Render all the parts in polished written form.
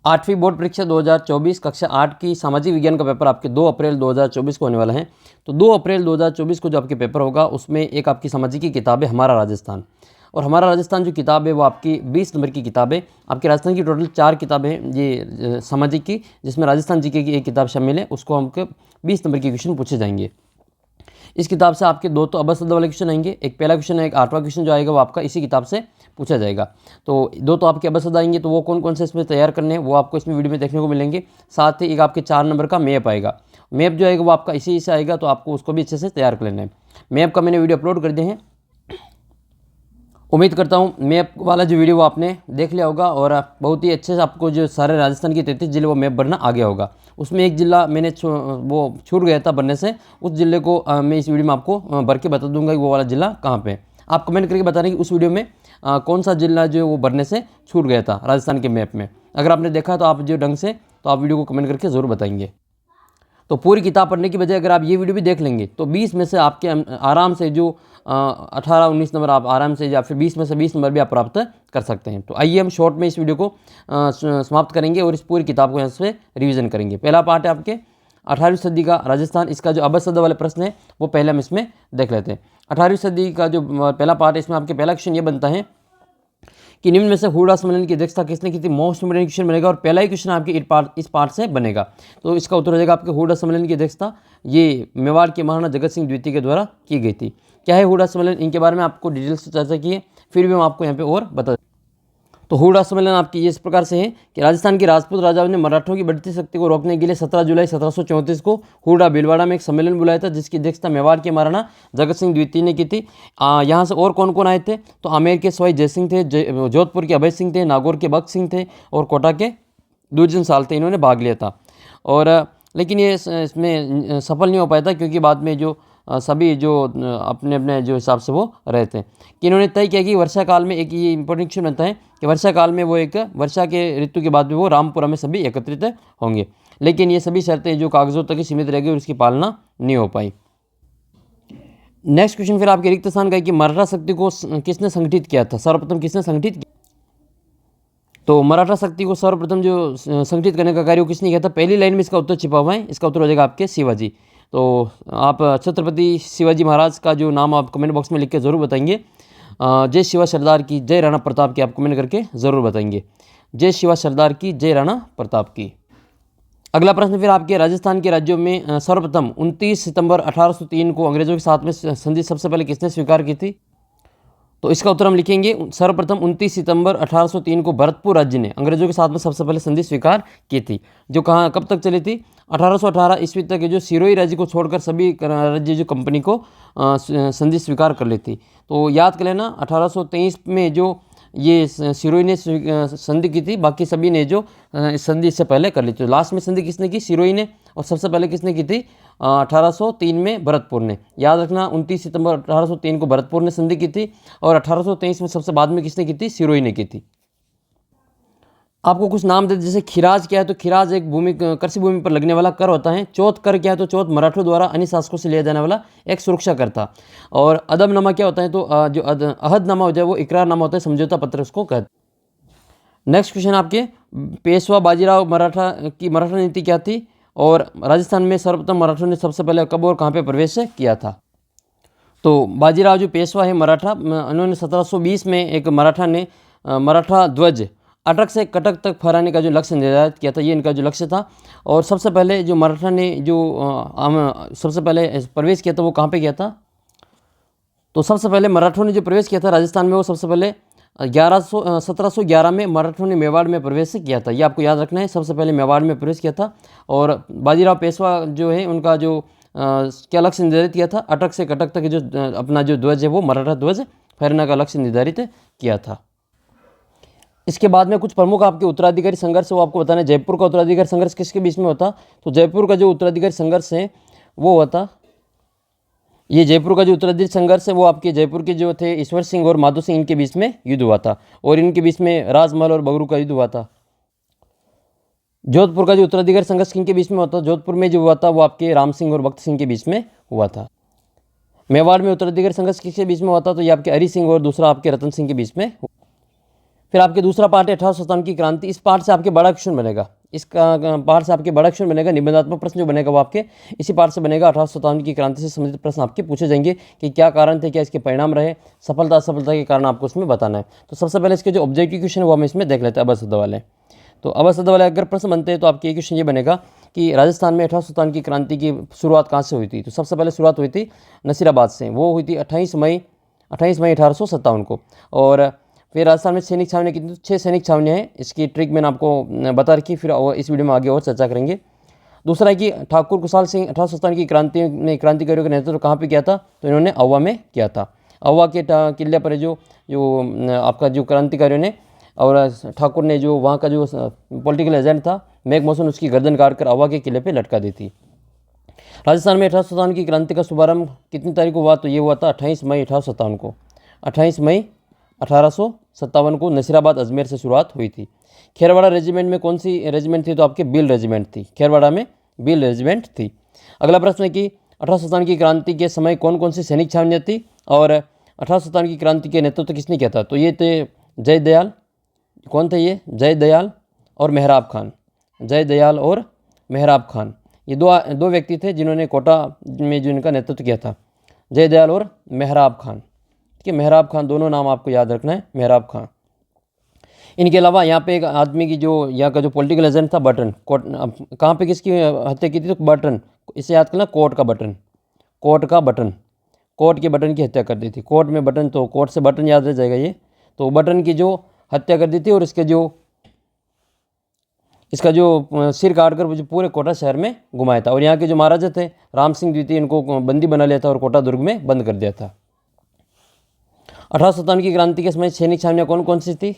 8वीं बोर्ड परीक्षा 2024 कक्षा 8 की सामाजिक विज्ञान का पेपर आपके 2 अप्रैल 2024 को होने वाला है। तो 2 अप्रैल 2024 को जो आपके पेपर होगा उसमें एक आपकी सामाजिक की किताब है हमारा राजस्थान। और हमारा राजस्थान जो किताब है वो आपकी 20 नंबर की किताब है। आपके राजस्थान की टोटल 4 किताबें हैं ये सामाजिक की, जिसमें राजस्थान जीके की एक किताब शामिल है। उसको हमको 20 नंबर के क्वेश्चन पूछे जाएंगे। इस किताब से आपके 2 तो अबस शब्द वाले क्वेश्चन आएंगे, एक पहला क्वेश्चन है, एक 8वां क्वेश्चन जो आएगा वो आपका इसी किताब से पूछा जाएगा। तो 2 तो आपके अबस शब्द आएंगे, तो वो कौन कौन से इसमें तैयार करने हैं वो आपको इसमें वीडियो में देखने को मिलेंगे। साथ ही एक आपके 4 नंबर का मैप आएगा। मैप जो आएगा वो आपका इसी से आएगा, तो आपको उसको भी अच्छे से तैयार कर लेना है। मैप का मैंने वीडियो अपलोड कर दिए हैं। उम्मीद करता हूँ मैप वाला जो वीडियो वो आपने देख लिया होगा और बहुत ही अच्छे से आपको जो सारे राजस्थान के 33 जिले वो मैप भरना आ गया होगा। उसमें एक ज़िला मैंने वो छूट गया था बनने से, उस ज़िले को मैं इस वीडियो में आपको भर के बता दूंगा कि वो वाला ज़िला कहाँ पे है। आप कमेंट करके बता रहे कि उस वीडियो में कौन सा ज़िला जो वो भरने से छूट गया था राजस्थान के मैप में। अगर आपने देखा तो आप जो ढंग से तो आप वीडियो को कमेंट करके ज़रूर बताएंगे। तो पूरी किताब पढ़ने की बजाय अगर आप ये वीडियो भी देख लेंगे तो 20 में से आपके आराम से जो 18-19 नंबर आप आराम से, या फिर 20 में से 20 नंबर भी आप प्राप्त कर सकते हैं। तो आइए हम शॉर्ट में इस वीडियो को समाप्त करेंगे और इस पूरी किताब को यहाँ से रिवीजन करेंगे। पहला पार्ट है आपके 18वीं सदी का राजस्थान। इसका जो अबस शब्द वाले प्रश्न है वो पहले हम इसमें देख लेते हैं। 18वीं सदी का जो पहला पार्ट है इसमें आपके पहला क्वेश्चन ये बनता है कि निम्न में से हुडा सम्मेलन की अध्यक्षता किसने की थी। मोस्ट इंपोर्टेंट क्वेश्चन बनेगा और पहला ही क्वेश्चन आपके इस पार्ट से बनेगा। तो इसका उत्तर हो जाएगा आपके हुडा सम्मेलन की अध्यक्षता ये मेवाड़ के महाराणा जगत सिंह द्वितीय के द्वारा की गई थी। क्या है हुडा सम्मेलन, इनके बारे में आपको डिटेल से चर्चा की है, फिर भी हम आपको यहाँ पे और बता। तो हुडा सम्मेलन आपकी इस प्रकार से है कि राजस्थान के राजपूत राजाओं ने मराठों की बढ़ती शक्ति को रोकने के लिए 17 जुलाई 1734 को हुडा भीलवाड़ा में एक सम्मेलन बुलाया था, जिसकी अध्यक्षता मेवाड़ के महाराणा जगत सिंह द्वितीय ने की थी। यहाँ से और कौन कौन आए थे तो आमेर के सवाई जयसिंह थे, जोधपुर के अभय सिंह थे, नागौर के बख्त सिंह थे और कोटा के दुर्जन साल थे, इन्होंने भाग लिया था। और लेकिन ये इसमें सफल नहीं हो पाया था क्योंकि बाद में जो सभी जो अपने अपने जो हिसाब से वो रहे थे कि इन्होंने तय किया कि वर्षा काल में एक ये इंपॉर्टेंट क्वेश्चन बनता है कि वर्षा काल में वो एक वर्षा के ऋतु के बाद में वो रामपुरा में सभी एकत्रित होंगे। लेकिन ये सभी शर्तें जो कागजों तक ही सीमित रह गई और उसकी पालना नहीं हो पाई। नेक्स्ट क्वेश्चन फिर आपके रिक्त स्थान का है कि मराठा शक्ति को किसने संगठित किया था, सर्वप्रथम किसने संगठित किया। तो मराठा शक्ति को सर्वप्रथम जो संगठित करने का कार्य किसने किया था, पहली लाइन में इसका उत्तर छिपा हुआ है। इसका उत्तर हो जाएगा आपके शिवाजी। तो आप छत्रपति शिवाजी महाराज का जो नाम आप कमेंट बॉक्स में लिख के ज़रूर बताएंगे। जय शिवा सरदार की, जय राणा प्रताप की, आप कमेंट करके ज़रूर बताएंगे। जय शिवा सरदार की, जय राणा प्रताप की। अगला प्रश्न फिर आपके राजस्थान के राज्यों में सर्वप्रथम 29 सितंबर 1803 को अंग्रेजों के साथ में संधि सबसे पहले किसने स्वीकार की थी। तो इसका उत्तर हम लिखेंगे सर्वप्रथम 29 सितंबर 1803 को भरतपुर राज्य ने अंग्रेजों के साथ में सबसे पहले संधि स्वीकार की थी, जो कहाँ कब तक चली थी 1818 ईस्वी तक। जो सिरोही राज्य को छोड़कर सभी राज्य जो कंपनी को संधि स्वीकार कर ली थी। तो याद कर लेना 1823 में जो ये सिरोही ने संधि की थी, बाकी सभी ने जो संधि इससे पहले कर ली थी। तो लास्ट में संधि किसने की, सिरोही ने, और सबसे पहले किसने की थी 1803 में भरतपुर ने। याद रखना 29 सितंबर 1803 को भरतपुर ने संधि की थी और 1823 में सबसे बाद में किसने की थी, सिरोही ने की थी। आपको कुछ नाम दे, जैसे खिराज क्या है तो खिराज एक भूमि कृषि भूमि पर लगने वाला कर होता है। चौथ कर क्या है तो चौथ मराठों द्वारा अन्य शासकों से लिया जाने वाला एक सुरक्षा कर था। और अदबनामा क्या होता है तो जो अहदनामा होता है वो इकरारनामा होता है, समझौता पत्र उसको कहते हैं। नेक्स्ट क्वेश्चन आपके पेशवा बाजीराव मराठा की मराठा नीति क्या थी और राजस्थान में सर्वप्रथम मराठों ने सबसे पहले कब और कहाँ पर प्रवेश किया था। तो बाजीराव जो पेशवा है मराठा, उन्होंने 1720 में एक मराठा ने मराठा ध्वज अटक से कटक तक फहराने का जो लक्ष्य निर्धारित किया था, ये इनका जो लक्ष्य था। और सबसे पहले जो मराठा ने जो सबसे पहले प्रवेश किया था वो कहाँ पे किया था। तो सबसे पहले मराठों ने जो प्रवेश किया था राजस्थान में वो सबसे पहले 1711 में मराठों ने मेवाड़ में प्रवेश किया था। ये आपको याद रखना है, सबसे पहले मेवाड़ में प्रवेश किया था। और बाजीराव पेशवा जो है उनका जो क्या लक्ष्य निर्धारित किया था, अटक से कटक तक जो अपना जो ध्वज है वो मराठा ध्वज फहराने का लक्ष्य निर्धारित किया था। इसके बाद में कुछ प्रमुख आपके उत्तराधिकारी संघर्ष वो आपको बताना है। जयपुर का उत्तराधिकारी संघर्ष किसके बीच में होता, तो जयपुर का जो उत्तराधिकारी संघर्ष है वो होता, ये जयपुर का जो उत्तराधिकारी संघर्ष है वो आपके जयपुर के जो थे ईश्वर सिंह और माधो सिंह, इनके बीच में युद्ध हुआ था। और इनके बीच में राजमहल और बगरू का युद्ध हुआ था। जोधपुर का जो उत्तराधिकारी संघर्ष किनके बीच में होता, जोधपुर में जो हुआ था वो आपके राम सिंह और भक्त सिंह के बीच में हुआ था। मेवाड़ में उत्तराधिकारी संघर्ष किसके बीच में हुआ था, तो ये आपके हरि सिंह और दूसरा आपके रतन सिंह के बीच में। फिर आपके दूसरा पार्ट है 1857 की क्रांति। इस पार्ट से आपके बड़ा क्वेश्चन बनेगा, इसका पार्ट से आपके बड़ा क्वेश्चन बनेगा, निबंधात्मक प्रश्न जो बनेगा वो आपके इसी पार्ट से बनेगा। 1857 की क्रांति से संबंधित प्रश्न आपके पूछे जाएंगे कि क्या कारण थे, क्या इसके परिणाम रहे, सफलता असफलता के कारण आपको उसमें बताना है। तो सबसे पहले इसके जो ऑब्जेक्टिव क्वेश्चन है वो हम इसमें देख लेते हैं अवध वाले। तो अवध वाले अगर प्रश्न बनते हैं तो आपके एक क्वेश्चन ये बनेगा कि राजस्थान में 1857 की क्रांति की शुरुआत कहाँ से हुई थी। तो सबसे पहले शुरुआत हुई थी नसीराबाद से, वो हुई थी 28 मई 1857 को। और फिर राजस्थान में सैनिक छावनियाँ कितनी, 6 सैनिक छावनियाँ हैं। इसकी ट्रिक मैंने आपको बता रखी, फिर इस वीडियो में आगे और चर्चा करेंगे। दूसरा है कि ठाकुर कुशाल सिंह 1857 की क्रांति में क्रांतिकारियों का नेतृत्व कहाँ पे किया था, तो इन्होंने अव्वा में किया था। अव्वा के किले पर जो आपका जो क्रांतिकारियों ने और ठाकुर ने जो वहाँ का जो पॉलिटिकल एजेंट था मैकमोहन, उसकी गर्दन काट कर अव्वा के किले पर लटका दी थी। राजस्थान में 1857 की क्रांति का शुभारंभ कितनी तारीख को हुआ, तो ये हुआ था 28 मई 1857 को। 28 मई 1857 को नसीराबाद अजमेर से शुरुआत हुई थी। खेरवाड़ा रेजिमेंट में कौन सी रेजिमेंट थी, तो आपके बिल रेजिमेंट थी। खेरवाड़ा में बिल रेजिमेंट थी। अगला प्रश्न है कि 1857 की क्रांति के समय कौन कौन सी सैनिक छावनियाँ थी और 1857 की क्रांति के नेतृत्व किसने किया था, तो ये थे जय दयाल, कौन थे ये, जय दयाल और मेहराब खान। जय दयाल और मेहराब खान, ये दो व्यक्ति थे जिन्होंने कोटा में जो इनका नेतृत्व किया था, जय दयाल और मेहराब खान। ठीक है, मेहराब खान, दोनों नाम आपको याद रखना है, मेहराब खान। इनके अलावा यहाँ पे एक आदमी की जो यहाँ का जो पॉलिटिकल एजेंट था बटन, कहाँ पे किसकी हत्या की थी, तो बटन, इसे याद करना, कोर्ट का बटन, कोर्ट का बटन, कोर्ट के बटन की हत्या कर दी थी। कोर्ट में बटन, तो कोर्ट से बटन याद रह जाएगा ये। तो बटन की जो हत्या कर दी थी और इसका जो सिर काट कर जो पूरे कोटा शहर में घुमाया था। और यहाँ के जो महाराजा थे राम सिंह द्वितीय, इनको बंदी बना लिया था और कोटा दुर्ग में बंद कर दिया था। 1857 की क्रांति के समय सैनिक छावनियाँ कौन कौन सी थी,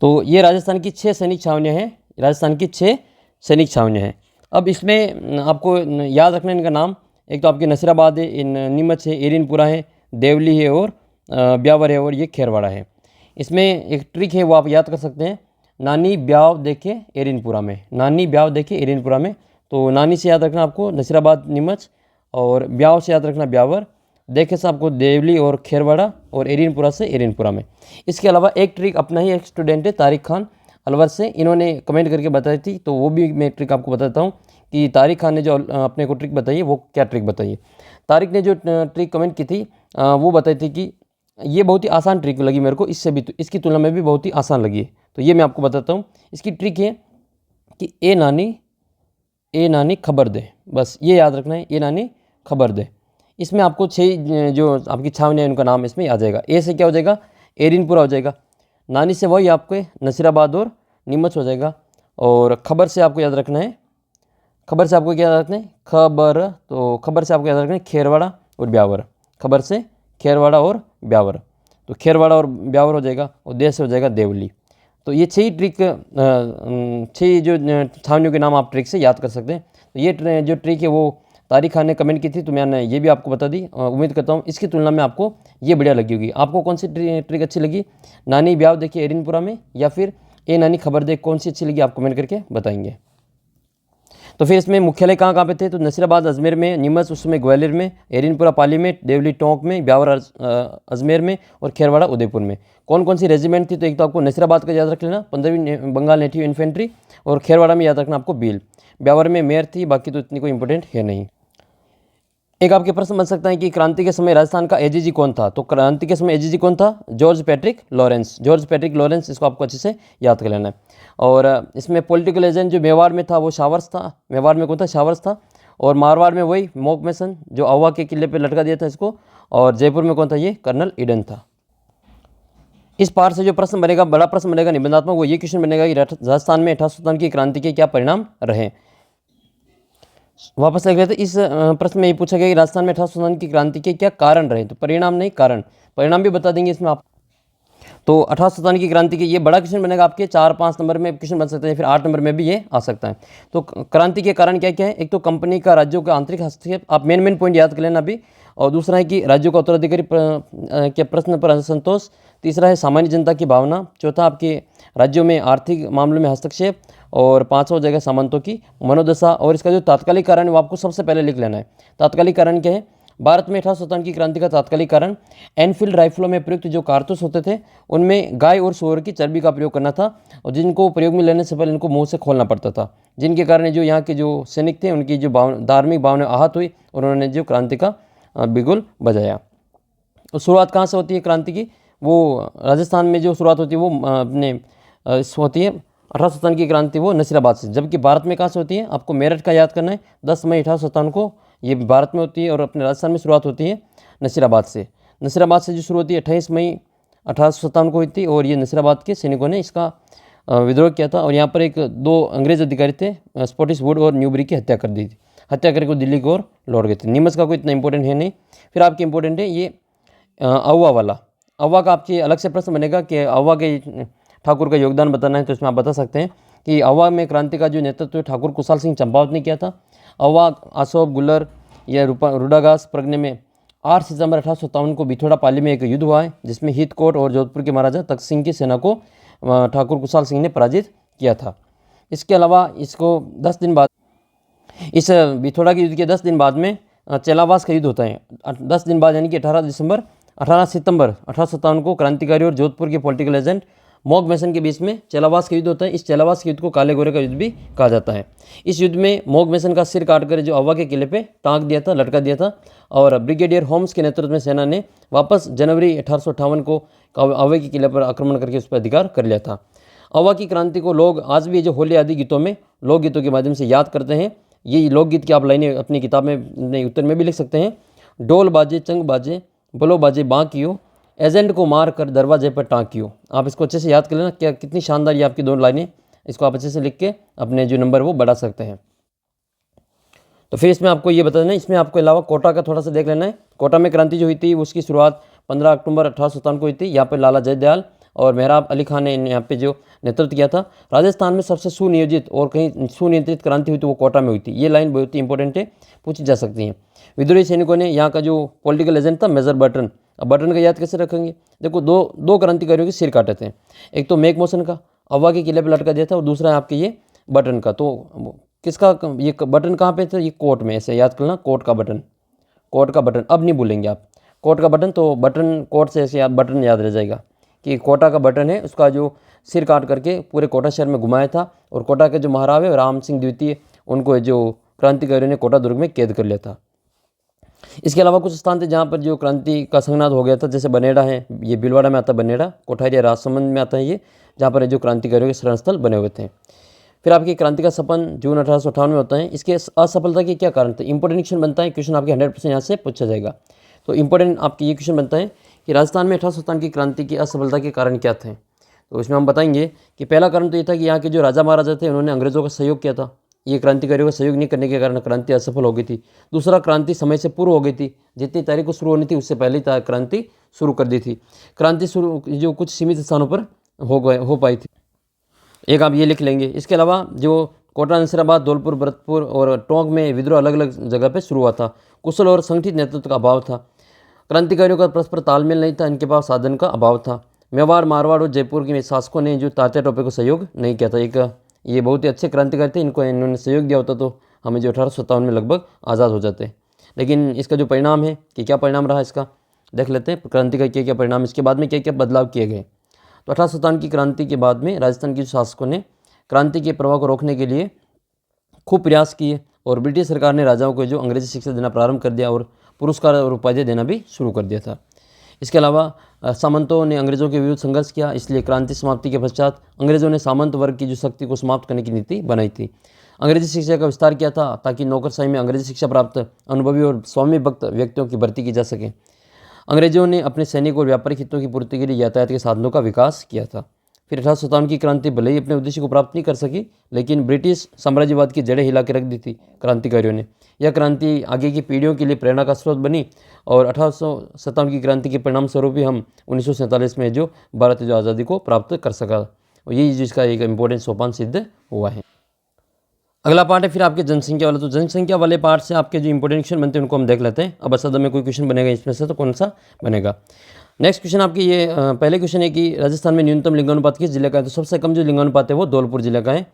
तो ये राजस्थान की 6 सैनिक छावनियाँ हैं, राजस्थान की 6 सैनिक छावनियाँ हैं। अब इसमें आपको याद रखना इनका नाम, एक तो आपकी नसीराबाद है, नीमच है, एरिनपुरा है, देवली है और ब्यावर है और ये खेरवाड़ा है। इसमें एक ट्रिक है वो आप याद कर सकते हैं, नानी ब्याव देखे एरिनपुरा में, नानी ब्याव देखे एरिनपुरा में। तो नानी से याद रखना आपको नसीराबाद नीमच, और ब्याव से याद रखना ब्यावर, देखे से आपको देवली और खेरवाड़ा, और एरिनपुरा से एरिनपुरा में। इसके अलावा एक ट्रिक अपना ही एक स्टूडेंट है तारिक खान अलवर से, इन्होंने कमेंट करके बताई थी, तो वो भी मैं ट्रिक आपको बताता हूँ कि तारिक खान ने जो अपने को ट्रिक बताई है वो क्या ट्रिक बताई है। तारिक ने जो ट्रिक कमेंट की थी वो बताई थी कि ये बहुत ही आसान ट्रिक लगी मेरे को, इससे भी इसकी तुलना में भी बहुत ही आसान लगी है। तो ये मैं आपको बताता हूँ। इसकी ट्रिक है कि ए नानी खबर दे, बस ये याद रखना है, ए नानी खबर दे। इसमें आपको 6 जो आपकी छावनियाँ उनका नाम इसमें आ जाएगा। ए से क्या हो जाएगा, एरिनपुरा हो जाएगा, नानी से वही आपके नसीराबाद और नीमच हो जाएगा, और खबर से आपको याद रखना है, खबर से आपको क्या याद रखना है, खबर, तो खबर से आपको याद रखना है खेरवाड़ा और ब्यावर, खबर से खेरवाड़ा और ब्यावर, तो खेरवाड़ा और ब्यावर हो जाएगा, और देश से हो जाएगा देवली। तो ये 6 ट्रिक, 6 जो छावनियों के नाम आप ट्रिक से याद कर सकते हैं। तो ये जो ट्रिक है वो तारिक खान ने कमेंट की थी, तो मैंने ये भी आपको बता दी। उम्मीद करता हूँ इसकी तुलना में आपको ये बढ़िया लगी होगी। आपको कौन सी ट्रिक अच्छी लगी, नानी ब्याव देखिए एरिनपुरा में, या फिर ए नानी खबर दे, कौन सी अच्छी लगी आप कमेंट करके बताएंगे। तो फिर इसमें मुख्यालय कहाँ कहाँ पे थे, तो नसीराबाद अजमेर में, नीमच उस समय ग्वालियर में, एरिनपुरा पाली में, देवली टोंक में, ब्यावर अजमेर में, और खेरवाड़ा उदयपुर में। कौन कौन सी रेजिमेंट थी, तो एक तो आपको नसीराबाद का याद रख लेना, 15वीं बंगाल नेटिव इन्फेंट्री, और खेरवाड़ा में याद रखना आपको बील, ब्यावर में मेयर थी, बाकी तो इतनी कोई इंपॉर्टेंट है नहीं। एक आपके प्रश्न बन सकता है कि क्रांति के समय राजस्थान का एजीजी कौन था, तो क्रांति के समय एजीजी कौन था, George Patrick Lawrence, George Patrick Lawrence, इसको आपको अच्छे से याद कर लेना है। और इसमें पॉलिटिकल एजेंट जो मेवाड़ में था वो शावर्स था, मेवाड़ में कौन था, शावर्स था, और मारवाड़ में वही मोकमेसन जो अव्वा के किले पर लटका दिया था इसको, और जयपुर में कौन था, ये कर्नल ईडन था। इस पार्ट से जो प्रश्न बनेगा, बड़ा प्रश्न बनेगा निबंधात्मक, वो ये क्वेश्चन बनेगा कि राजस्थान में 1857 की क्रांति के क्या परिणाम रहे। वापस लिख लेते, इस प्रश्न में ये पूछा गया कि राजस्थान में 1857 की क्रांति के क्या कारण रहे, तो परिणाम नहीं कारण, परिणाम भी बता देंगे इसमें आप। तो 1857 की क्रांति के ये बड़ा क्वेश्चन बनेगा आपके, 4-5 नंबर में क्वेश्चन बन सकते हैं, फिर 8 नंबर में भी ये आ सकता है। तो क्रांति के कारण क्या क्या है, एक तो कंपनी का राज्यों का आंतरिक हस्तक्षेप, आप मेन पॉइंट याद कर लेना अभी, और दूसरा है कि राज्यों का उत्तराधिकारी के प्रश्न पर असंतोष, तीसरा है सामान्य जनता की भावना, चौथा आपके राज्यों में आर्थिक मामलों में हस्तक्षेप, और 5वां जगह सामंतों की मनोदशा। और इसका जो तात्कालिक कारण है वो आपको सबसे पहले लिख लेना है। तात्कालिक कारण क्या है, भारत में 1857 की क्रांति का तात्कालिक कारण एनफील्ड राइफलों में प्रयुक्त जो कारतूस होते थे उनमें गाय और सूअर की चर्बी का प्रयोग करना था, और जिनको प्रयोग में लेने से पहले इनको मुंह से खोलना पड़ता था, जिनके कारण जो यहाँ के जो सैनिक थे उनकी जो धार्मिक भावना आहत हुई और उन्होंने जो क्रांति का बिगुल बजाया। तो शुरुआत कहाँ से होती है क्रांति की? वो राजस्थान में जो शुरुआत होती है वो अपने होती है 1857 की क्रांति वो नसीराबाद से, जबकि भारत में कहाँ से होती है? आपको मेरठ का याद करना है। 10 मई 1857 को ये भारत में होती है और अपने राजस्थान में शुरुआत होती है नसीराबाद से। नसीराबाद से जो शुरू होती है 28 मई 1857 को हुई थी, और ये नसीराबाद के सैनिकों ने इसका विद्रोह किया था, और यहाँ पर एक 2 अंग्रेज अधिकारी थे, स्कॉटिश वुड और न्यूबरी की हत्या कर दी थी। हत्या करके वो दिल्ली की ओर लौट गए थे। नीमच का कोई इतना इंपॉर्टेंट है नहीं। फिर आपके इंपॉर्टेंट है ये अव्वा वाला। अव्वा का आपके अलग से प्रश्न बनेगा कि अव्वा के ठाकुर का योगदान बताना है, तो इसमें आप बता सकते हैं कि अव्वा में क्रांति का जो नेतृत्व ठाकुर कुशाल सिंह चंपावत ने किया था। अव्वा आसोब गुल्लर या रुडाघास प्रगने में 8 सितंबर 1857 को बिथोड़ा पाली में एक युद्ध हुआ है, जिसमें हितकोट और जोधपुर के महाराजा तख्त सिंह की सेना को ठाकुर कुशाल सिंह ने पराजित किया था। इसके अलावा इसको 10 दिन बाद, इस बिथोड़ा के युद्ध के 10 दिन बाद में चेलावास का युद्ध होता है। 10 दिन बाद यानी कि 18 सितंबर 1857 को क्रांतिकारी और जोधपुर के पॉलिटिकल एजेंट मॉग मैसन के बीच में चेलावास का युद्ध होता है। इस चेलावास के युद्ध को काले गोरे का युद्ध भी कहा जाता है। इस युद्ध में मॉग मैसन का सिर काटकर जो अव्वा के किले पे टांग दिया था, लटका दिया था, और ब्रिगेडियर होम्स के नेतृत्व में सेना ने वापस जनवरी 1858 को अव्वा के किले पर आक्रमण करके उस पर अधिकार कर लिया था। अव्वा की क्रांति को लोग आज भी जो होली आदि गीतों में लोकगीतों के माध्यम से याद करते हैं। ये लोकगीत की आप लाइनें अपनी किताब में अपने उत्तर में भी लिख सकते हैं। डोल बाजे चंग बाजे बलो बाजे बांकियो, एजेंट को मार कर दरवाजे पर टाँकियो। आप इसको अच्छे से याद कर लेना, क्या कितनी शानदार ये आपकी 2 लाइनें। इसको आप अच्छे से लिख के अपने जो नंबर वो बढ़ा सकते हैं। तो फिर इसमें आपको ये बता देना, इसमें आपको अलावा कोटा का थोड़ा सा देख लेना है। कोटा में क्रांति जो हुई थी उसकी शुरुआत 15 अक्टूबर 1857 को हुई थी। यहाँ पर लाला जयदयाल और मेहराब अली खान ने यहाँ पे जो नेतृत्व किया था। राजस्थान में सबसे सुनियोजित और कहीं सुनियंत्रित क्रांति हुई तो वो कोटा में हुई थी। ये लाइन बहुत ही इंपॉर्टेंट है, पूछी जा सकती है। विद्रोही सैनिकों ने यहाँ का जो पॉलिटिकल एजेंट था मेजर बटन, अब बटन का याद कैसे रखेंगे? देखो, दो क्रांतिकारियों के सिर काटे थे। एक तो मेक मोशन का अव्वा के किले पर लटका दिया था, और दूसरा है आपके ये बटन का। तो किसका ये बटन कहाँ पे था? ये कोट में, ऐसे याद करना, कोट का बटन, कोट का बटन। अब नहीं भूलेंगे आप कोट का बटन, तो बटन कोट से ऐसे बटन याद रह जाएगा कि कोटा का बटन है, उसका जो सिर काट करके पूरे कोटा शहर में घुमाया था। और कोटा के जो महारावे राम सिंह द्वितीय, उनको जो क्रांतिकारियों ने कोटा दुर्ग में कैद कर लिया था। इसके अलावा कुछ स्थान थे जहाँ पर जो क्रांति का संघनाद हो गया था, जैसे बनेड़ा है, ये भीलवाड़ा में आता है बनेड़ा, कोठारिया राजसमंद में आता है ये, जहाँ पर जो क्रांतिकारियों के शरण स्थल बने हुए थे। फिर आपकी क्रांति का सपन जून 1858 में होता है। इसके असफलता के क्या कारण थे? इंपॉर्टेंट क्वेश्चन बनता है, क्वेश्चन आपके 100% यहाँ से पूछा जाएगा। तो इंपॉर्टेंट आपकी ये क्वेश्चन बनता है कि राजस्थान में 1857 की क्रांति की असफलता के कारण क्या थे? तो इसमें हम बताएंगे कि पहला कारण तो ये था कि यहाँ के जो राजा महाराजा थे उन्होंने अंग्रेजों का सहयोग किया था। ये क्रांतिकारियों का सहयोग नहीं करने के कारण क्रांति असफल हो गई थी। दूसरा, क्रांति समय से पूर्व हो गई थी, जितनी तारीख को शुरू होनी थी उससे पहले ही क्रांति शुरू कर दी थी। क्रांति शुरू जो कुछ सीमित स्थानों पर हो पाई थी, एक आप ये लिख लेंगे। इसके अलावा जो कोटा, नसीराबाद, धौलपुर, भरतपुर और टोंक में विद्रोह अलग अलग जगह पर शुरू हुआ था। कुशल और संगठित नेतृत्व का अभाव था। क्रांतिकारियों का परस्पर तालमेल नहीं था, इनके पास साधन का अभाव था। मेवाड़, मारवाड़ और जयपुर के शासकों ने जो तात्या टोपे को सहयोग नहीं किया था। एक ये बहुत ही अच्छे क्रांतिकारी थे, इन्होंने सहयोग दिया होता तो हमें जो 1857 में लगभग आज़ाद हो जाते। लेकिन इसका जो परिणाम है कि क्या परिणाम रहा इसका देख लेते हैं। क्रांति का क्या क्या परिणाम, इसके बाद में क्या क्या बदलाव किए गए। तो 1857 की क्रांति के बाद में राजस्थान के शासकों ने क्रांति के प्रभाव को रोकने के लिए खूब प्रयास किए, और ब्रिटिश सरकार ने राजाओं को जो अंग्रेजी शिक्षा देना प्रारंभ कर दिया और पुरस्कार और उपाधि देना भी शुरू कर दिया था। इसके अलावा सामंतों ने अंग्रेज़ों के विरुद्ध संघर्ष किया, इसलिए क्रांति समाप्ति के पश्चात अंग्रेज़ों ने सामंत वर्ग की जो शक्ति को समाप्त करने की नीति बनाई थी। अंग्रेजी शिक्षा का विस्तार किया था ताकि नौकरशाही में अंग्रेजी शिक्षा प्राप्त अनुभवी और स्वामी भक्त व्यक्तियों की भर्ती की जा सके। अंग्रेजों ने अपने सैनिक और व्यापारिक हितों की पूर्ति के लिए यातायात के साधनों का विकास किया था। फिर 1857 की क्रांति भले ही अपने उद्देश्य को प्राप्त नहीं कर सकी, लेकिन ब्रिटिश साम्राज्यवाद की जड़ें हिला के रख दी थी क्रांतिकारियों ने। यह क्रांति आगे की पीढ़ियों के लिए प्रेरणा का स्रोत बनी, और 1857 की क्रांति के परिणाम स्वरूप ही हम 1947 में जो भारत जो आज़ादी को प्राप्त कर सका, और यही जिसका एक इम्पोर्टेंट सोपान सिद्ध हुआ है। अगला पार्ट है फिर आपके जनसंख्या वाला। तो जनसंख्या वाले पार्ट से आपके जो इंपॉर्टेंट क्वेश्चन बनते हैं उनको हम देख लेते हैं। अब असद में कोई क्वेश्चन बनेगा इसमें से तो कौन सा बनेगा। नेक्स्ट क्वेश्चन आपकी ये पहले क्वेश्चन है कि राजस्थान में न्यूनतम लिंगानुपात किस जिले का है? तो सबसे कम जो लिंगानुपात है वो धौलपुर जिले का है।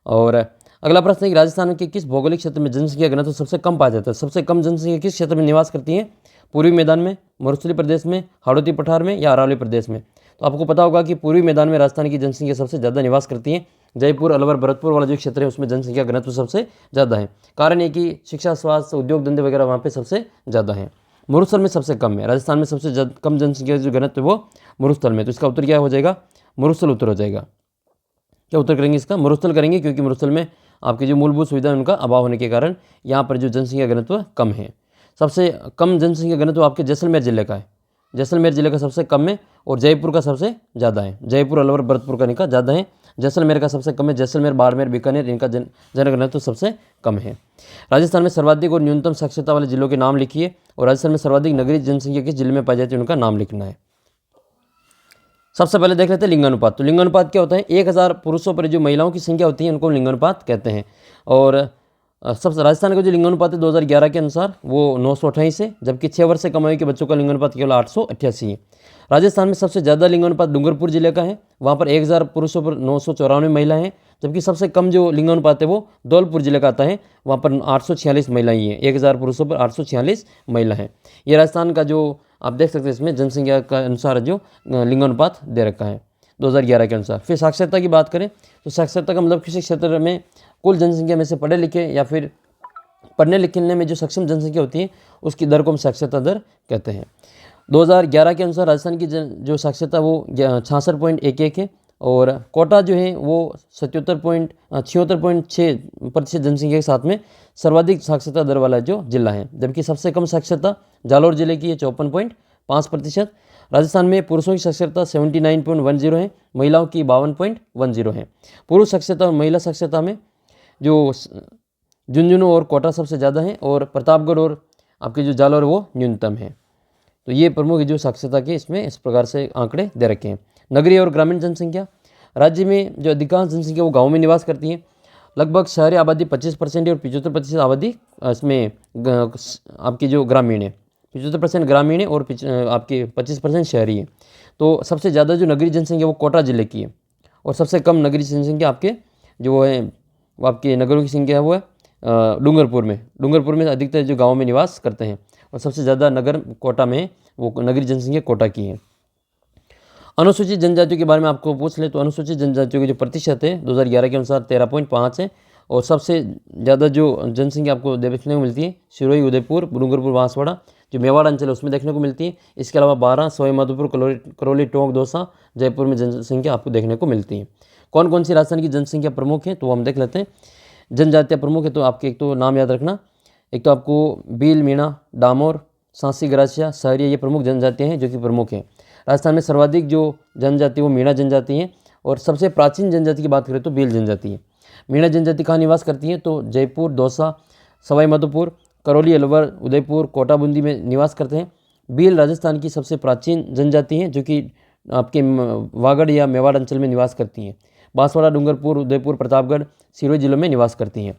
और अगला प्रश्न है कि राजस्थान के किस भौगोलिक क्षेत्र में जनसंख्या घनत्व सबसे कम पाया जाता है? सबसे कम जनसंख्या किस क्षेत्र में निवास करती है? पूर्वी मैदान में, मरुस्थलीय प्रदेश में, हाड़ौती पठार में या अरावली प्रदेश में? तो आपको पता होगा कि पूर्वी मैदान में राजस्थान की जनसंख्या सबसे ज़्यादा निवास करती है। जयपुर, अलवर, भरतपुर वाला जो क्षेत्र है उसमें जनसंख्या घनत्व सबसे ज़्यादा है। कारण ये कि शिक्षा, स्वास्थ्य, उद्योग धंधे वगैरह वहाँ पे सबसे ज़्यादा है। मरुस्थल में सबसे कम है। राजस्थान में सबसे कम जनसंख्या जो घनत्व है वो मरुस्थल में। तो इसका उत्तर क्या हो जाएगा? मरुस्थल उत्तर हो जाएगा। क्या उत्तर करेंगे इसका? मरुस्थल करेंगे, क्योंकि मरुस्थल में आपकी जो मूलभूत सुविधा है उनका अभाव होने के कारण यहाँ पर जो जनसंख्या घनत्व कम है। सबसे कम जनसंख्या घनत्व आपके जैसलमेर जिले का है। जैसलमेर जिले का सबसे कम है और जयपुर का सबसे ज़्यादा है। जयपुर, अलवर, भरतपुर का इनका ज़्यादा है। जैसलमेर का सबसे कम है। जैसलमेर, बाड़मेर, बीकानेर इनका जनघनत्व सबसे कम है। राजस्थान में सर्वाधिक और न्यूनतम साक्षरता वाले जिलों के नाम लिखिए और राजस्थान में सर्वाधिक नगरीय जनसंख्या किस जिले में पाई जाती है उनका नाम लिखना है। सबसे पहले देख लेते हैं लिंगानुपात। तो लिंगानुपात क्या होता है? 1000 पुरुषों पर जो महिलाओं की संख्या होती है उनको लिंगानुपात कहते हैं। और सबसे राजस्थान का जो लिंगानुपात है 2011 के अनुसार वो 928 है, जबकि 6 वर्ष से कम आयु के बच्चों का लिंगानुपात केवल 888 है। राजस्थान में सबसे ज़्यादा लिंगानुपात डूंगरपुर जिले का है। वहाँ पर 1000 पुरुषों पर 994 महिलाएं हैं, जबकि सबसे कम जो लिंगानुपात है वो धौलपुर जिले का आता है। वहाँ पर 846 महिलाएं हैं। 1000 पुरुषों पर 846 महिला हैं। ये राजस्थान का जो आप देख सकते हैं इसमें जनसंख्या का अनुसार जो लिंगानुपात दे रखा है 2011 के अनुसार। फिर साक्षरता की बात करें तो साक्षरता का मतलब किसी क्षेत्र में कुल जनसंख्या में से पढ़े लिखे या फिर पढ़ने लिखने में जो सक्षम जनसंख्या होती है उसकी दर को हम साक्षरता दर कहते हैं। 2011 के अनुसार राजस्थान की जो साक्षरता वो 66.11 है और कोटा जो है वो 76.6% जनसंख्या के साथ में सर्वाधिक साक्षरता दर वाला जो जिला है, जबकि सबसे कम साक्षरता जालौर जिले की है 54.5%। राजस्थान में पुरुषों की साक्षरता 79.10 है, महिलाओं की 52.10 है। पुरुष साक्षरता और महिला साक्षरता में जो झुंझुनू और कोटा सबसे ज़्यादा है और प्रतापगढ़ और आपके जो जालौर वो न्यूनतम है। तो ये प्रमुख जो साक्षरता के इसमें इस प्रकार से आंकड़े दे रखे हैं। नगरीय और ग्रामीण जनसंख्या, राज्य में जो अधिकांश जनसंख्या वो गाँव में निवास करती है। लगभग शहरी आबादी 25% है और 75% आबादी इसमें आपकी जो ग्रामीण है। 75% ग्रामीण है और आपके 25% शहरी है। तो सबसे ज़्यादा जो नगरीय जनसंख्या वो कोटा जिले की है और सबसे कम नगरीय जनसंख्या आपके जो है वो आपके नगरों की संख्या है वो है डूंगरपुर में। डूंगरपुर में अधिकतर जो गाँव में निवास करते हैं और सबसे ज़्यादा नगर कोटा में वो नगरीय जनसंख्या कोटा की है। अनुसूचित जनजातियों के बारे में आपको पूछ ले तो अनुसूचित जनजातियों की जो प्रतिशत है 2011 के अनुसार 13.5 है और सबसे ज़्यादा जो जनसंख्या आपको देखने को मिलती है सिरोही, उदयपुर, डूंगरपुर, बांसवाड़ा जो मेवाड़ अंचल है उसमें देखने को मिलती है। इसके अलावा 12 सवाई माधोपुर, करौली, टोंक, दौसा, जयपुर में जनसंख्या आपको देखने को मिलती है। कौन कौन सी राजस्थान की जनसंख्या प्रमुख है तो हम देख लेते हैं। जनजातियाँ प्रमुख है तो आपके एक तो नाम याद रखना, एक तो आपको भील, मीणा, डामोर, सांसी, गरासिया, सहरिया ये प्रमुख जनजातियाँ हैं जो कि प्रमुख हैं। राजस्थान में सर्वाधिक जो जनजाति वो मीणा जनजाति है और सबसे प्राचीन जनजाति की बात करें तो भील जनजाति है। मीणा जनजाति कहाँ निवास करती है तो जयपुर, दौसा, सवाई माधोपुर, करौली, अलवर, उदयपुर, कोटा, बूंदी में निवास करते हैं। भील राजस्थान की सबसे प्राचीन जनजाति है जो कि आपके वागड़ या मेवाड़ अंचल में निवास करती हैं। बांसवाड़ा, डूंगरपुर, उदयपुर, प्रतापगढ़, सिरोही जिलों में निवास करती हैं।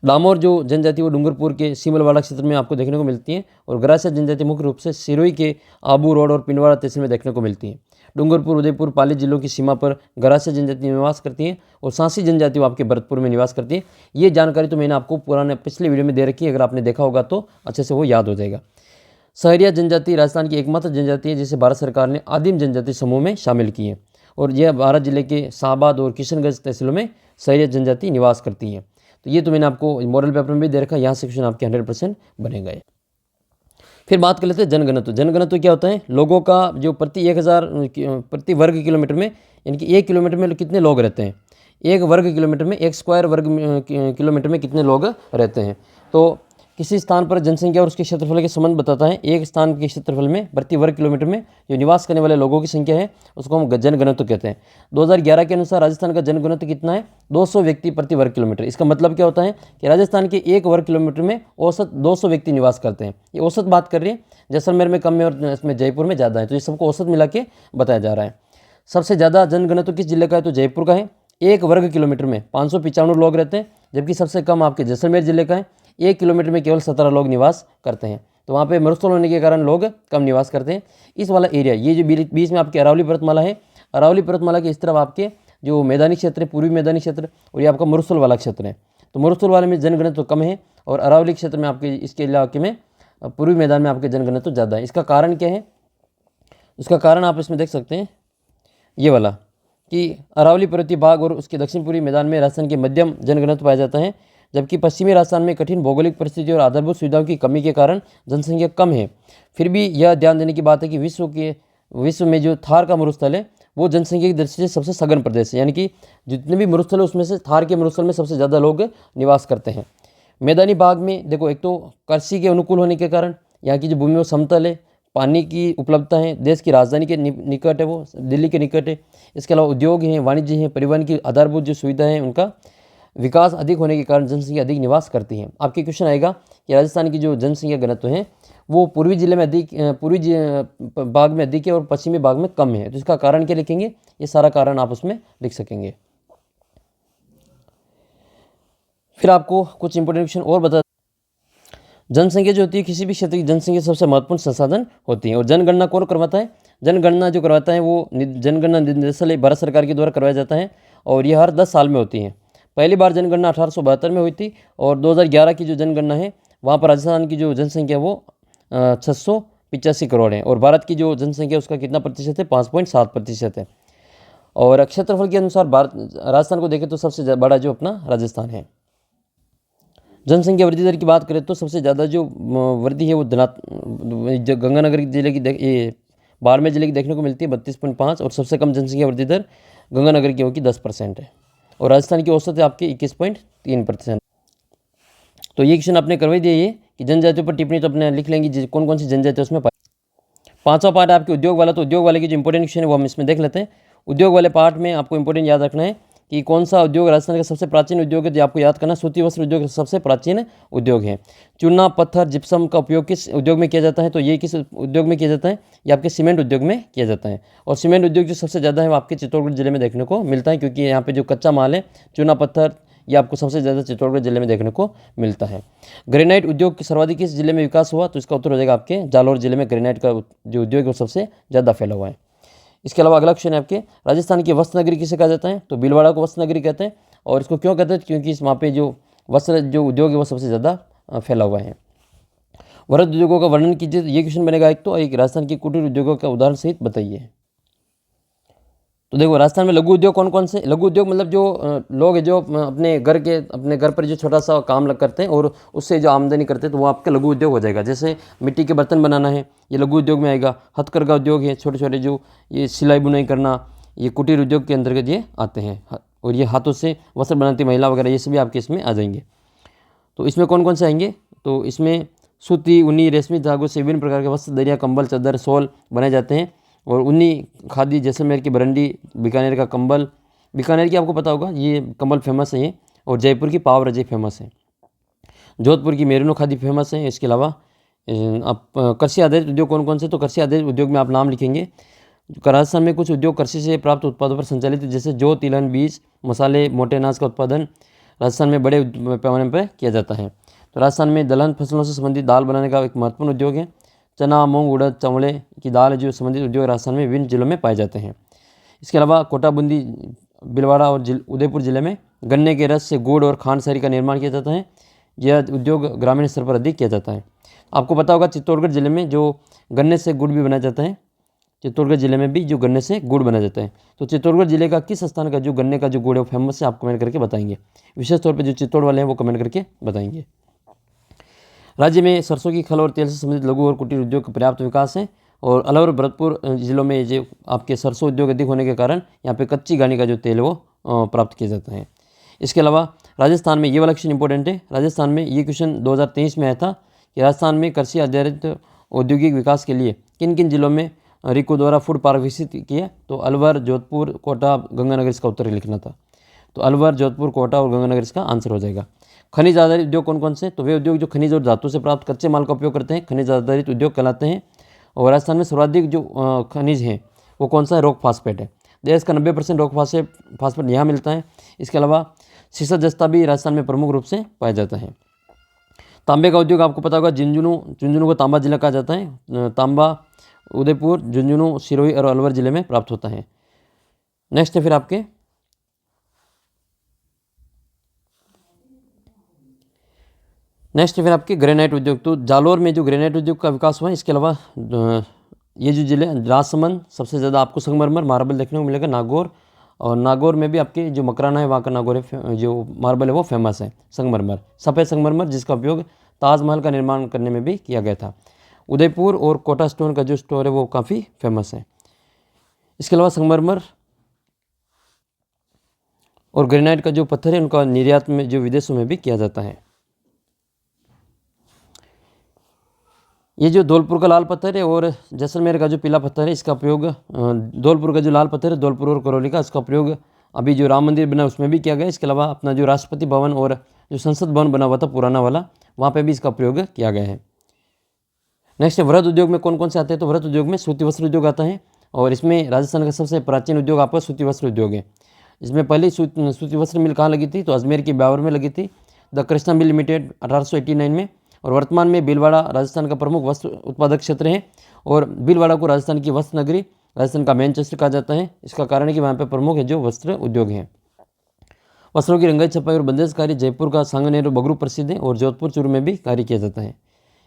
डामोर जो जनजाति वो डूंगरपुर के सीमलवाड़ा क्षेत्र में आपको देखने को मिलती है और गरासिया जनजाति मुख्य रूप से सिरोही के आबू रोड और पिंडवाड़ा तहसील में देखने को मिलती है। डूंगरपुर, उदयपुर, पाली जिलों की सीमा पर गरासिया जनजाति निवास करती है और सांसी जनजाति वो आपके भरतपुर में निवास करती है। ये जानकारी तो मैंने आपको पुराने पिछले वीडियो में दे रखी है, अगर आपने देखा होगा तो अच्छे से वो याद हो जाएगा। सहरिया जनजाति राजस्थान की एकमात्र जनजाति है जिसे भारत सरकार ने आदिम जनजाति समूह में शामिल की है और यह भारत जिले के शाहबाद और किशनगंज तहसीलों में सहरिया जनजाति निवास करती है। तो ये तो मैंने आपको मॉडल पेपर में भी दे रखा है, यहाँ से क्वेश्चन आपके 100% बनेगा। फिर बात कर लेते हैं जनघनत्व। जनघनत्व क्या होता है? लोगों का जो प्रति 1000 प्रति वर्ग किलोमीटर में यानी कि 1 किलोमीटर में कितने लोग रहते हैं। 1 वर्ग किलोमीटर में 1 स्क्वायर वर्ग किलोमीटर में कितने लोग रहते हैं। तो किसी स्थान पर जनसंख्या और उसके क्षेत्रफल के संबंध बताता है। एक स्थान के क्षेत्रफल में प्रति वर्ग किलोमीटर में जो निवास करने वाले लोगों की संख्या है उसको हम जनघनत्व कहते हैं। 2011 के अनुसार राजस्थान का जनघनत्व कितना है? 200 व्यक्ति प्रति वर्ग किलोमीटर। इसका मतलब क्या होता है कि राजस्थान के 1 वर्ग किलोमीटर में औसत 200 व्यक्ति निवास करते हैं। ये औसत बात कर रही है, जैसलमेर में कम है और इसमें जयपुर में ज़्यादा है, तो ये सबको औसत मिला के बताया जा रहा है। सबसे ज़्यादा जनघनत्व किस जिले का है तो जयपुर का है। 1 वर्ग किलोमीटर में 595 लोग रहते हैं, जबकि सबसे कम आपके जैसलमेर जिले का है। 1 किलोमीटर में केवल 17 लोग निवास करते हैं। तो वहाँ पे मरुस्थल होने के कारण लोग कम निवास करते हैं। इस वाला एरिया ये जो बीच में आपकी अरावली पर्वतमाला है, अरावली पर्वतमाला के इस तरफ आपके जो मैदानी क्षेत्र है, पूर्वी मैदानी क्षेत्र, और ये आपका मरुस्थल वाला क्षेत्र है। तो मरुस्थल वाले में जनगणना तो कम है और अरावली क्षेत्र में आपके इसके इलाके में पूर्वी मैदान में आपके जनगणना तो ज़्यादा है। इसका कारण क्या है? इसका कारण आप इसमें देख सकते हैं ये वाला कि अरावली पर्वतीय भाग और उसके दक्षिण पूर्वी मैदान में राजस्थान के मध्यम जनघनत्व पाया जाता है, जबकि पश्चिमी राजस्थान में कठिन भौगोलिक परिस्थिति और आधारभूत सुविधाओं की कमी के कारण जनसंख्या कम है। फिर भी यह ध्यान देने की बात है कि विश्व में जो थार का मरुस्थल है वो जनसंख्या की दृष्टि से सबसे सघन प्रदेश है, यानी कि जितने भी मरुस्थल है उसमें से थार के मरुस्थल में सबसे ज़्यादा लोग निवास करते हैं। मैदानी भाग में देखो, एक तो कृषि के अनुकूल होने के कारण यहाँ की जो भूमि वो समतल है, पानी की उपलब्धता है, देश की राजधानी के निकट है, वो दिल्ली के निकट है। इसके अलावा उद्योग हैं, वाणिज्य हैं, परिवहन की आधारभूत जो सुविधा है उनका विकास अधिक होने के कारण जनसंख्या अधिक निवास करती है। आपके क्वेश्चन आएगा कि राजस्थान की जो जनसंख्या घनत्व है वो पूर्वी जिले में अधिक, भाग में अधिक है और पश्चिमी भाग में कम है। तो इसका कारण क्या लिखेंगे? ये सारा कारण आप उसमें लिख सकेंगे। फिर आपको कुछ इंपोर्टेंट क्वेश्चन और बता, जनसंख्या जो होती है किसी भी क्षेत्र की जनसंख्या सबसे महत्वपूर्ण संसाधन होती है। और जनगणना कौन करवाता है? जनगणना जो करवाता है वो जनगणना निदेशालय भारत सरकार के द्वारा करवाया जाता है और ये हर 10 साल में होती है। पहली बार जनगणना 1872 में हुई थी और 2011 की जो जनगणना है वहाँ पर राजस्थान की जो जनसंख्या वो 685 करोड़ है और भारत की जो जनसंख्या उसका कितना प्रतिशत है? 5.7% है। और क्षेत्रफल के अनुसार राजस्थान को देखें तो सबसे बड़ा जो अपना राजस्थान है। जनसंख्या वृद्धि दर की बात करें तो सबसे ज़्यादा जो वृद्धि है वो गंगानगर जिले की बाड़मेर जिले की देखने को मिलती है 32.5 और सबसे कम जनसंख्या वृद्धि दर गंगानगर की होगी 10% है और राजस्थान की औसत है आपकी 21.3%। तो ये क्वेश्चन आपने करवाई दिया ये कि जनजातियों पर टिप्पणी तो अपने लिख लेंगे कौन कौन सी जनजाति उसमें। पांचवा पार्ट है आपके उद्योग वाला। तो उद्योग वाले की जो इंपॉर्टेंट क्वेश्चन है वो हम इसमें देख लेते हैं। उद्योग वाले पार्ट में आपको इंपॉर्टेंट याद रखना है कि कौन सा उद्योग राजस्थान का सबसे प्राचीन उद्योग है। जो आपको याद करना, सूती वस्त्र उद्योग सबसे प्राचीन उद्योग है। चूना पत्थर जिप्सम का उपयोग किस उद्योग में किया जाता है? तो ये किस उद्योग में किया जाता है? ये आपके सीमेंट उद्योग में किया जाता है। और सीमेंट उद्योग जो सबसे ज़्यादा है वो आपके चित्तौड़गढ़ जिले में देखने को मिलता है, क्योंकि यहाँ पे जो कच्चा माल है चूना पत्थर ये आपको सबसे ज़्यादा चित्तौड़गढ़ जिले में देखने को मिलता है। ग्रेनाइट उद्योग की सर्वाधिक किस जिले में विकास हुआ? तो इसका उत्तर हो जाएगा आपके जालौर जिले में ग्रेनाइट का जो उद्योग है वो सबसे ज़्यादा फैला हुआ है। इसके अलावा अगला क्वेश्चन है आपके, राजस्थान की वस्त्र नगरी किसे कहा जाता है? तो भीलवाड़ा को वस्त्र नगरी कहते हैं। और इसको क्यों कहते हैं? क्योंकि वहाँ पे जो वस्त्र जो उद्योग है वो सबसे ज़्यादा फैला हुआ है। वृहद उद्योगों का वर्णन कीजिए, ये क्वेश्चन बनेगा एक। तो एक राजस्थान की कुटीर उद्योगों का उदाहरण सहित बताइए। तो देखो राजस्थान में लघु उद्योग कौन कौन से? लघु उद्योग मतलब जो लोग हैं जो अपने घर पर जो छोटा सा काम करते हैं और उससे जो आमदनी करते हैं तो वो आपका लघु उद्योग हो जाएगा। जैसे मिट्टी के बर्तन बनाना है, ये लघु उद्योग में आएगा। हथकरघा उद्योग है, छोटे छोटे जो ये सिलाई बुनाई करना, ये कुटीर उद्योग के अंतर्गत ये आते हैं। और ये हाथों से वस्त्र बनाती महिला वगैरह ये सभी आपके इसमें आ जाएंगे। तो इसमें कौन कौन से आएंगे? तो इसमें सूती, ऊनी, रेशमी धागों से विभिन्न प्रकार के वस्त्र, दरिया, कंबल, चादर, शॉल बनाए जाते हैं। और ऊनी खादी, जैसलमेर की बरंडी, बीकानेर का कंबल, बीकानेर की आपको पता होगा ये कंबल फेमस है ये। और जयपुर की पाव रजाई फेमस है। जोधपुर की मेरिनो खादी फेमस है। इसके अलावा आप कृषि आधारित उद्योग कौन कौन से? तो कृषि आधारित उद्योग में आप नाम लिखेंगे। राजस्थान में कुछ उद्योग कृषि से प्राप्त उत्पादों पर संचालित है, जैसे जौ, तिलहन, बीज, मसाले, मोटे अनाज का उत्पादन राजस्थान में बड़े पैमाने पर किया जाता है। तो राजस्थान में दलहन फसलों से संबंधित दाल बनाने का एक महत्वपूर्ण उद्योग है। चना, मूंग, उड़द, चवले की दाल जो संबंधित उद्योग राजस्थान में विभिन्न जिलों में पाए जाते हैं। इसके अलावा कोटा, बूंदी, भीलवाड़ा और उदयपुर जिले में गन्ने के रस से गुड़ और खांड सारी का निर्माण किया जाता है। यह उद्योग ग्रामीण स्तर पर अधिक किया जाता है। आपको पता होगा चित्तौड़गढ़ जिले में जो गन्ने से गुड़ भी बनाया जाता है। चित्तौड़गढ़ जिले में भी जो गन्ने से गुड़ बना जाता है। तो चित्तौड़गढ़ जिले का किस स्थान का जो गन्ने का जो गुड़ है वो फेमस है? आप कमेंट करके बताएंगे। विशेष तौर पर जो चित्तौड़ वाले हैं वो कमेंट करके बताएंगे। राज्य में सरसों की खल और तेल से संबंधित लघु और कुटीर उद्योग का पर्याप्त विकास है। और अलवर और भरतपुर जिलों में जो आपके सरसों उद्योग अधिक होने के कारण यहाँ पे कच्ची घानी का जो तेल है वो प्राप्त किया जाता है। इसके अलावा राजस्थान में ये वाला क्वेश्चन इंपॉर्टेंट है। राजस्थान में ये क्वेश्चन 2023 में आया था कि राजस्थान में कृषि आधारित औद्योगिक विकास के लिए किन किन जिलों में रिको द्वारा फूड पार्क विकसित किए? तो अलवर, जोधपुर, कोटा, गंगानगर इसका उत्तर लिखना था। तो अलवर, जोधपुर, कोटा और गंगानगर इसका आंसर हो जाएगा। खनिज आधारित उद्योग कौन कौन से? तो वे उद्योग जो खनिज और धातु से प्राप्त कच्चे माल का उपयोग करते हैं खनिज आधारित उद्योग कहलाते हैं। और राजस्थान में सर्वाधिक जो खनिज हैं वो कौन सा है? रॉक फास्फेट है। देश का 90% रॉक फास्फेट यहाँ मिलता है। इसके अलावा सीसा जस्ता भी राजस्थान में प्रमुख रूप से पाया जाता है। तांबे का उद्योग आपको पता होगा, झुंझुनू को तांबा जिला कहा जाता है। तांबा उदयपुर, झुंझुनू, सिरोही और अलवर जिले में प्राप्त होता है। नेक्स्ट है फिर आपके नेक्स्ट फिर आपके ग्रेनाइट उद्योग। तो जालोर में जो ग्रेनाइट उद्योग का विकास हुआ है, इसके अलावा ये जो जिले राजसमंद, सबसे ज़्यादा आपको संगमरमर मार्बल देखने को मिलेगा, नागौर, और नागौर में भी आपके जो मकराना है वहाँ का नागौर है, जो मार्बल है वो फेमस है, संगमरमर, सफ़ेद संगमरमर, जिसका उपयोग ताजमहल का निर्माण करने में भी किया गया था। उदयपुर और कोटा स्टोन का जो स्टोर है वो काफ़ी फेमस है। इसके अलावा संगमरमर और ग्रेनाइट का जो पत्थर है उनका निर्यात में जो विदेशों में भी किया जाता है। ये जो धौलपुर का लाल पत्थर है और जैसलमेर का जो पीला पत्थर है, इसका प्रयोग धौलपुर का जो लाल पत्थर है, धौलपुर और करौली का, इसका प्रयोग अभी जो राम मंदिर बना उसमें भी किया गया। इसके अलावा अपना जो राष्ट्रपति भवन और जो संसद भवन बना हुआ था पुराना वाला, वहाँ पे भी इसका प्रयोग किया गया है। नेक्स्ट वस्त्र उद्योग में कौन कौन से आते हैं? तो वस्त्र उद्योग में सूती वस्त्र उद्योग आता है, और इसमें राजस्थान का सबसे प्राचीन उद्योग आपका सूती वस्त्र उद्योग है। इसमें पहली सूती वस्त्र मिल कहाँ लगी थी? तो अजमेर की ब्यावर में लगी थी, द कृष्णा मिल लिमिटेड 1889 में। और वर्तमान में भीलवाड़ा राजस्थान का प्रमुख वस्त्र उत्पादक क्षेत्र है, और भीलवाड़ा को राजस्थान की वस्त्र नगरी, राजस्थान का मैनचेस्टर कहा जाता है। इसका कारण है कि वहाँ पर प्रमुख है जो वस्त्र उद्योग है। वस्त्रों की रंगाई छपाई और बंदेज कार्य जयपुर का सांगनेर और बगरू प्रसिद्ध है, और जोधपुर चूरू में भी कार्य किया जाता है।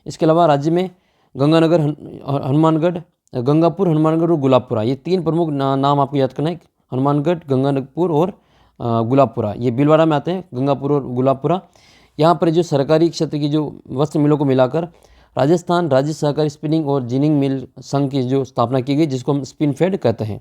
इसके अलावा राज्य में गंगानगर, हनुमानगढ़, गंगापुर, हनुमानगढ़ और गुलाबपुरा, ये तीन प्रमुख नाम आपको याद करना है। हनुमानगढ़, गंगापुर और गुलाबपुरा, ये भीलवाड़ा में आते हैं, गंगापुर और गुलाबपुरा। यहाँ पर जो सरकारी क्षेत्र की जो वस्त्र मिलों को मिलाकर राजस्थान राज्य सहकारी स्पिनिंग और जिनिंग मिल संघ की जो स्थापना की गई, जिसको हम स्पिन फेड कहते हैं।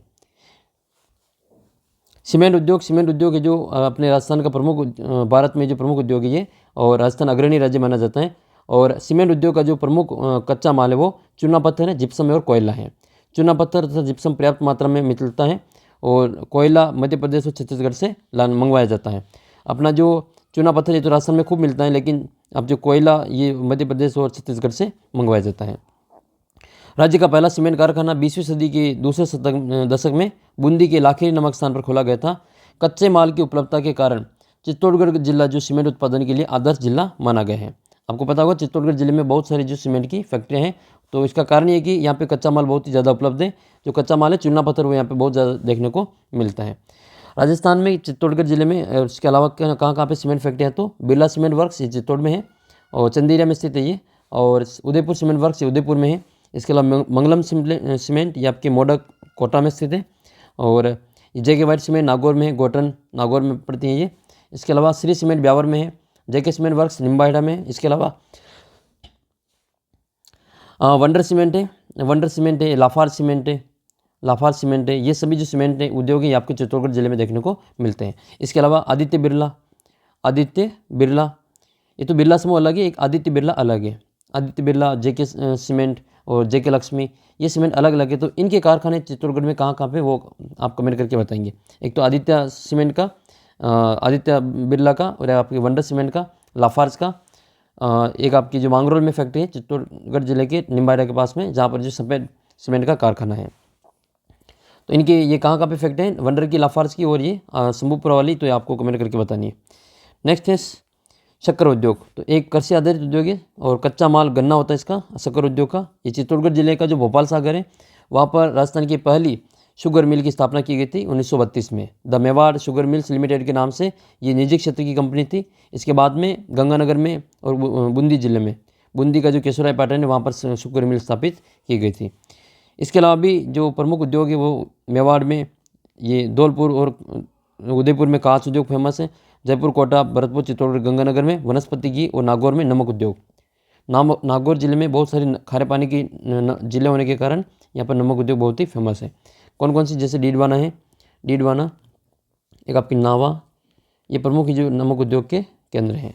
सीमेंट उद्योग है जो अपने राजस्थान का प्रमुख, भारत में जो प्रमुख उद्योग है ये, और राजस्थान अग्रणी राज्य माना जाता है। और सीमेंट उद्योग का जो प्रमुख कच्चा माल है वो चूना पत्थर है, जिप्सम है और कोयला है। चूना पत्थर तथा जिप्सम पर्याप्त मात्रा में मिलता है, और कोयला मध्य प्रदेश और छत्तीसगढ़ से मंगवाया जाता है। अपना जो चूना पत्थर ये तो राजस्थान में खूब मिलता है, लेकिन अब जो कोयला ये मध्य प्रदेश और छत्तीसगढ़ से मंगवाया जाता है। राज्य का पहला सीमेंट कारखाना 20वीं सदी के दूसरे दशक में बूंदी के लाखेरी नामक स्थान पर खोला गया था। कच्चे माल की उपलब्धता के कारण चित्तौड़गढ़ जिला जो सीमेंट उत्पादन के लिए आदर्श जिला माना गया है। आपको पता होगा चित्तौड़गढ़ जिले में बहुत सारी जो सीमेंट की फैक्ट्रियाँ हैं, तो इसका कारण ये कि यहाँ पे कच्चा माल बहुत ही ज़्यादा उपलब्ध है। जो कच्चा माल है चूना पत्थर वो यहाँ पे बहुत ज़्यादा देखने को मिलता है। राजस्थान में चित्तौड़गढ़ जिले में, इसके अलावा कहाँ कहाँ पे सीमेंट फैक्ट्रियाँ हैं? तो बिरला सीमेंट वर्क्स ये चित्तौड़ में है, और चंदेरिया में स्थित है ये, और उदयपुर सीमेंट वर्क्स ये उदयपुर में है। इसके अलावा मंगलम सीमेंट ये आपके मोडक कोटा में स्थित है, और जेके वाइट सीमेंट नागौर में है, गोटन नागौर में पड़ती है ये। इसके अलावा श्री सीमेंट ब्यावर में है, जेके सीमेंट वर्क्स निम्बाहेड़ा में है। इसके अलावा वंडर सीमेंट है, लाफार सीमेंट है। ये सभी जो सीमेंट है उद्योग है आपके चित्तौड़गढ़ जिले में देखने को मिलते हैं। इसके अलावा आदित्य बिरला, ये तो बिरला समूह अलग है, एक आदित्य बिरला अलग है। आदित्य बिरला, जेके सीमेंट और जेके लक्ष्मी, ये सीमेंट अलग अलग है। तो इनके कारखाने चित्तौड़गढ़ में कहाँ पे वो आप कमेंट करके बताएंगे। एक तो आदित्य सीमेंट का, आदित्य बिरला का, और आपके वंडर सीमेंट का, लाफार्ज का, एक आपकी जो मांगरोल में फैक्ट्री है चित्तौड़गढ़ जिले के निम्बाहेड़ा के पास में, जहाँ पर जो सफ़ेद सीमेंट का कारखाना है। तो इनके ये कहाँ पे फैक्ट्री है? वंडर की, लाफार्ज की, और ये शंभूपुरा वाली, तो ये आपको कमेंट करके बतानी है। नेक्स्ट है शक्कर उद्योग। तो एक कृषि आधारित उद्योग है, और कच्चा माल गन्ना होता है इसका, शक्कर उद्योग का। ये चित्तौड़गढ़ जिले का जो भोपाल सागर है, वहाँ पर राजस्थान की पहली शुगर मिल की स्थापना की गई थी 1932 में। The Mewar sugar mills limited के नाम से ये निजी क्षेत्र की कंपनी थी। इसके बाद में गंगानगर में और बूंदी जिले में, बूंदी का जो केशवराय पैटर्न है वहाँ पर शुगर मिल स्थापित की गई थी। इसके अलावा भी जो प्रमुख उद्योग है वो मेवाड़ में ये धौलपुर और उदयपुर में कांच उद्योग फेमस है। जयपुर, कोटा, भरतपुर, चित्तौड़गढ़, गंगानगर में वनस्पति की, और नागौर में नमक उद्योग। नागौर जिले में बहुत सारी खारे पानी की जिले होने के कारण यहाँ पर नमक उद्योग बहुत ही फेमस है। कौन कौन सी? जैसे डीडवाना है, डीडवाना, एक आपकी नावा, ये प्रमुख जो नमक उद्योग के केंद्र हैं।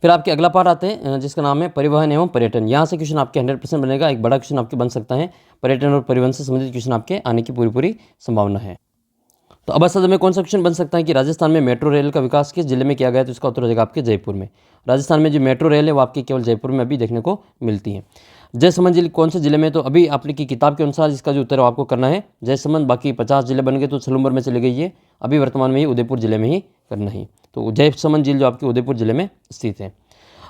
फिर आपके अगला पार्ट आते हैं जिसका नाम है परिवहन एवं पर्यटन। यहाँ से क्वेश्चन आपके 100% बनेगा, एक बड़ा क्वेश्चन आपके बन सकता है। पर्यटन और परिवहन से संबंधित क्वेश्चन आपके आने की पूरी संभावना है। तो अब असद में कौन सा क्वेश्चन बन सकता है कि राजस्थान में मेट्रो रेल का विकास किस जिले में किया गया? तो इसका उत्तर हो जाएगा आपके जयपुर में। राजस्थान में जो मेट्रो रेल है वो आपकी केवल जयपुर में अभी देखने को मिलती है। जयसमंद जिले कौन से जिले में? तो अभी आपकी किताब के अनुसार इसका जो उत्तर है आपको करना है जयसमंद। बाकी 50 जिले बन गए तो 6 नंबर में चले गई है, अभी वर्तमान में ही उदयपुर जिले में ही करना ही। तो जयसमंद झील जो आपकी उदयपुर जिले में स्थित है।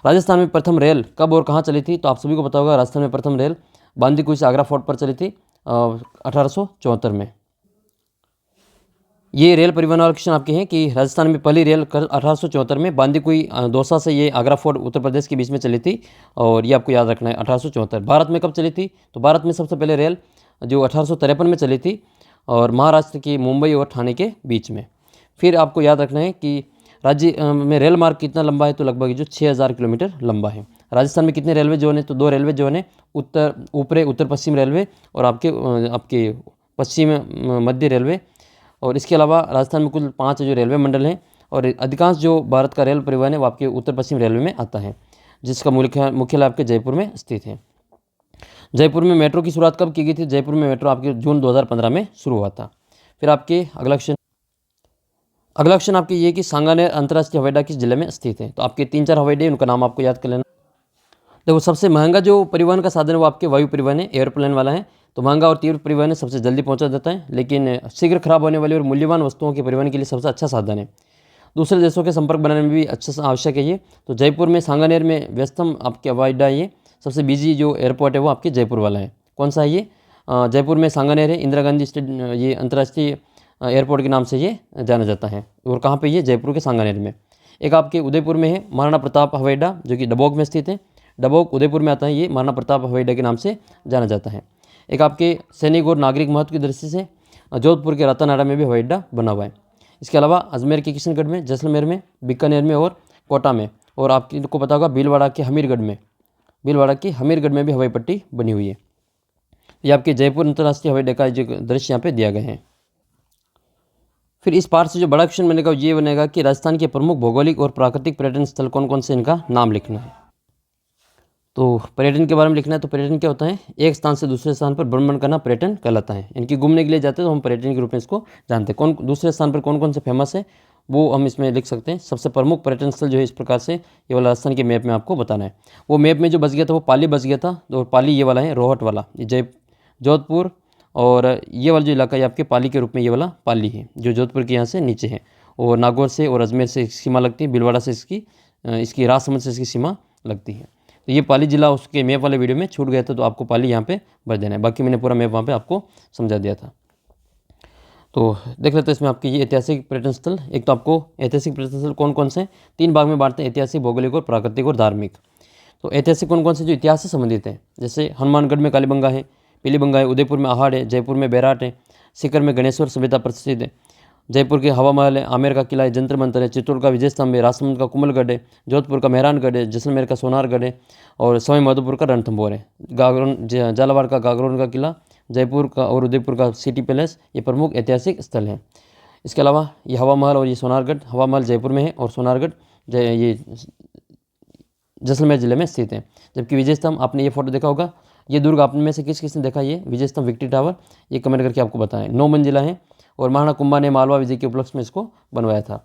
राजस्थान में प्रथम रेल कब और कहाँ चली थी? तो आप सभी को पता होगा, राजस्थान में प्रथम रेल बांदीकुई से आगरा फोर्ट पर चली थी 1874 में। ये रेल परिवहन वाला क्वेश्चन आपके हैं कि राजस्थान में पहली रेल कल 1874 में बांदीकुई दौसा से ये आगरा फोर्ट उत्तर प्रदेश के बीच में चली थी। और ये आपको याद रखना है 1874। भारत में कब चली थी? तो भारत में सबसे पहले रेल जो 1853 में चली थी और महाराष्ट्र की मुंबई और ठाणे के बीच में। फिर आपको याद रखना है कि राज्य में रेल मार्ग कितना लंबा है? तो लगभग जो 6000 किलोमीटर लंबा है। राजस्थान में कितने रेलवे जोन है? तो 2 रेलवे जोन है, उत्तर पश्चिम रेलवे और आपके पश्चिम मध्य रेलवे। और इसके अलावा राजस्थान में कुल 5 जो रेलवे मंडल हैं और अधिकांश जो भारत का रेल परिवहन है वो आपके उत्तर पश्चिम रेलवे में आता है, जिसका मुख्यालय आपके जयपुर में स्थित है। जयपुर में मेट्रो की शुरुआत कब की गई थी? जयपुर में मेट्रो आपके जून 2015 में शुरू हुआ था। फिर आपके अगला क्वेश्चन आपके ये कि सांगानेर अंतर्राष्ट्रीय हवाई अड्डा किस जिले में स्थित है? तो आपके 3-4 हवाई अड्डे उनका नाम आपको याद कर लेना। देखो, सबसे महंगा जो परिवहन का साधन है वो आपके वायु परिवहन है, एयरप्लेन वाला है। तो महंगा और तीव्र परिवहन है, सबसे जल्दी पहुंचा जाता है, लेकिन शीघ्र खराब होने वाली और मूल्यवान वस्तुओं के परिवहन के लिए सबसे अच्छा साधन है। दूसरे देशों के संपर्क बनाने में भी अच्छा आवश्यक है ये। तो जयपुर में सांगानेर में व्यस्तम आपके हवाई अड्डा है। ये सबसे बिजी जो एयरपोर्ट है वो आपके जयपुर वाला है। कौन सा है ये? जयपुर में सांगानेर है, इंदिरा गांधी ये अंतर्राष्ट्रीय एयरपोर्ट के नाम से ये जाना जाता है। और कहाँ पे? ये जयपुर के सांगानेर में। एक आपके उदयपुर में है महाराणा प्रताप हवाई अड्डा, जो कि डबोक में स्थित है। डबोक उदयपुर में आता है, ये महाराणा प्रताप हवाई अड्डा के नाम से जाना जाता है। एक आपके सैनिक और नागरिक महत्व की दृष्टि से जोधपुर के रतनाड़ा में भी हवाई अड्डा बना हुआ है। इसके अलावा अजमेर के किशनगढ़ में, जैसलमेर में, बीकानेर में और कोटा में, और आपको पता होगा भीलवाड़ा के हमीरगढ़ में भी हवाई पट्टी बनी हुई है। ये आपके जयपुर अंतर्राष्ट्रीय हवाई अड्डे का जो दृश्य यहाँ पे दिया गया है। फिर इस पार्ट से जो बड़ा क्वेश्चन बनेगा ये बनेगा कि राजस्थान के प्रमुख भौगोलिक और प्राकृतिक पर्यटन स्थल कौन कौन से, इनका नाम लिखना है। तो पर्यटन के बारे में लिखना है। तो पर्यटन क्या होता है? एक स्थान से दूसरे स्थान पर भ्रमण करना पर्यटन कहलाता है। इनकी घूमने के लिए जाते हैं तो हम पर्यटन के रूप में इसको जानते हैं। कौन दूसरे स्थान पर कौन कौन से फेमस है वो हम इसमें लिख सकते हैं। सबसे प्रमुख पर्यटन स्थल जो है इस प्रकार से ये वाला राजस्थान के मैप में आपको बताना है। वो मैप में जो बच गया था वो पाली बच गया था। तो पाली ये वाला है, रोहट वाला, ये जोधपुर और ये वाला जो इलाका है आपके पाली के रूप में ये वाला पाली है, जो जोधपुर के यहाँ से नीचे है। और नागौर से और अजमेर से सीमा लगती है, भीलवाड़ा से इसकी राजसमंद से इसकी सीमा लगती है। तो ये पाली जिला उसके मैप वाले वीडियो में छूट गया था, तो आपको पाली यहाँ पे भर देना है। बाकी मैंने पूरा मैप वहाँ पे आपको समझा दिया था। तो देख लेते हैं इसमें आपके ये ऐतिहासिक पर्यटन स्थल। एक तो आपको ऐतिहासिक पर्यटन स्थल कौन कौन से 3 भाग में बांटते हैं, ऐतिहासिक, भौगोलिक और प्राकृतिक और धार्मिक। तो ऐतिहासिक कौन कौन से? जो इतिहास से संबंधित है, जैसे हनुमानगढ़ में कालीबंगा है, पीलीबंगा है, उदयपुर में आहड़ है, जयपुर में बैराट है, सीकर में गणेश्वर सभ्यता प्रसिद्ध है, जयपुर के हवा महल है, आमेर का किला है, जंतर मंतर है, चित्तौड़ का विजय स्तंभ है, राजसमंद का कुमलगढ़ है, जोधपुर का मेहरानगढ़ है, जैसलमेर का सोनारगढ़ है और सवाई माधोपुर का रणथंभौर है, झालावाड़ का गागरोन का किला, जयपुर का और उदयपुर का सिटी पैलेस, ये प्रमुख ऐतिहासिक स्थल हैं। इसके अलावा ये हवा महल और ये सोनारगढ़, हवा महल जयपुर में है और सोनारगढ़ ये जैसलमेर जिले में स्थित है। जबकि विजय स्तंभ, आपने ये फोटो देखा होगा, ये दुर्ग आप में से किस किसने देखा ये विजय स्तंभ विक्ट्री टावर? ये कमेंट करके आपको बताएं। 9 मंजिला है और महाराणा कुंभा ने मालवा विजय के उपलक्ष्य में इसको बनवाया था।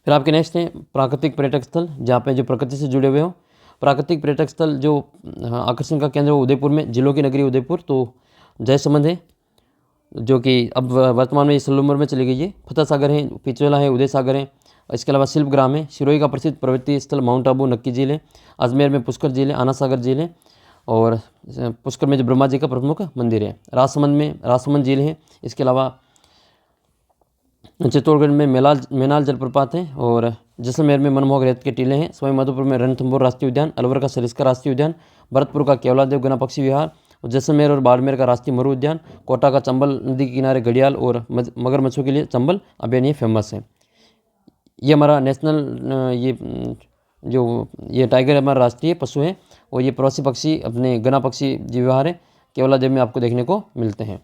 फिर आपके नेक्स्ट हैं प्राकृतिक पर्यटक स्थल, जहाँ पे जो प्रकृति से जुड़े हुए हो। प्राकृतिक पर्यटक स्थल जो आकर्षण का केंद्र उदयपुर में, जिलों की नगरी उदयपुर। तो जयसमंद है, जो कि अब वर्तमान में ये सलूमर में चली गई है। फतेह सागर है, पिचोला है, उदय सागर है। इसके अलावा शिल्पग्राम है, सिरोही का प्रसिद्ध प्रवृत्ति स्थल माउंट आबू नक्की झील है, अजमेर में पुष्कर झील है, आना सागर झील है और पुष्कर में जो ब्रह्मा जी का प्रमुख मंदिर है। राजसमंद में राजसमंद झील है। इसके अलावा चित्तौड़गढ़ में मेनाल जलप्रपात है और जैसलमेर में मनमोहक रेत के टीले हैं। सवाई माधोपुर में रणथंभौर राष्ट्रीय उद्यान, अलवर का सरिस्का राष्ट्रीय उद्यान, भरतपुर का केवलादेव गना पक्षी विहार, जैसलमेर और बाड़मेर का राष्ट्रीय मरु उद्यान, कोटा का चंबल नदी के किनारे घड़ियाल और मगरमच्छों के लिए चंबल अभयारण्य ये फेमस है। ये हमारा नेशनल ये टाइगर हमारा राष्ट्रीय पशु है और ये प्रवासी पक्षी अपने गना पक्षी जीवविहार है, केवलादेव में आपको देखने को मिलते हैं।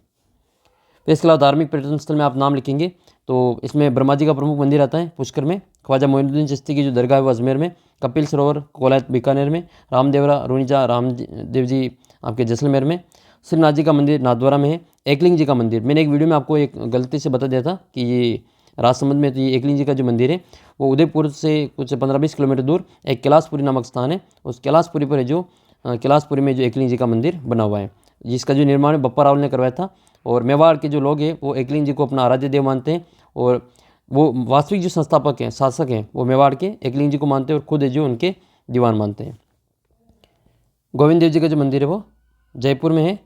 फिर इसके अलावा धार्मिक पर्यटन स्थल में आप नाम लिखेंगे तो इसमें ब्रह्मा जी का प्रमुख मंदिर आता है पुष्कर में, ख्वाजा मोइनुद्दीन चिश्ती की जो दरगाह है वो अजमेर में, कपिल सरोवर कोलायत बीकानेर में, रामदेवरा रूनीजा रामदेव जी आपके जैसलमेर में, श्रीनाथ जी का मंदिर नाथद्वारा में है, एकलिंग जी का मंदिर। मैंने एक वीडियो में आपको एक गलती से बता दिया था कि ये राजसमंद में, तो ये एकलिंग जी का जो मंदिर है वो उदयपुर से कुछ 15-20 किलोमीटर दूर एक कैलाशपुरी नामक स्थान है। उस कैलाशपुरी पर है जो कैलाशपुरी में जो एकलिंग जी का मंदिर बना हुआ है, जिसका जो निर्माण बप्पा रावल ने करवाया था। और मेवाड़ के जो लोग हैं वो एकलिंग जी को अपना आराध्य देव मानते हैं और वो वास्तविक जो संस्थापक हैं, शासक हैं, वो मेवाड़ के एकलिंग जी को मानते हैं और खुद जो उनके दीवान मानते हैं। गोविंद देव जी का जो मंदिर है वो जयपुर में है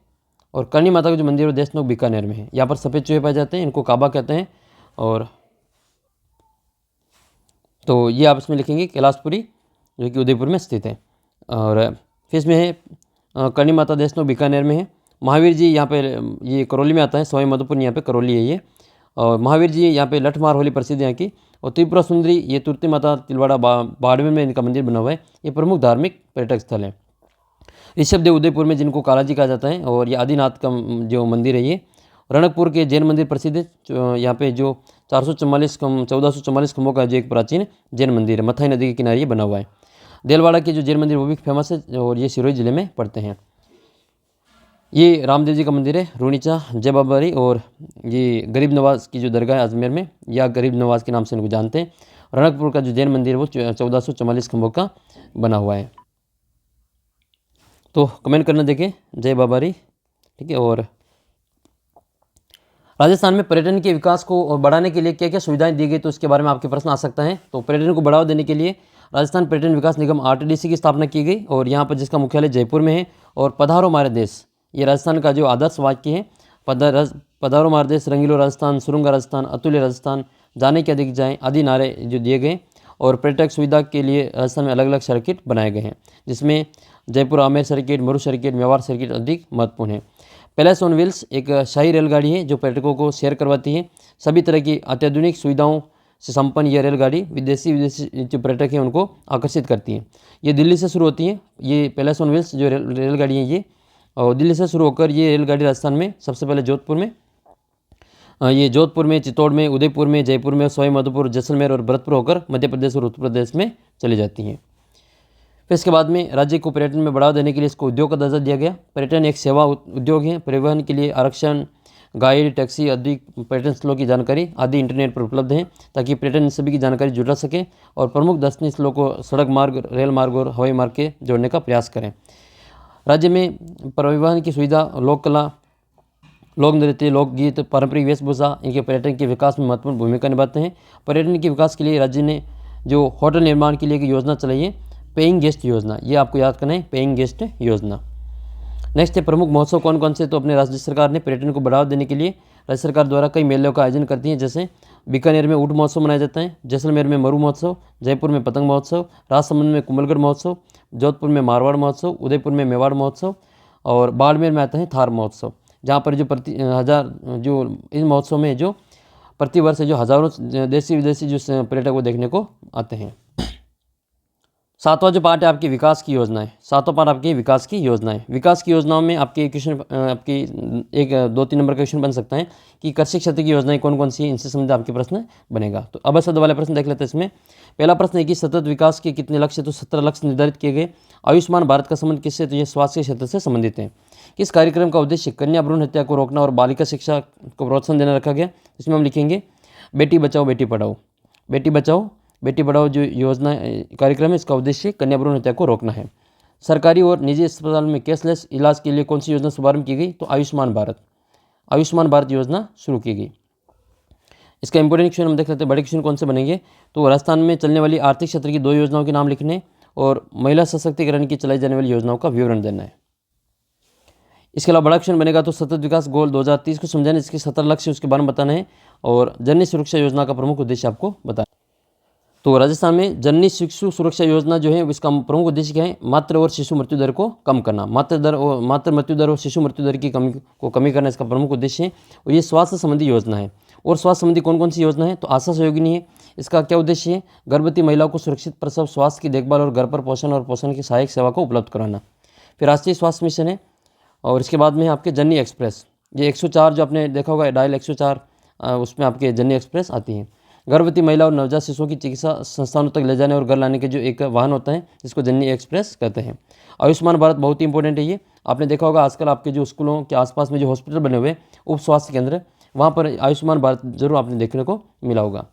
और करणी माता का जो मंदिर है वो देशनोक बीकानेर में है। यहाँ पर सफ़ेद चूहे पाए जाते हैं, इनको काबा कहते हैं। और तो ये आप इसमें लिखेंगे कैलाशपुरी, जो कि उदयपुर में स्थित है। और फिर इसमें है करणी माता देशनोक बीकानेर में है। महावीर जी यहाँ पे ये करौली में आता है, सवाई माधोपुर यहाँ पे करौली है ये। और महावीर जी यहाँ पे लठमार होली प्रसिद्ध है यहाँ की। और त्रिपुरा सुंदरी ये तुर्ती माता तिलवाड़ा बाड़मेर में इनका मंदिर बना हुआ है। ये प्रमुख धार्मिक पर्यटक स्थल है। ऋषभदेव उदयपुर में जिनको कालाजी कहा जाता है, और ये आदिनाथ का जो मंदिर है ये। रणकपुर के जैन मंदिर प्रसिद्ध है। यहाँ पे जो 1444 खम्भों का जो एक प्राचीन जैन मंदिर है, मथाई नदी के किनारे ये बना हुआ है। देलवाड़ा के जो जैन मंदिर वो भी फेमस है, और ये सिरोही जिले में पड़ते हैं। ये रामदेव जी का मंदिर है रूणीचा जय बाबारी। और ये गरीब नवाज की जो दरगाह है अजमेर में, या गरीब नवाज के नाम से इनको जानते हैं। रणकपुर का जो जैन मंदिर है वो 1444 खम्भों का बना हुआ है। तो कमेंट करना देखें जय बाबारी, ठीक है। और राजस्थान में पर्यटन के विकास को बढ़ाने के लिए क्या क्या सुविधाएं दी गई, तो इसके बारे में आपके प्रश्न आ सकता है। तो पर्यटन को बढ़ावा देने के लिए राजस्थान पर्यटन विकास निगम RTDC की स्थापना की गई, और यहाँ पर जिसका मुख्यालय जयपुर में है। और पधारो हमारे देश, ये राजस्थान का जो आदर्श वाक्य है। पधारो हमारे देश, रंगीलो राजस्थान, सुरुंगा राजस्थान, अतुल्य राजस्थान, जाने क्या दिख जाए आदि नारे जो दिए गए। और पर्यटक सुविधा के लिए राजस्थान में अलग अलग सर्किट बनाए गए हैं, जिसमें जयपुर आमेर सर्किट, मरु सर्किट, मेवाड़ सर्किट अधिक महत्वपूर्ण है। पैलेस ऑन व्हील्स एक शाही रेलगाड़ी है जो पर्यटकों को शेयर करवाती है। सभी तरह की अत्याधुनिक सुविधाओं से संपन्न यह रेलगाड़ी विदेशी जो पर्यटक हैं उनको आकर्षित करती है। ये दिल्ली से शुरू होती है, ये पैलेस ऑन व्हील्स जो रेलगाड़ी है ये, और दिल्ली से शुरू होकर ये रेलगाड़ी राजस्थान में सबसे पहले जोधपुर में, चित्तौड़ में, उदयपुर में, जयपुर में, सवाई माधोपुर, जैसलमेर और भरतपुर होकर मध्य प्रदेश और उत्तर प्रदेश में चली जाती हैं। फिर इसके बाद में राज्य को पर्यटन में बढ़ावा देने के लिए इसको उद्योग का दर्जा दिया गया। पर्यटन एक सेवा उद्योग है। परिवहन के लिए आरक्षण, गाइड, टैक्सी, अधिक पर्यटन स्थलों की जानकारी आदि इंटरनेट पर उपलब्ध है, ताकि पर्यटन सभी की जानकारी जुटा सके और प्रमुख दर्शनीय स्थलों को सड़क मार्ग, रेल मार्ग और हवाई मार्ग के जोड़ने का प्रयास करें। राज्य में परिवहन की सुविधा, लोक कला, लोक नृत्य, लोकगीत, पारंपरिक वेशभूषा इनके पर्यटन के विकास में महत्वपूर्ण भूमिका निभाते हैं। पर्यटन के विकास के लिए राज्य ने जो होटल निर्माण के लिए एक योजना चलाई है, पेइंग गेस्ट योजना, ये आपको याद करना है, पेइंग गेस्ट योजना। नेक्स्ट है प्रमुख महोत्सव कौन कौन से, तो अपने राज्य सरकार ने पर्यटन को बढ़ावा देने के लिए राज्य सरकार द्वारा कई मेलों का आयोजन करती है। जैसे बीकानेर में ऊँट महोत्सव मनाया जाता है, जैसलमेर में मरु महोत्सव, जयपुर में पतंग महोत्सव, राजसमंद में कुंभलगढ़ महोत्सव, जोधपुर में मारवाड़ महोत्सव, उदयपुर में मेवाड़ महोत्सव, और बाड़मेर में आता है थार महोत्सव, जहाँ पर जो इस महोत्सव में जो प्रतिवर्ष जो हज़ारों देशी विदेशी जो पर्यटक वो देखने को आते हैं। सातवां जो पार्ट है आपकी विकास की योजनाएं। सातवां पार्ट आपकी विकास की योजनाएं। विकास की योजनाओं में आपके क्वेश्चन आपकी एक 2-3 नंबर का क्वेश्चन बन सकता है कि कृषि क्षेत्र की योजनाएं कौन कौन सी हैं, इनसे संबंधित आपके प्रश्न बनेगा। तो अब शब्द वाले प्रश्न देख लेते हैं। इसमें पहला प्रश्न है कि सतत विकास के कितने लक्ष्य, तो 17 लक्ष्य निर्धारित किए गए। आयुष्मान भारत का संबंध किससे, तो ये स्वास्थ्य क्षेत्र से संबंधित है। किस कार्यक्रम का उद्देश्य कन्या भ्रूण हत्या को रोकना और बालिका शिक्षा को प्रोत्साहन देना रखा गया। इसमें हम लिखेंगे बेटी बचाओ बेटी पढ़ाओ। बेटी बचाओ बेटी पढ़ाओ जो योजना कार्यक्रम है, इसका उद्देश्य कन्या भ्रूण हत्या को रोकना है। सरकारी और निजी अस्पताल में कैशलेस इलाज के लिए कौन सी योजना शुभारंभ की गई, तो आयुष्मान भारत योजना शुरू की गई। इसका इंपोर्टेंट क्वेश्चन हम देख लेते हैं, बड़े क्वेश्चन कौन से बनेंगे, तो राजस्थान में चलने वाली आर्थिक क्षेत्र की 2 योजनाओं के नाम लिखने और महिला सशक्तिकरण की चलाई जाने वाली योजनाओं का विवरण देना है। इसके अलावा बड़ा क्वेश्चन बनेगा तो सतत विकास गोल 2030 को समझाने, इसके 17 लक्ष्य उसके बारे में बताना है, और जननी सुरक्षा योजना का प्रमुख उद्देश्य आपको बताना। तो राजस्थान में जननी शिशु सुरक्षा योजना जो है इसका प्रमुख उद्देश्य क्या है, मातृ और शिशु मृत्यु दर को कम करना। मातृ मृत्यु दर और शिशु मृत्यु दर की कमी करना इसका प्रमुख उद्देश्य है। और ये स्वास्थ्य संबंधी योजना है। और स्वास्थ्य संबंधी कौन कौन सी योजना है, तो आशा सहयोगिनी है। इसका क्या उद्देश्य है, गर्भवती महिलाओं को सुरक्षित प्रसव, स्वास्थ्य की देखभाल और घर पर पोषण और पोषण की सहायक सेवा को उपलब्ध कराना। फिर राष्ट्रीय स्वास्थ्य मिशन है। और इसके बाद में आपके जननी एक्सप्रेस, ये 104 जो आपने देखा होगा डायल 104, उसमें आपके जननी एक्सप्रेस आती है। गर्भवती महिला और नवजात शिशुओं की चिकित्सा संस्थानों तक ले जाने और घर लाने के जो एक वाहन होता है जिसको जननी एक्सप्रेस कहते हैं। आयुष्मान भारत बहुत ही इंपॉर्टेंट है। ये आपने देखा होगा आजकल आपके जो स्कूलों के आसपास में जो हॉस्पिटल बने हुए उप स्वास्थ्य केंद्र, वहाँ पर आयुष्मान भारत जरूर आपने देखने को मिला होगा।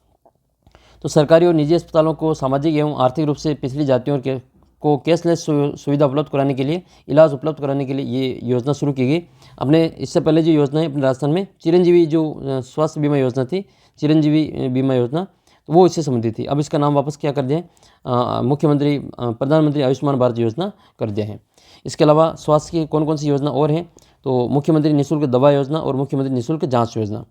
तो सरकारी और निजी अस्पतालों को सामाजिक एवं आर्थिक रूप से पिछड़ी जातियों को कैशलेस सुविधा उपलब्ध कराने के लिए, इलाज उपलब्ध कराने के लिए ये योजना शुरू की गई। अपने इससे पहले जो योजना है अपने राजस्थान में चिरंजीवी जो स्वास्थ्य बीमा योजना थी, चिरंजीवी बीमा योजना, तो वो इससे संबंधित थी। अब इसका नाम वापस क्या कर दिया है, प्रधानमंत्री आयुष्मान भारत योजना कर दिया है। इसके अलावा स्वास्थ्य की कौन कौन सी योजना और हैं, तो मुख्यमंत्री निःशुल्क दवा योजना और मुख्यमंत्री निःशुल्क जांच योजना।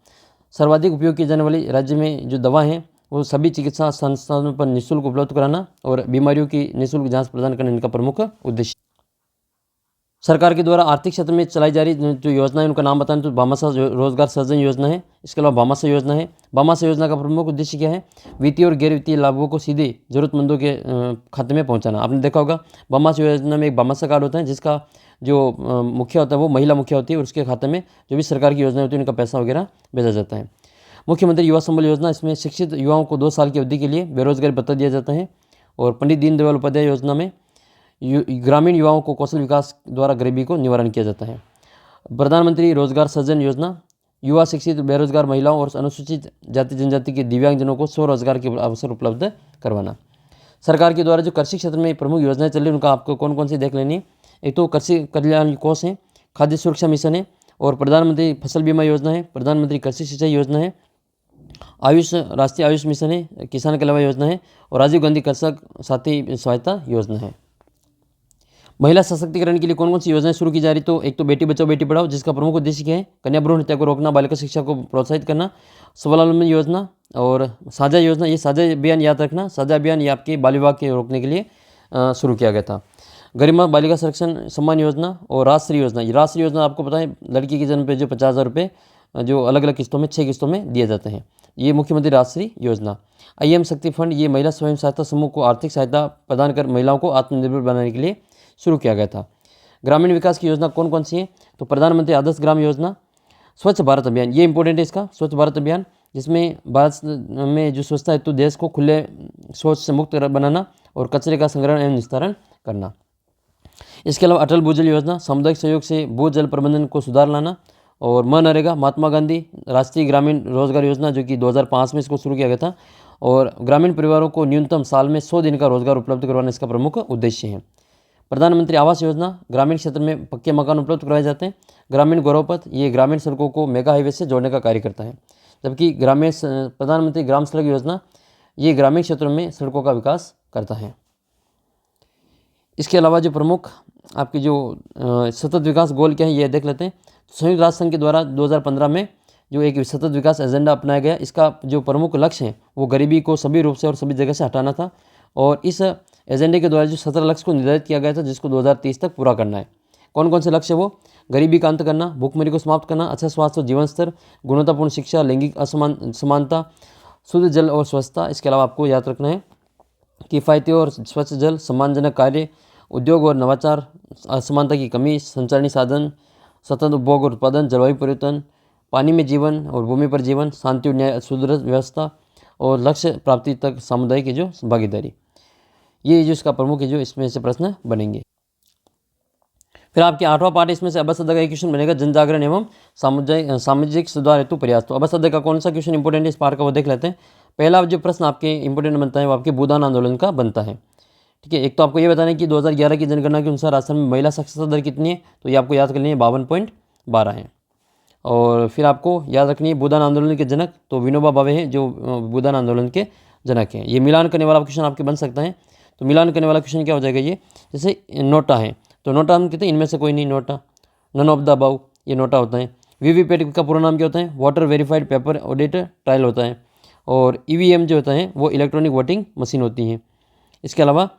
सर्वाधिक उपयोग की जाने वाली राज्य में जो दवा हैं वो सभी चिकित्सा संस्थानों पर निःशुल्क उपलब्ध कराना और बीमारियों की निःशुल्क जांच प्रदान करना इनका प्रमुख उद्देश्य। सरकार के द्वारा आर्थिक क्षेत्र में चलाई जा रही जो योजना है उनका नाम बताएं तो भामाशाह रोजगार सृजन योजना है, इसके अलावा भामाशाह योजना है। भामाशाह योजना का प्रमुख उद्देश्य क्या है? वित्तीय और गैर वित्तीय लाभों को सीधे जरूरतमंदों के खाते में पहुंचाना। आपने देखा होगा भामाशाह योजना में एक भामाशाह कार्ड होता है जिसका जो मुखिया होता है वो महिला मुखिया होती है और उसके खाते में जो भी सरकार की योजना होती है उनका पैसा वगैरह भेजा जाता है। मुख्यमंत्री युवा संबल योजना, इसमें शिक्षित युवाओं को 2 साल की अवधि के लिए बेरोजगारी भत्ता दिया जाता है। और पंडित दीनदयाल उपाध्याय योजना में ग्रामीण युवाओं को कौशल विकास द्वारा गरीबी को निवारण किया जाता है। प्रधानमंत्री रोजगार सृजन योजना, युवा शिक्षित बेरोजगार महिलाओं और अनुसूचित जाति जनजाति के दिव्यांगजनों को स्वरोजगार के अवसर उपलब्ध करवाना। सरकार के द्वारा जो कृषि क्षेत्र में प्रमुख योजनाएं चल रही है उनका आपको कौन कौन सी देख लेनी है। एक तो कृषि कल्याण कोष है, खाद्य सुरक्षा मिशन है और प्रधानमंत्री फसल बीमा योजना है, प्रधानमंत्री कृषि सिंचाई योजना है, आयुष राष्ट्रीय आयुष मिशन है, किसान कल्याण योजना है और राजीव गांधी कृषक साथी सहायता योजना है। महिला सशक्तिकरण के लिए कौन कौन सी योजनाएं शुरू की जा रही? तो एक तो बेटी बचाओ बेटी पढ़ाओ जिसका प्रमुख उद्देश्य क्या है? कन्या भ्रूण हत्या को रोकना, बालिका शिक्षा को प्रोत्साहित करना, स्वावलंबन योजना और साझा योजना। ये साझा अभियान याद रखना, साझा अभियान ये आपके बाल विवाह के रोकने के लिए शुरू किया गया था। गरिमा बालिका संरक्षण सम्मान योजना और राष्ट्रीय योजना। ये राष्ट्रीय योजना आपको पता है लड़की के जन्म पर जो 50,000 रुपये जो अलग अलग किस्तों में 6 किस्तों में दिए जाते हैं, ये मुख्यमंत्री राष्ट्रीय योजना। IM शक्ति फंड, ये महिला स्वयं सहायता समूह को आर्थिक सहायता प्रदान कर महिलाओं को आत्मनिर्भर बनाने के लिए शुरू किया गया था। ग्रामीण विकास की योजना कौन कौन सी है? तो प्रधानमंत्री आदर्श ग्राम योजना, स्वच्छ भारत अभियान, ये इंपॉर्टेंट है इसका, स्वच्छ भारत अभियान जिसमें भारत में जो स्वच्छता हेतु देश को खुले शौच से मुक्त बनाना और कचरे का संग्रहण एवं निस्तारण करना। इसके अलावा अटल भूजल योजना, सामुदायिक सहयोग से भूजल प्रबंधन को सुधार लाना। और मनरेगा, महात्मा गांधी राष्ट्रीय ग्रामीण रोजगार योजना जो कि 2005 में इसको शुरू किया गया था और ग्रामीण परिवारों को न्यूनतम साल में 100 दिन का रोजगार उपलब्ध करवाना इसका प्रमुख उद्देश्य है। प्रधानमंत्री आवास योजना, ग्रामीण क्षेत्र में पक्के मकान उपलब्ध करवाए जाते हैं। ग्रामीण गौरव पथ, ये ग्रामीण सड़कों को मेगा हाईवे से जोड़ने का कार्य करता है। जबकि प्रधानमंत्री ग्राम सड़क योजना, ये ग्रामीण क्षेत्रों में सड़कों का विकास करता है। इसके अलावा जो प्रमुख आपकी जो सतत विकास गोल क्या है ये देख लेते हैं। संयुक्त राष्ट्र संघ के द्वारा 2015 में जो एक सतत विकास एजेंडा अपनाया गया, इसका जो प्रमुख लक्ष्य है वो गरीबी को सभी रूप से और सभी जगह से हटाना था। और इस एजेंडे के द्वारा जो 17 लक्ष्य को निर्धारित किया गया था जिसको 2030 तक पूरा करना है। कौन कौन से लक्ष्य? वो गरीबी का अंत करना, भूखमरी को समाप्त करना, अच्छा स्वास्थ्य और जीवन स्तर, गुणवत्तापूर्ण शिक्षा, लैंगिक समानता, शुद्ध जल और स्वच्छता। इसके अलावा आपको याद रखना है किफ़ायती और स्वच्छ जल, सम्मानजनक कार्य, उद्योग और नवाचार, असमानता की कमी, संचारणी साधन, सतत उपभोग और उत्पादन, जलवायु परिवर्तन, पानी में जीवन और भूमि पर जीवन, शांति और न्याय, सुदृढ़ व्यवस्था और लक्ष्य प्राप्ति तक सामुदायिक की जो भागीदारी। ये जो इसका प्रमुख है जो इसमें से प्रश्न बनेंगे। फिर आपके 8वां पार्ट, इसमें से अबसदा का एक क्वेश्चन बनेगा, जन जागरण एवं सामाजिक सुधार हेतु प्रयास। तो अबसदा का कौन सा क्वेश्चन इंपॉर्टेंट है इस पार्ट का वो देख लेते हैं। पहला जो प्रश्न आपके इंपॉर्टेंट बनता है वो आपके भूदान आंदोलन का बनता है। ठीक है, एक तो आपको ये बताना है कि 2011 की जनगणना के अनुसार राजस्थान में महिला साक्षरता दर कितनी है, तो ये आपको याद कर लेनी है 52.12 है। और फिर आपको याद रखनी है भूदान आंदोलन के जनक, तो विनोबा भावे हैं जो भूदान आंदोलन के जनक हैं। ये मिलान करने वाला क्वेश्चन आपके बन सकता है। तो मिलान करने वाला क्वेश्चन क्या हो जाएगा, ये जैसे नोटा है तो नोटा हम कहते हैं इनमें से कोई नहीं, NOTA, none of the above, ये नोटा होता है। वीवीपैट का पूरा नाम क्या होता है? Voter verified paper audit trial होता है। और ईवीएम जो होता है वो इलेक्ट्रॉनिक वोटिंग मशीन होती हैं। इसके अलावा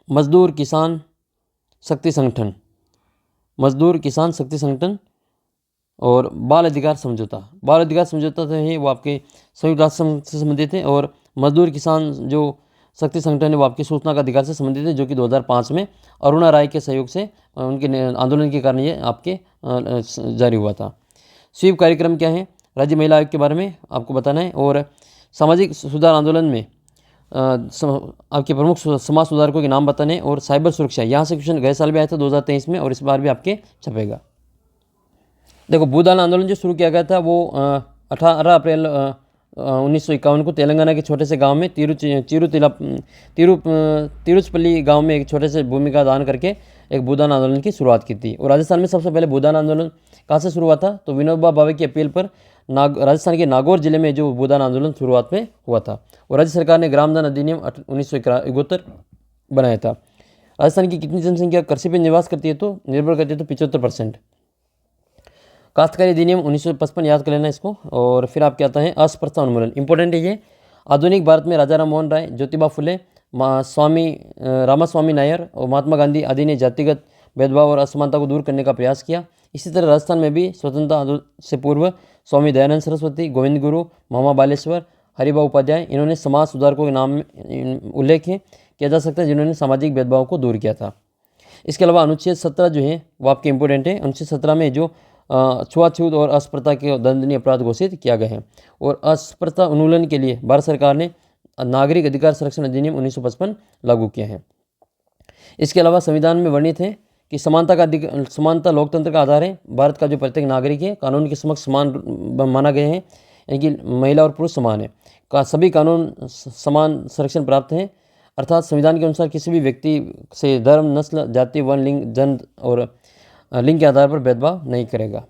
मजदूर किसान शक्ति संगठन, मजदूर किसान शक्ति संगठन और बाल अधिकार समझौता, बाल अधिकार समझौता जो है वो आपके संयुक्त राष्ट्र संघ से संबंधित है। और मजदूर किसान जो शक्ति संगठन है वो आपके सूचना का अधिकार से संबंधित है, जो कि 2005 में अरुणा राय के सहयोग से उनके आंदोलन के कारण ये आपके जारी हुआ था। स्वीप कार्यक्रम क्या है? राज्य महिला आयोग के बारे में आपको बताना है। और सामाजिक सुधार आंदोलन में आपके प्रमुख समाज सुधारकों के नाम बताने। और साइबर सुरक्षा, यहाँ से क्वेश्चन गए साल भी आया था 2023 में और इस बार भी आपके छपेगा। देखो, भूदान आंदोलन जो शुरू किया गया था वो 18 अप्रैल 1951 को तेलंगाना के छोटे से गांव में तिरुचपल्ली गांव में एक छोटे से भूमि का दान करके एक भूदान आंदोलन की शुरुआत की थी। और राजस्थान में सबसे पहले भूदान आंदोलन कहाँ से शुरू हुआ था? तो विनोबा भावे की अपील पर राजस्थान के नागौर जिले में जो भूदान आंदोलन शुरुआत में हुआ था। और राज्य सरकार ने ग्रामदान अधिनियम 1971 बनाया था। राजस्थान की कितनी जनसंख्या कृषि पर निवास करती है? तो निर्भर करती है तो 75%। काश्तकारी अधिनियम 1955 याद कर लेना इसको। और फिर आप क्या आता है अस्पृश्यता उन्मूलन, इंपॉर्टेंट है ये। आधुनिक भारत में राजा राम मोहन राय, ज्योतिबा फुले, स्वामी रामास्वामी नायर और महात्मा गांधी आदि ने जातिगत भेदभाव और असमानता को दूर करने का प्रयास किया। इसी तरह राजस्थान में भी स्वतंत्रता आंदोलन से पूर्व स्वामी दयानंद सरस्वती, गोविंद गुरु, महामा बालेश्वर, हरिभा उपाध्याय, इन्होंने समाज सुधारकों के नाम में उल्लेख किया जा सकता है जिन्होंने सामाजिक भेदभाव को दूर किया था। इसके अलावा अनुच्छेद 17 जो है वो आपके इंपॉर्टेंट है। अनुच्छेद 17 में जो छुआछूत और अस्पृश्यता के दंडनीय अपराध घोषित किया गया है। और अस्पृश्यता उन्मूलन के लिए भारत सरकार ने नागरिक अधिकार संरक्षण अधिनियम 1955 लागू किया है। इसके अलावा संविधान में वर्णित है कि समानता लोकतंत्र का आधार है। भारत का जो प्रत्येक नागरिक है कानून के समक्ष समान माना गया है, यानी कि महिला और पुरुष समान है। सभी कानून समान संरक्षण प्राप्त हैं, अर्थात संविधान के अनुसार किसी भी व्यक्ति से धर्म, नस्ल, जाति, वर्ण, लिंग, जन्म और लिंग के आधार पर भेदभाव नहीं करेगा।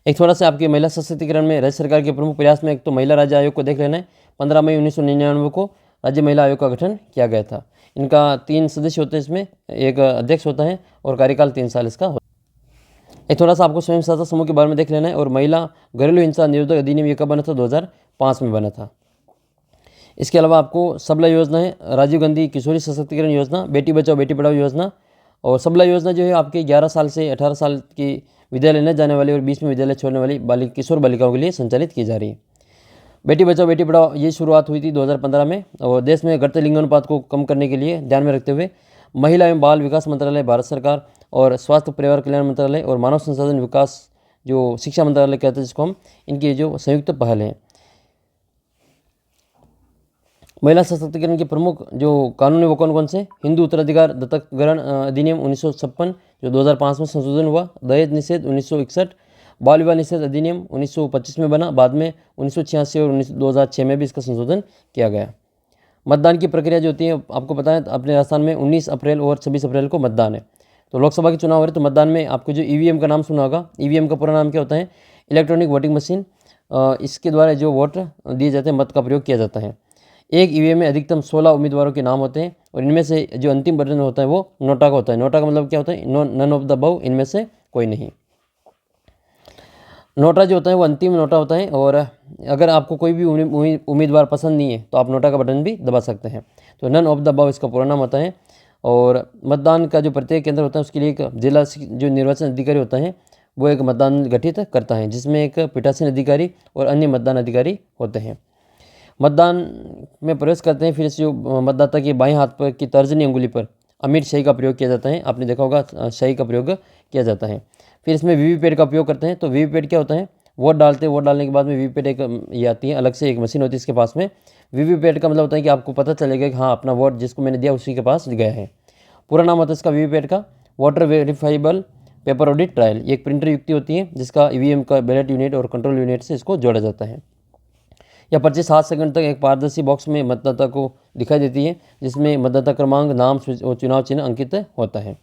एक थोड़ा सा आपके महिला सशक्तिकरण में राज्य सरकार के प्रमुख प्रयास में एक तो महिला राज्य आयोग को देख लेना है। 15 मई 1999 को राज्य महिला आयोग का गठन किया गया था। इनका 3 सदस्य होते हैं, इसमें एक अध्यक्ष होता है और कार्यकाल 3 साल इसका होता है। एक थोड़ा सा आपको स्वयं सहायता समूह के बारे में देख लेना है। और महिला घरेलू हिंसा निरोधक अधिनियम ये कब बना था? 2005 में बना था। इसके अलावा आपको सबला योजना है, राजीव गांधी किशोरी सशक्तिकरण योजना, बेटी बचाओ बेटी पढ़ाओ योजना। और सबला योजना जो है आपके 11 साल से 18 साल की विद्यालय न जाने वाली और 20 में विद्यालय छोड़ने वाली किशोर बालिकाओं के लिए संचालित की जा रही है। बेटी बचाओ बेटी पढ़ाओ ये शुरुआत हुई थी 2015 में। और देश में घटते लिंगानुपात को कम करने के लिए ध्यान में रखते हुए महिला एवं बाल विकास मंत्रालय, भारत सरकार और स्वास्थ्य परिवार कल्याण मंत्रालय और मानव संसाधन विकास जो शिक्षा मंत्रालय कहते हैं जिसको हम, इनकी जो संयुक्त पहल है। महिला सशक्तिकरण के प्रमुख जो कानून है वो कौन कौन से? हिंदू उत्तराधिकार दत्तक ग्रहण अधिनियम 1956 जो 2005 में संशोधन हुआ, दहेज निषेध 1961, बाल विवाह निषेध अधिनियम 1925 में बना, बाद में 1986 और 2006 में भी इसका संशोधन किया गया। मतदान की प्रक्रिया जो होती है आपको पता है अपने राजस्थान में 19 अप्रैल और 26 अप्रैल को मतदान है। तो लोकसभा के चुनाव हो रहे तो मतदान में आपको जो ईवीएम का नाम सुना होगा, ईवीएम का पूरा नाम क्या होता है? Electronic voting machine. इसके द्वारा जो वोट दिए जाते हैं, मत का प्रयोग किया जाता है। एक ईवीएम में अधिकतम 16 उम्मीदवारों के नाम होते हैं और इनमें से जो अंतिम बटन होता है वो नोटा का होता है। नोटा का मतलब क्या होता है? नन ऑफ द अबव, इनमें से कोई नहीं। नोटा जो होता है वो अंतिम नोटा होता है। और अगर आपको कोई भी उम्मीदवार पसंद नहीं है तो आप नोटा का बटन भी दबा सकते हैं। तो नन ऑफ द अबव इसका पूरा नाम होता है। और मतदान का जो प्रत्येक केंद्र होता है उसके लिए एक जिला जो निर्वाचन अधिकारी होता है वो एक मतदान गठित करता है, जिसमें एक पीठासीन अधिकारी और अन्य मतदान अधिकारी होते हैं। मतदान में प्रवेश करते हैं फिर जो मतदाता के बाएं हाथ पर की तर्जनी अंगुली पर अमिट शाही का प्रयोग किया जाता है। आपने देखा होगा शाही का प्रयोग किया जाता है। फिर इसमें वीवीपैट का उपयोग करते हैं। तो वीवीपैट क्या होता है? वोट डालते हैं, वोट डालने के बाद में वीवीपैट एक ये आती है, अलग से एक मशीन होती है इसके पास में। वीवीपैट का मतलब होता है कि आपको पता चलेगा कि हाँ अपना वोट जिसको मैंने दिया उसी के पास गया है। पूरा नाम होता है इसका वीवीपैट का voter verifiable paper audit trial. ये एक प्रिंटर युक्ति होती है जिसका ईवीएम का बैलेट यूनिट और कंट्रोल यूनिट से इसको जोड़ा जाता है। या पर्ची 7 सेकंड तक एक पारदर्शी बॉक्स में मतदाता को दिखाई देती है, जिसमें मतदाता क्रमांक, नाम और चुनाव चिन्ह अंकित होता है।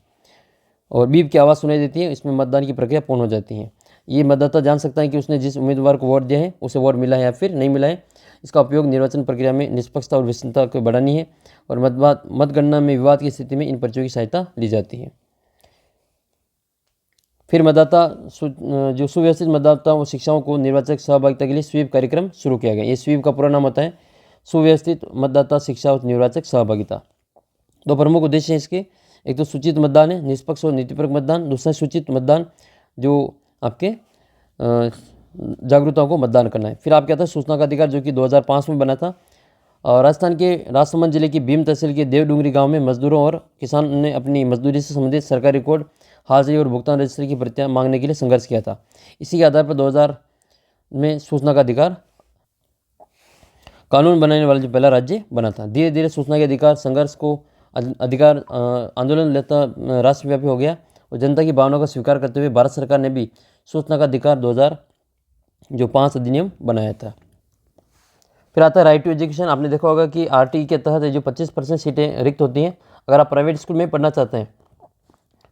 और बीप की आवाज़ सुनाई देती है। इसमें मतदान की प्रक्रिया पूर्ण हो जाती है। ये मतदाता जान सकता है कि उसने जिस उम्मीदवार को वोट दिया है उसे वोट मिला है या फिर नहीं मिला है। इसका उपयोग निर्वाचन प्रक्रिया में निष्पक्षता और विश्वसनीयता को बढ़ानी है। और मतगणना में विवाद की स्थिति में इन पर्चियों की सहायता ली जाती है। फिर मतदाता जो सुव्यवस्थित मतदाताओं और शिक्षाओं को निर्वाचक सहभागिता के लिए स्वीप कार्यक्रम शुरू किया गया। ये स्वीप का पूरा नाम होता है सुव्यवस्थित मतदाता शिक्षा और निर्वाचक सहभागिता। दो प्रमुख उद्देश्य हैं इसके, एक तो सूचित मतदान है, निष्पक्ष और नीतिपरक मतदान। दूसरा सूचित मतदान जो आपके जागरूकताओं को मतदान करना है। फिर आप क्या था सूचना का अधिकार जो कि 2005 में बना था। और राजस्थान के राजसमंद जिले की भीम तहसील के देवडूंगरी गांव में मजदूरों और किसानों ने अपनी मजदूरी से संबंधित सरकारी रिकॉर्ड, हाजिरी और भुगतान रजिस्टर की प्रतियां मांगने के लिए संघर्ष किया था। इसी के आधार पर 2000 में सूचना का अधिकार कानून बनाने वाला जो पहला राज्य बना था। धीरे धीरे सूचना के अधिकार संघर्ष को अधिकार आंदोलन लेता राष्ट्रव्यापी हो गया और जनता की भावना का स्वीकार करते हुए भारत सरकार ने भी सूचना का अधिकार 2005 अधिनियम बनाया था। फिर आता है राइट टू एजुकेशन। आपने देखा होगा कि आरटी के तहत जो 25% सीटें रिक्त होती हैं। अगर आप प्राइवेट स्कूल में पढ़ना चाहते हैं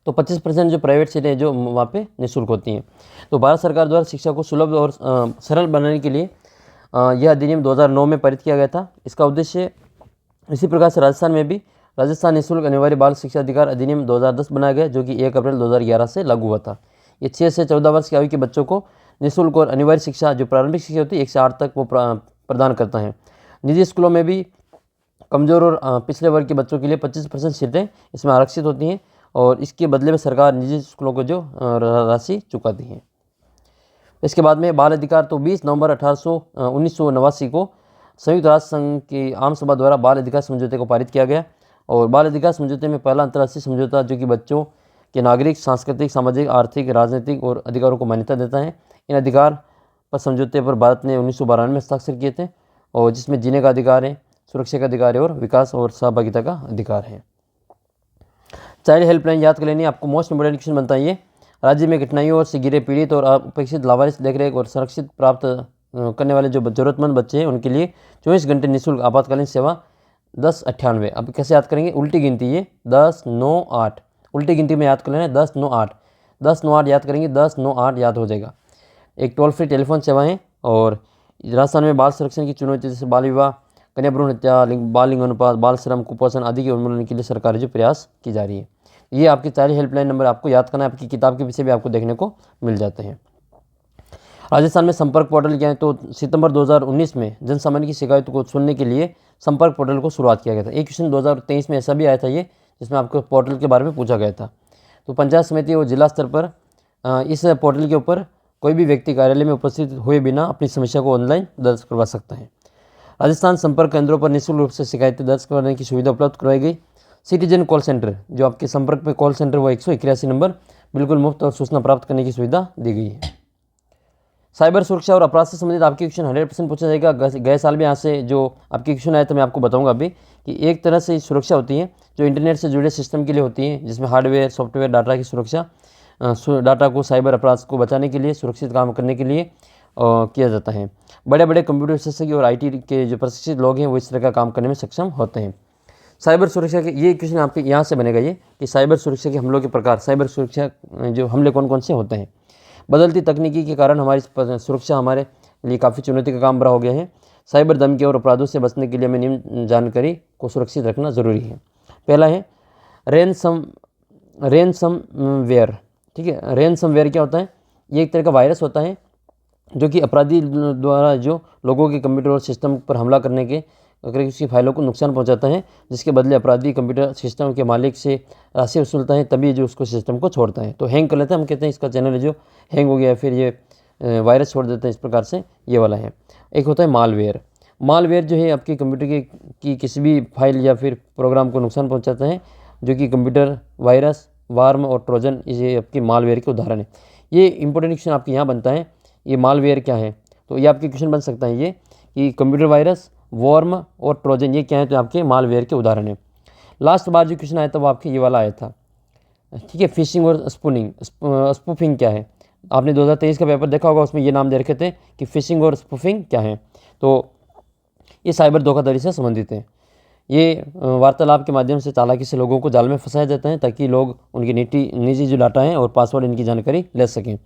तो 25% जो प्राइवेट सीटें जो वहाँ पे निःशुल्क होती हैं। तो भारत सरकार द्वारा शिक्षा को सुलभ और सरल बनाने के लिए यह अधिनियम 2009 में पारित किया गया था। इसका उद्देश्य इसी प्रकार से राजस्थान में भी राजस्थान निःशुल्क अनिवार्य बाल शिक्षा अधिकार अधिनियम 2010 बनाया गया, जो कि 1 अप्रैल 2011 से लागू हुआ था। ये 6 से 14 वर्ष की आयु के बच्चों को निःशुल्क और अनिवार्य शिक्षा, जो प्रारंभिक शिक्षा होती है 1 से 8 तक, वो प्रदान करता है। निजी स्कूलों में भी कमज़ोर और पिछड़े वर्ग के बच्चों के लिए 25% सीटें इसमें आरक्षित होती हैं और इसके बदले में सरकार निजी स्कूलों को जो राशि चुकाती है। इसके बाद में बाल अधिकार, तो 20 नवंबर 1989 को संयुक्त राष्ट्र संघ की आम सभा द्वारा बाल अधिकार समझौते को पारित किया गया और बाल अधिकार समझौते में पहला अंतर्राष्ट्रीय समझौता जो कि बच्चों के नागरिक, सांस्कृतिक, सामाजिक, आर्थिक, राजनीतिक और अधिकारों को मान्यता देता है। इन अधिकार पर समझौते पर भारत ने 1992 में हस्ताक्षर किए थे और जिसमें जीने का अधिकार है, सुरक्षा का अधिकार है और विकास और सहभागिता का अधिकार है। चाइल्ड हेल्पलाइन याद कर लेनी, आपको मोस्ट इंपोर्टेंट क्वेश्चन बनता है ये। राज्य में कठिनाइयों और से घिरे पीड़ित और उपेक्षित लावारिस देखरेख और सुरक्षित प्राप्त करने वाले जो ज़रूरतमंद बच्चे हैं उनके लिए 24 घंटे निःशुल्क आपातकालीन सेवा 1098। अब कैसे याद करेंगे, उल्टी गिनती, ये 10 9 8, उल्टी गिनती में याद कर लेना, 10 9 8, 10 9 8 याद करेंगे, 10 9 8 याद हो जाएगा। एक टोल फ्री टेलीफोन सेवाएं और राजस्थान में बाल संरक्षण की चुनौती जैसे बाल विवाह, कन्या भ्रूण हत्या, बाल लिंग अनुपात, बाल श्रम, कुपोषण आदि के उन्मूलन के लिए सरकार जो प्रयास की जा रही है। ये आपके चाइल्ड हेल्पलाइन नंबर आपको याद करना है, आपकी किताब के पीछे भी आपको देखने को मिल जाते हैं। राजस्थान में संपर्क पोर्टल क्या है, तो सितंबर 2019 में जन सामान्य की शिकायतों को सुनने के लिए संपर्क पोर्टल को शुरुआत किया गया था। एक क्वेश्चन 2023 में ऐसा भी आया था ये, जिसमें आपको पोर्टल के बारे में पूछा गया था। तो पंचायत समिति और जिला स्तर पर इस पोर्टल के ऊपर कोई भी व्यक्ति कार्यालय में उपस्थित हुए बिना अपनी समस्या को ऑनलाइन दर्ज करवा सकता है। राजस्थान संपर्क केंद्रों पर निःशुल्क रूप से शिकायतें दर्ज करने की सुविधा उपलब्ध करवाई गई। सिटीजन कॉल सेंटर, जो आपके संपर्क में कॉल सेंटर, वो 181 नंबर बिल्कुल मुफ्त और सूचना प्राप्त करने की सुविधा दी गई है। साइबर सुरक्षा और अपराध से संबंधित आपके क्वेश्चन 100% पूछा जाएगा। गए साल में यहाँ से जो आपके क्वेश्चन आए थे मैं आपको बताऊंगा अभी कि एक तरह से सुरक्षा होती है जो इंटरनेट से जुड़े सिस्टम के लिए होती है, जिसमें हार्डवेयर, सॉफ्टवेयर, डाटा की सुरक्षा, डाटा को साइबर अपराध को बचाने के लिए, सुरक्षित काम करने के लिए किया जाता है। बड़े बड़े कंप्यूटर विशेषज्ञ और IT के जो प्रशिक्षित लोग हैं वो इस तरह का काम करने में सक्षम होते हैं। साइबर सुरक्षा के ये क्वेश्चन आपके यहाँ से बनेगा ये कि साइबर सुरक्षा के हमलों के प्रकार, साइबर सुरक्षा जो हमले कौन कौन से होते हैं। बदलती तकनीकी के कारण हमारी सुरक्षा हमारे लिए काफ़ी चुनौती का काम बड़ा हो गया है। साइबर धमकी और अपराधों से बचने के लिए हमें निम्न जानकारी को सुरक्षित रखना ज़रूरी है। पहला है रैनसमवेयर। ठीक है, रैनसमवेयर क्या होता है, ये एक तरह का वायरस होता है जो कि अपराधी द्वारा जो लोगों के कंप्यूटर और सिस्टम पर हमला करने के उसकी फाइलों को नुकसान पहुंचाता है, जिसके बदले अपराधी कंप्यूटर सिस्टम के मालिक से राशि वसूलता है, तभी जो उसको सिस्टम को छोड़ता है। तो हैंग कर लेता है, हम कहते हैं इसका चैनल जो हैंग हो गया, फिर ये वायरस छोड़ देते हैं, इस प्रकार से ये वाला है। एक होता है मालवेयर। मालवेयर जो है आपके कंप्यूटर की किसी भी फाइल या फिर प्रोग्राम को नुकसान पहुँचाता है, जो कि कंप्यूटर वायरस, वार्म और ट्रोजन, ये आपके मालवेयर के उदाहरण है। ये इंपॉर्टेंट क्वेश्चन आपके यहाँ बनता है, ये मालवेयर क्या है, तो ये आपके क्वेश्चन बन सकता है ये कि कंप्यूटर वायरस, वॉर्म और ट्रोजन ये क्या है, तो आपके मालवेयर के उदाहरण है। लास्ट बार जो क्वेश्चन आया था वो आपके ये वाला आया था। ठीक है, फिशिंग और स्पूफिंग क्या है, आपने 2023 का पेपर देखा होगा, उसमें ये नाम दे रखे थे कि फिशिंग और स्पूफिंग क्या है। तो ये साइबर धोखाधड़ी से संबंधित है। ये वार्तालाप के माध्यम से चालाकी से लोगों को जाल में फंसाया जाता है ताकि लोग उनकी निजी जो डाटा है और पासवर्ड इनकी जानकारी ले सकें।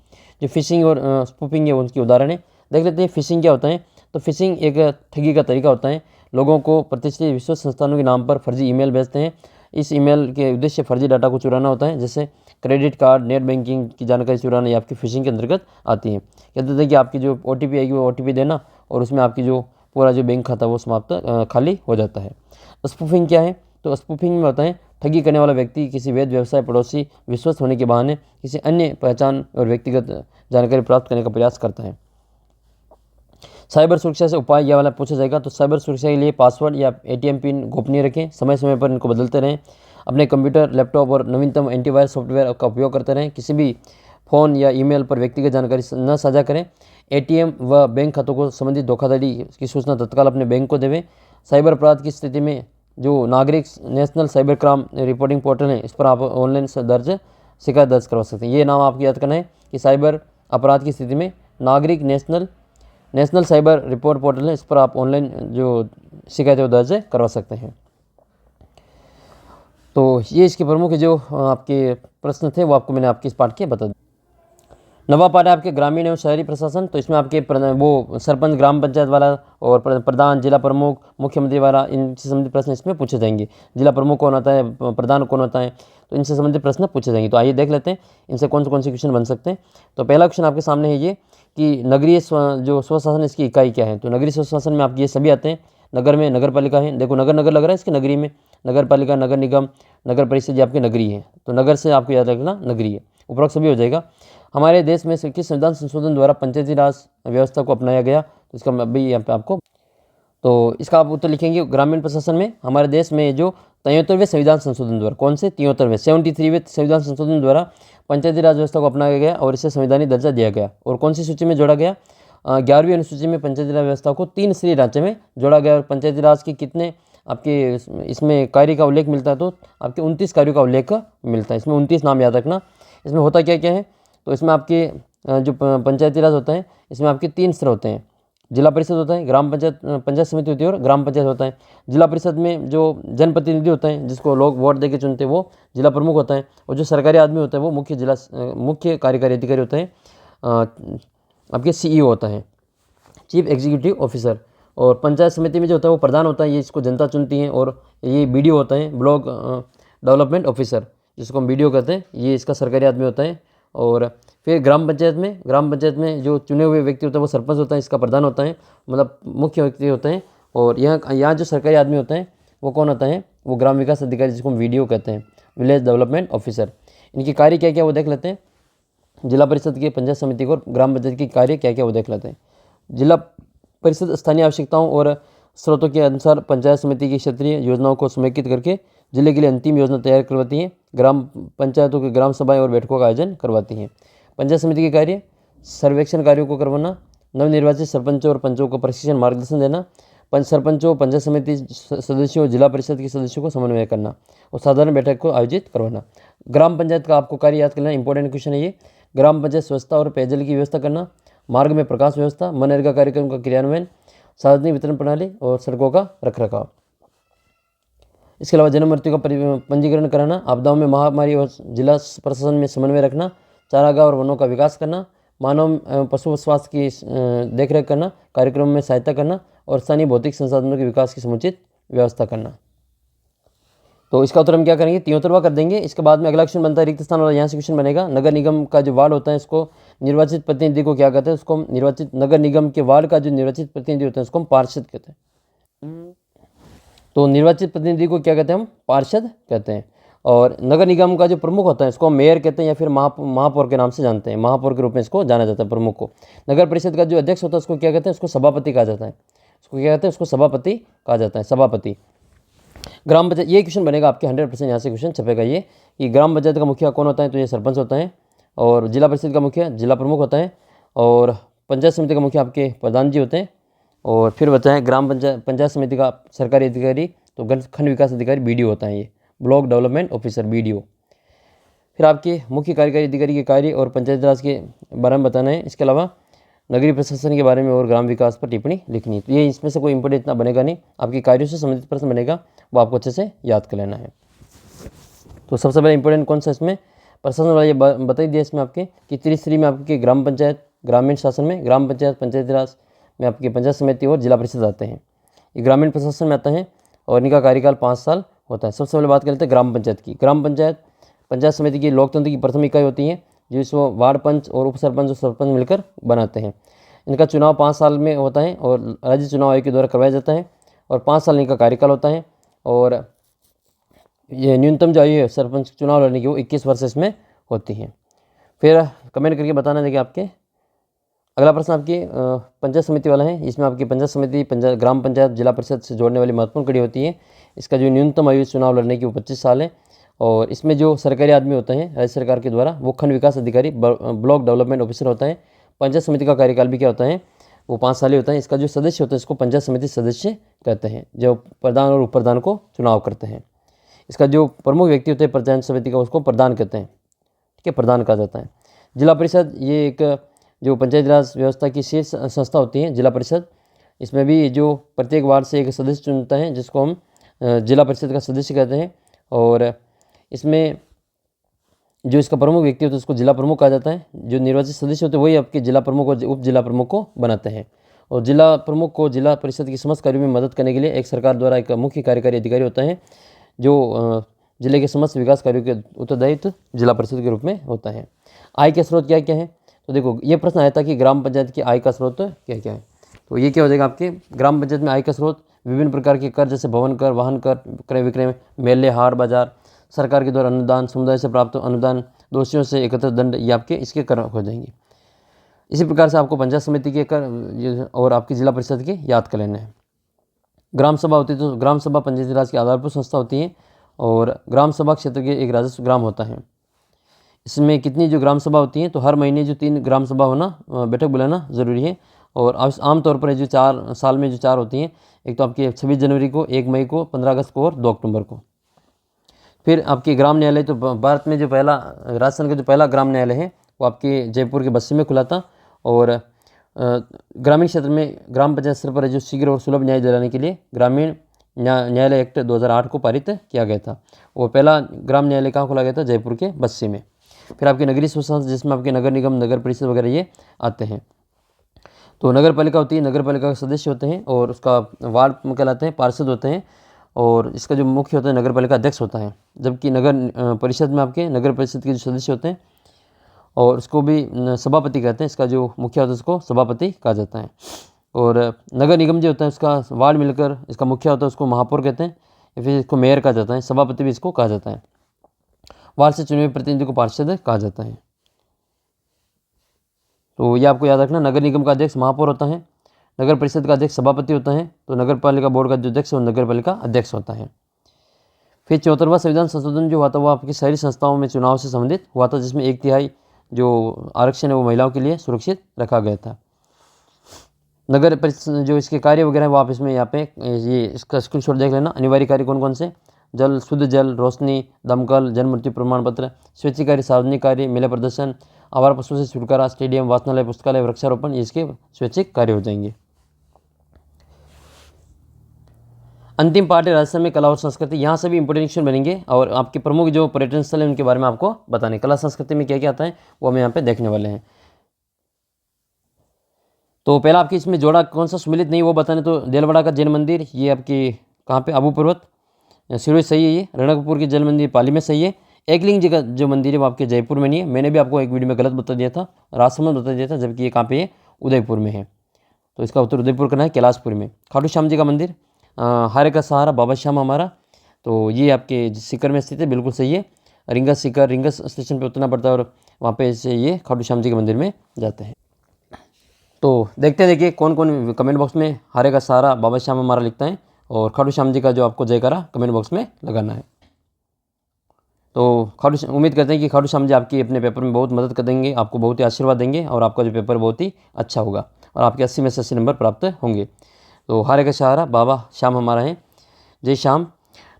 जो फिशिंग और स्पूफिंग है उनकी उदाहरण है। देख लेते हैं फिशिंग क्या होता है। तो फिशिंग एक ठगी का तरीका होता है, लोगों को प्रतिष्ठित विश्व संस्थानों के नाम पर फर्जी ईमेल भेजते हैं। इस ईमेल के उद्देश्य फर्जी डाटा को चुराना होता है, जैसे क्रेडिट कार्ड, नेट बैंकिंग की जानकारी चुराना, ये आपकी फिशिंग के अंतर्गत आती है। कहते थे कि आपकी जो OTP आएगी वो OTP देना और उसमें आपकी जो पूरा जो बैंक खाता वो समाप्त खाली हो जाता है। स्पूफिंग क्या है, तो स्पूफिंग में होता है ठगी करने वाला व्यक्ति किसी वैध व्यवसाय, पड़ोसी, विश्वस्त होने के बहाने किसी अन्य पहचान और व्यक्तिगत जानकारी प्राप्त करने का प्रयास करता है। साइबर सुरक्षा से उपाय यह वाला पूछा जाएगा। तो साइबर सुरक्षा के लिए पासवर्ड या ATM पिन गोपनीय रखें, समय समय पर इनको बदलते रहें, अपने कंप्यूटर, लैपटॉप और नवीनतम एंटीवायरस सॉफ्टवेयर का उपयोग करते रहें, किसी भी फ़ोन या ईमेल पर व्यक्तिगत जानकारी न साझा करें, ATM व बैंक खातों को संबंधित धोखाधड़ी की सूचना तत्काल अपने बैंक को देवें। साइबर अपराध की स्थिति में जो नागरिक national cyber crime reporting portal है, इस पर आप ऑनलाइन शिकायत दर्ज करवा सकते हैं। ये नाम आपको याद करना है कि साइबर अपराध की स्थिति में नागरिक नेशनल साइबर रिपोर्ट पोर्टल है, इस पर आप ऑनलाइन जो शिकायतें दर्ज करवा सकते हैं। तो ये इसके प्रमुख जो आपके प्रश्न थे वो आपको मैंने आपके इस पाठ के बता दिए। नवा पार्ट है आपके ग्रामीण एवं शहरी प्रशासन। तो इसमें आपके वो सरपंच, ग्राम पंचायत वाला और प्रधान, जिला प्रमुख, मुख्यमंत्री वाला, इनसे संबंधित प्रश्न इसमें पूछे जाएंगे। जिला प्रमुख कौन होता है, प्रधान कौन होता है, तो इनसे संबंधित प्रश्न पूछे जाएंगे। तो आइए देख लेते हैं इनसे कौन से क्वेश्चन बन सकते हैं। तो पहला क्वेश्चन आपके सामने है ये कि नगरीय जो स्वशासन इसकी इकाई क्या है। तो नगरीय स्वशासन में आपके ये सभी आते हैं। नगर में नगर पालिका है, देखो नगर नगर लग रहा है इसके नगरी में, नगर पालिका, नगर निगम, नगर परिषद, ये आपके नगरीय है। तो नगर से आपको याद रखना नगरीय, उपरोक्त सभी हो जाएगा। हमारे देश में किस संविधान संशोधन द्वारा पंचायती राज व्यवस्था को अपनाया गया, तो इसका मैं अभी यहाँ पे आपको, तो इसका आप उत्तर लिखेंगे ग्रामीण प्रशासन में हमारे देश में जो 73वें संविधान संशोधन द्वारा, कौन से 73वें 73वें संविधान संशोधन द्वारा पंचायती राज व्यवस्था को अपनाया गया और इसे संवैधानिक दर्जा दिया गया। और कौन सी सूची में जोड़ा गया, 11वीं अनुसूची में पंचायती राज व्यवस्था को 3 स्तरीय ढांचे में जोड़ा गया। और पंचायती राज के कितने आपके इसमें कार्य का उल्लेख मिलता है, तो आपके 29 कार्यों का उल्लेख मिलता है। इसमें 29 नाम याद रखना। इसमें होता क्या क्या है, तो इसमें आपके जो पंचायती राज होता है इसमें आपके 3 स्तर होते हैं। जिला परिषद होता है, ग्राम पंचायत, पंचायत समिति होती है और ग्राम पंचायत होता है। जिला परिषद में जो जनप्रतिनिधि होता है जिसको लोग वोट देके चुनते हैं वो जिला प्रमुख होता है। और जो सरकारी आदमी होता है वो मुख्य कार्यकारी अधिकारी होता है, आपके सीईओ होता है, चीफ एग्जीक्यूटिव ऑफिसर। और पंचायत समिति में जो होता है वो प्रधान होता है, ये इसको जनता चुनती है। और ये बीडीओ होता है, ब्लॉक डेवलपमेंट ऑफिसर, जिसको हम बीडीओ कहते हैं, ये इसका सरकारी आदमी होता है। और फिर ग्राम पंचायत में जो चुने हुए व्यक्ति होता है वो सरपंच होता है, इसका प्रधान होता है, मतलब मुख्य व्यक्ति होते हैं। और यहाँ जो सरकारी आदमी होता है वो कौन होता है, वो ग्राम विकास अधिकारी, जिसको हम वीडीओ कहते हैं, विलेज डेवलपमेंट ऑफिसर। इनकी कार्य क्या क्या वो देख लेते हैं। जिला परिषद की, पंचायत समिति को और ग्राम पंचायत की कार्य क्या क्या वो देख लेते हैं। जिला परिषद स्थानीय आवश्यकताओं और स्रोतों के अनुसार पंचायत समिति की क्षेत्रीय योजनाओं को समेकित करके जिले के लिए अंतिम योजना तैयार करवाती हैं। ग्राम पंचायतों की ग्राम सभाएं और बैठकों का आयोजन करवाती हैं। पंचायत समिति के कार्य, सर्वेक्षण कार्यों को करवाना, नवनिर्वाचित सरपंचों और पंचों को प्रशिक्षण मार्गदर्शन देना, सरपंचों, पंचायत समिति सदस्यों, जिला परिषद के सदस्यों को समन्वय करना और साधारण बैठक को आयोजित करवाना। ग्राम पंचायत का आपको कार्य याद करना, इंपॉर्टेंट क्वेश्चन है ये। ग्राम पंचायत स्वच्छता और पेयजल की व्यवस्था करना, मार्ग में प्रकाश व्यवस्था, मनरेगा कार्यक्रम का क्रियान्वयन, सार्वजनिक वितरण प्रणाली और सड़कों का रखरखाव। इसके अलावा जन्म मृत्यु का पंजीकरण कराना, आपदाओं में महामारी और जिला प्रशासन में समन्वय रखना, चारागाह और वनों का विकास करना, मानव एवं पशु स्वास्थ्य की देखरेख करना, कार्यक्रम में सहायता करना और स्थानीय भौतिक संसाधनों के विकास की समुचित व्यवस्था करना। तो इसका उत्तर हम क्या करेंगे, 73वां कर देंगे। इसके बाद में अगला क्वेश्चन बनता है रिक्त स्थान वाला, यहाँ से क्वेश्चन बनेगा। नगर निगम का जो वार्ड होता है इसको निर्वाचित प्रतिनिधि को क्या कहते हैं, उसको हम निर्वाचित, नगर निगम के वार्ड का जो निर्वाचित प्रतिनिधि होता है उसको हम पार्षद कहते हैं। तो निर्वाचित प्रतिनिधि को क्या कहते हैं, हम पार्षद कहते हैं। और नगर निगम का जो प्रमुख होता है इसको हम मेयर कहते हैं या फिर महापौर के नाम से जानते हैं, महापौर के रूप में इसको जाना जाता है प्रमुख को। नगर परिषद का जो अध्यक्ष होता है उसको क्या कहते हैं, उसको सभापति कहा जाता है। उसको क्या कहते हैं, उसको सभापति कहा जाता है, सभापति। ग्राम पंचायत, ये क्वेश्चन बनेगा आपके 100%, यहाँ से क्वेश्चन छपेगा ये कि ग्राम पंचायत का मुखिया कौन होता है, तो ये सरपंच होता है। और जिला परिषद का मुखिया जिला प्रमुख होता है। और पंचायत समिति का मुखिया आपके प्रधान जी होते हैं। और फिर बचा है ग्राम पंचायत समिति का सरकारी अधिकारी, तो खंड विकास अधिकारी बीडीओ होता है, ये ब्लॉक डेवलपमेंट ऑफिसर बीडीओ। फिर आपके मुख्य कार्यकारी अधिकारी के कार्य और पंचायत राज के बारे में बताना है। इसके अलावा नगरीय प्रशासन के बारे में और ग्राम विकास पर टिप्पणी लिखनी है। तो ये इसमें से कोई इंपोर्टेंट इतना बनेगा नहीं, आपके कार्यों से संबंधित प्रश्न बनेगा, वो आपको अच्छे से याद कर लेना है। तो सबसे पहले इंपॉर्टेंट कौन सा इसमें प्रशासन वाला, ये बता ही दिया इसमें आपके कि त्रिस्तरीय में आपके ग्राम पंचायत, ग्रामीण शासन में ग्राम पंचायत, पंचायती राज में आपकी पंचायत समिति और जिला परिषद आते हैं। ये ग्रामीण प्रशासन में आता है और इनका कार्यकाल 5 साल होता है। सबसे पहले बात करते हैं ग्राम पंचायत की। ग्राम पंचायत पंचायत समिति की लोकतंत्र की प्रथम इकाई होती है, जिसको वार्ड पंच और उप सरपंच और सरपंच मिलकर बनाते हैं। इनका चुनाव 5 साल में होता है और राज्य चुनाव आयोग के द्वारा करवाया जाता है। और 5 साल इनका कार्यकाल होता है। और ये न्यूनतम जो आयु है सरपंच चुनाव लड़ने की वो 21 वर्ष इसमें होती है। फिर कमेंट करके बताना देखिए आपके। अगला प्रश्न आपकी पंचायत समिति वाला है। इसमें आपकी पंचायत समिति ग्राम पंचायत जिला परिषद से जोड़ने वाली महत्वपूर्ण कड़ी होती है। इसका जो न्यूनतम आयु चुनाव लड़ने की वो 25 साल है। और इसमें जो सरकारी आदमी होते हैं राज्य सरकार के द्वारा, वो खंड विकास अधिकारी ब्लॉक डेवलपमेंट ऑफिसर होता है। पंचायत समिति का कार्यकाल भी क्या होता है, वो 5 साल ही होता है। इसका जो सदस्य होता है इसको पंचायत समिति सदस्य कहते हैं, जो प्रधान और उप प्रधान को चुनाव करते हैं। इसका जो प्रमुख व्यक्ति होते हैं पंचायत समिति का, उसको प्रधान कहते हैं, ठीक है, प्रधान कहा जाता है। जिला परिषद ये एक जो पंचायत राज व्यवस्था की शीर्ष संस्था होती है जिला परिषद। इसमें भी जो प्रत्येक वार्ड से एक सदस्य चुनता है जिसको हम जिला परिषद का सदस्य कहते हैं। और इसमें जो इसका प्रमुख व्यक्ति होता है उसको जिला प्रमुख कहा जाता है। जो निर्वाचित सदस्य होते हैं वही आपके जिला प्रमुख और उप जिला प्रमुख को बनाते हैं। और जिला प्रमुख को जिला परिषद की समस्त कार्यों में मदद करने के लिए एक सरकार द्वारा एक मुख्य कार्यकारी अधिकारी होता है, जो जिले के समस्त विकास कार्यों के उत्तरदायित्व जिला परिषद के रूप में होता है। आय के स्रोत क्या क्या है? तो देखो ये प्रश्न आया था कि ग्राम पंचायत की आय का स्रोत क्या क्या है। तो ये क्या हो जाएगा आपके ग्राम पंचायत में आय का स्रोत विभिन्न प्रकार के कर जैसे भवन कर, वाहन कर, क्रय विक्रय, मेले, हाट बाजार, सरकार के द्वारा अनुदान, समुदाय से प्राप्त अनुदान, दोषियों से एकत्र दंड, ये आपके इसके कर हो जाएंगे। इसी प्रकार से आपको पंचायत समिति के कर और आपकी जिला परिषद के याद कर लेना है। ग्राम सभा होती है तो ग्राम सभा पंचायती राज की आधारभूत संस्था होती है और ग्राम सभा क्षेत्र के एक राजस्व ग्राम होता है। इसमें कितनी जो ग्राम सभा होती है तो हर महीने जो 3 ग्राम सभा होना बैठक बुलाना ज़रूरी है। और आमतौर पर जो 4 साल में जो 4 होती हैं, एक तो आपकी 26 जनवरी को, 1 मई को, 15 अगस्त को और 2 अक्टूबर को। फिर आपके ग्राम न्यायालय तो भारत में जो पहला राजस्थान का जो पहला ग्राम न्यायालय है वो आपके जयपुर के बस्सी में खुला था। और ग्रामीण क्षेत्र में ग्राम पंचायत स्तर पर जो शीघ्र और सुलभ न्याय दिलाने के लिए ग्रामीण न्यायालय एक्ट 2008 को पारित किया गया था। वो पहला ग्राम न्यायालय कहाँ खोला गया था? जयपुर के बस्सी में। फिर आपकी नगरीय संस्था जिसमें आपके नगर निगम, नगर परिषद वगैरह ये आते हैं। तो नगर पालिका होती है, नगर पालिका के सदस्य होते हैं और उसका वार्ड कहलाते हैं, पार्षद होते हैं और इसका जो मुख्य होता है नगर पालिका अध्यक्ष होता है। जबकि नगर परिषद में आपके नगर परिषद के जो सदस्य होते हैं और उसको भी सभापति कहते हैं, इसका जो मुखिया होता है उसको सभापति कहा जाता है। और नगर निगम जो होता है उसका वार्ड मिलकर इसका मुखिया होता है उसको महापौर कहते हैं या फिर इसको मेयर कहा जाता है, सभापति भी इसको कहा जाता है। वार्ड से चुने हुए प्रतिनिधि को पार्षद कहा जाता है। तो ये आपको याद रखना, नगर निगम का अध्यक्ष महापौर होता है, नगर परिषद का अध्यक्ष सभापति होता है, तो नगर पालिका बोर्ड का जो अध्यक्ष है वो नगर पालिका अध्यक्ष होता है। फिर 74वां संविधान संशोधन जो हुआ था वो आपकी शहरी संस्थाओं में चुनाव से संबंधित हुआ था, जिसमें 1/3 जो आरक्षण है वो महिलाओं के लिए सुरक्षित रखा गया था। नगर परिषद जो इसके कार्य वगैरह वो आप इसमें यहाँ पे ये इसका स्क्रीनशॉट देख लेना। अनिवार्य कार्य कौन कौन से? जल, शुद्ध जल, रोशनी, दमकल, जन्म मृत्यु प्रमाण पत्र, स्वैच्छिक कार्य, सार्वजनिक कार्य, मेला प्रदर्शन, आवारा पशु से छुटकारा, स्टेडियम, वाचनालय, पुस्तकालय, वृक्षारोपण, ये इसके स्वैच्छिक कार्य हो जाएंगे। अंतिम पार्ट है राजस्थान में कला और संस्कृति। यहाँ से भी इंपोर्टेंट क्वेश्चन बनेंगे और आपके प्रमुख जो पर्यटन स्थल है उनके बारे में आपको बताने। कला संस्कृति में क्या क्या आता है वो हम यहाँ पे देखने वाले हैं। तो पहला आपकी इसमें जोड़ा कौन सा सम्मिलित नहीं वो बताने, तो देलवाड़ा का जैन मंदिर ये आपकी कहाँ पे? आबू पर्वत, सिरोही सही है। ये रणकपुर की जल मंदिर पाली में सही है। एकलिंग जी का जो मंदिर है वो आपके जयपुर में नहीं है, मैंने भी आपको एक वीडियो में गलत बता दिया था, राजसमंद बता दिया था, जबकि ये कहाँ पे है? उदयपुर में है। तो इसका उत्तर उदयपुर करना है, कैलाशपुर में। खाटू श्याम जी का मंदिर हारे का सहारा बाबा श्याम हमारा, तो ये आपके सीकर में स्थित है, बिल्कुल सही है। रिंगस सीकर, रिंगस स्टेशन पर उतरना पड़ता है और वहाँ पे से ये खाटू श्याम जी के मंदिर में जाते हैं। तो देखते हैं, देखिए कौन कौन कमेंट बॉक्स में हारे का सहारा बाबा श्याम हमारा लिखता है और खाटू श्याम जी का जो आपको जयकारा कमेंट बॉक्स में लगाना है। तो उम्मीद करते हैं कि खाटू श्याम जी आपकी अपने पेपर में बहुत मदद कर देंगे, आपको बहुत ही आशीर्वाद देंगे और आपका जो पेपर बहुत ही अच्छा होगा और आपके 80 में से 80 नंबर प्राप्त होंगे। तो हारे का सहारा बाबा श्याम हमारा है, जय श्याम।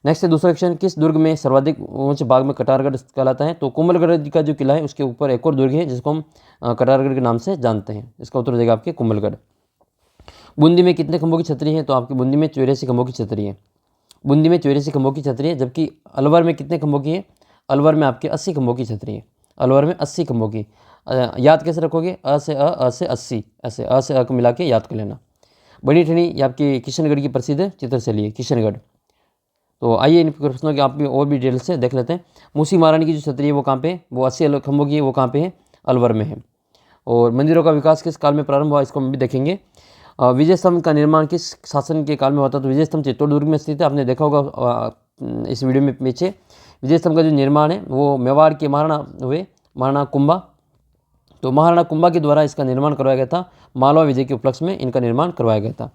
नेक्स्ट है दूसरा क्वेश्चन, किस दुर्ग में सर्वाधिक ऊंच भाग में कटारगढ़ कहलाता है? तो कुंभलगढ़ का जो किला है उसके ऊपर एक और दुर्ग है जिसको हम कटारगढ़ के नाम से जानते हैं। इसका उत्तर देगा आपके कुंभलगढ़। बूंदी में कितने खंभों की छतरी है? तो आपकी बूंदी में 84 खंभों की छतरी है। बूंदी में 84 खंभों की छतरी है। जबकि अलवर में कितने खंभों की है? अलवर में आपके 80 खंभों की छतरी है। अलवर में 80 खंभों की। याद कैसे रखोगे? अ से 80, ऐसे अ से को मिला के याद कर लेना। बड़ी ठनी ये आपकी किशनगढ़ की प्रसिद्ध चित्रशैली है, किशनगढ़। तो आइए इन प्रश्नों के आप भी और भी डिटेल से देख लेते हैं। मूसी महारानी की जो छतरी है वो कहाँ पे है? वो 80 खंभों की है, वो कहाँ पे है? अलवर में है। और मंदिरों का विकास किस काल में प्रारंभ हुआ, इसको हम भी देखेंगे। विजय स्तंभ का निर्माण किस शासन के काल में होता? तो विजय स्तंभ चित्तौड़गढ़ में स्थित है, आपने देखा होगा इस वीडियो में पीछे। विजय स्तंभ का जो निर्माण है वो मेवाड़ के महाराणा हुए, महाराणा कुंभा। तो महाराणा कुंभा के द्वारा इसका निर्माण करवाया गया था। मालवा विजय के उपलक्ष्य में इनका निर्माण करवाया गया था।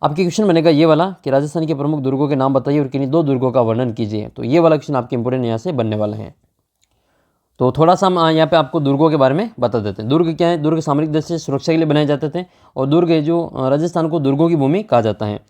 आपके क्वेश्चन बनेगा ये वाला कि राजस्थान के प्रमुख दुर्गों के नाम बताइए और किन्हीं 2 दुर्गों का वर्णन कीजिए। तो ये वाला क्वेश्चन आपके इंपोर्टेंट यहाँ से बनने वाला है। तो थोड़ा सा हम यहाँ पे आपको दुर्गों के बारे में बता देते हैं। दुर्ग क्या है? दुर्ग सामरिक दृष्टि से सुरक्षा के लिए बनाए जाते थे और दुर्ग है जो राजस्थान को दुर्गों की भूमि कहा जाता है।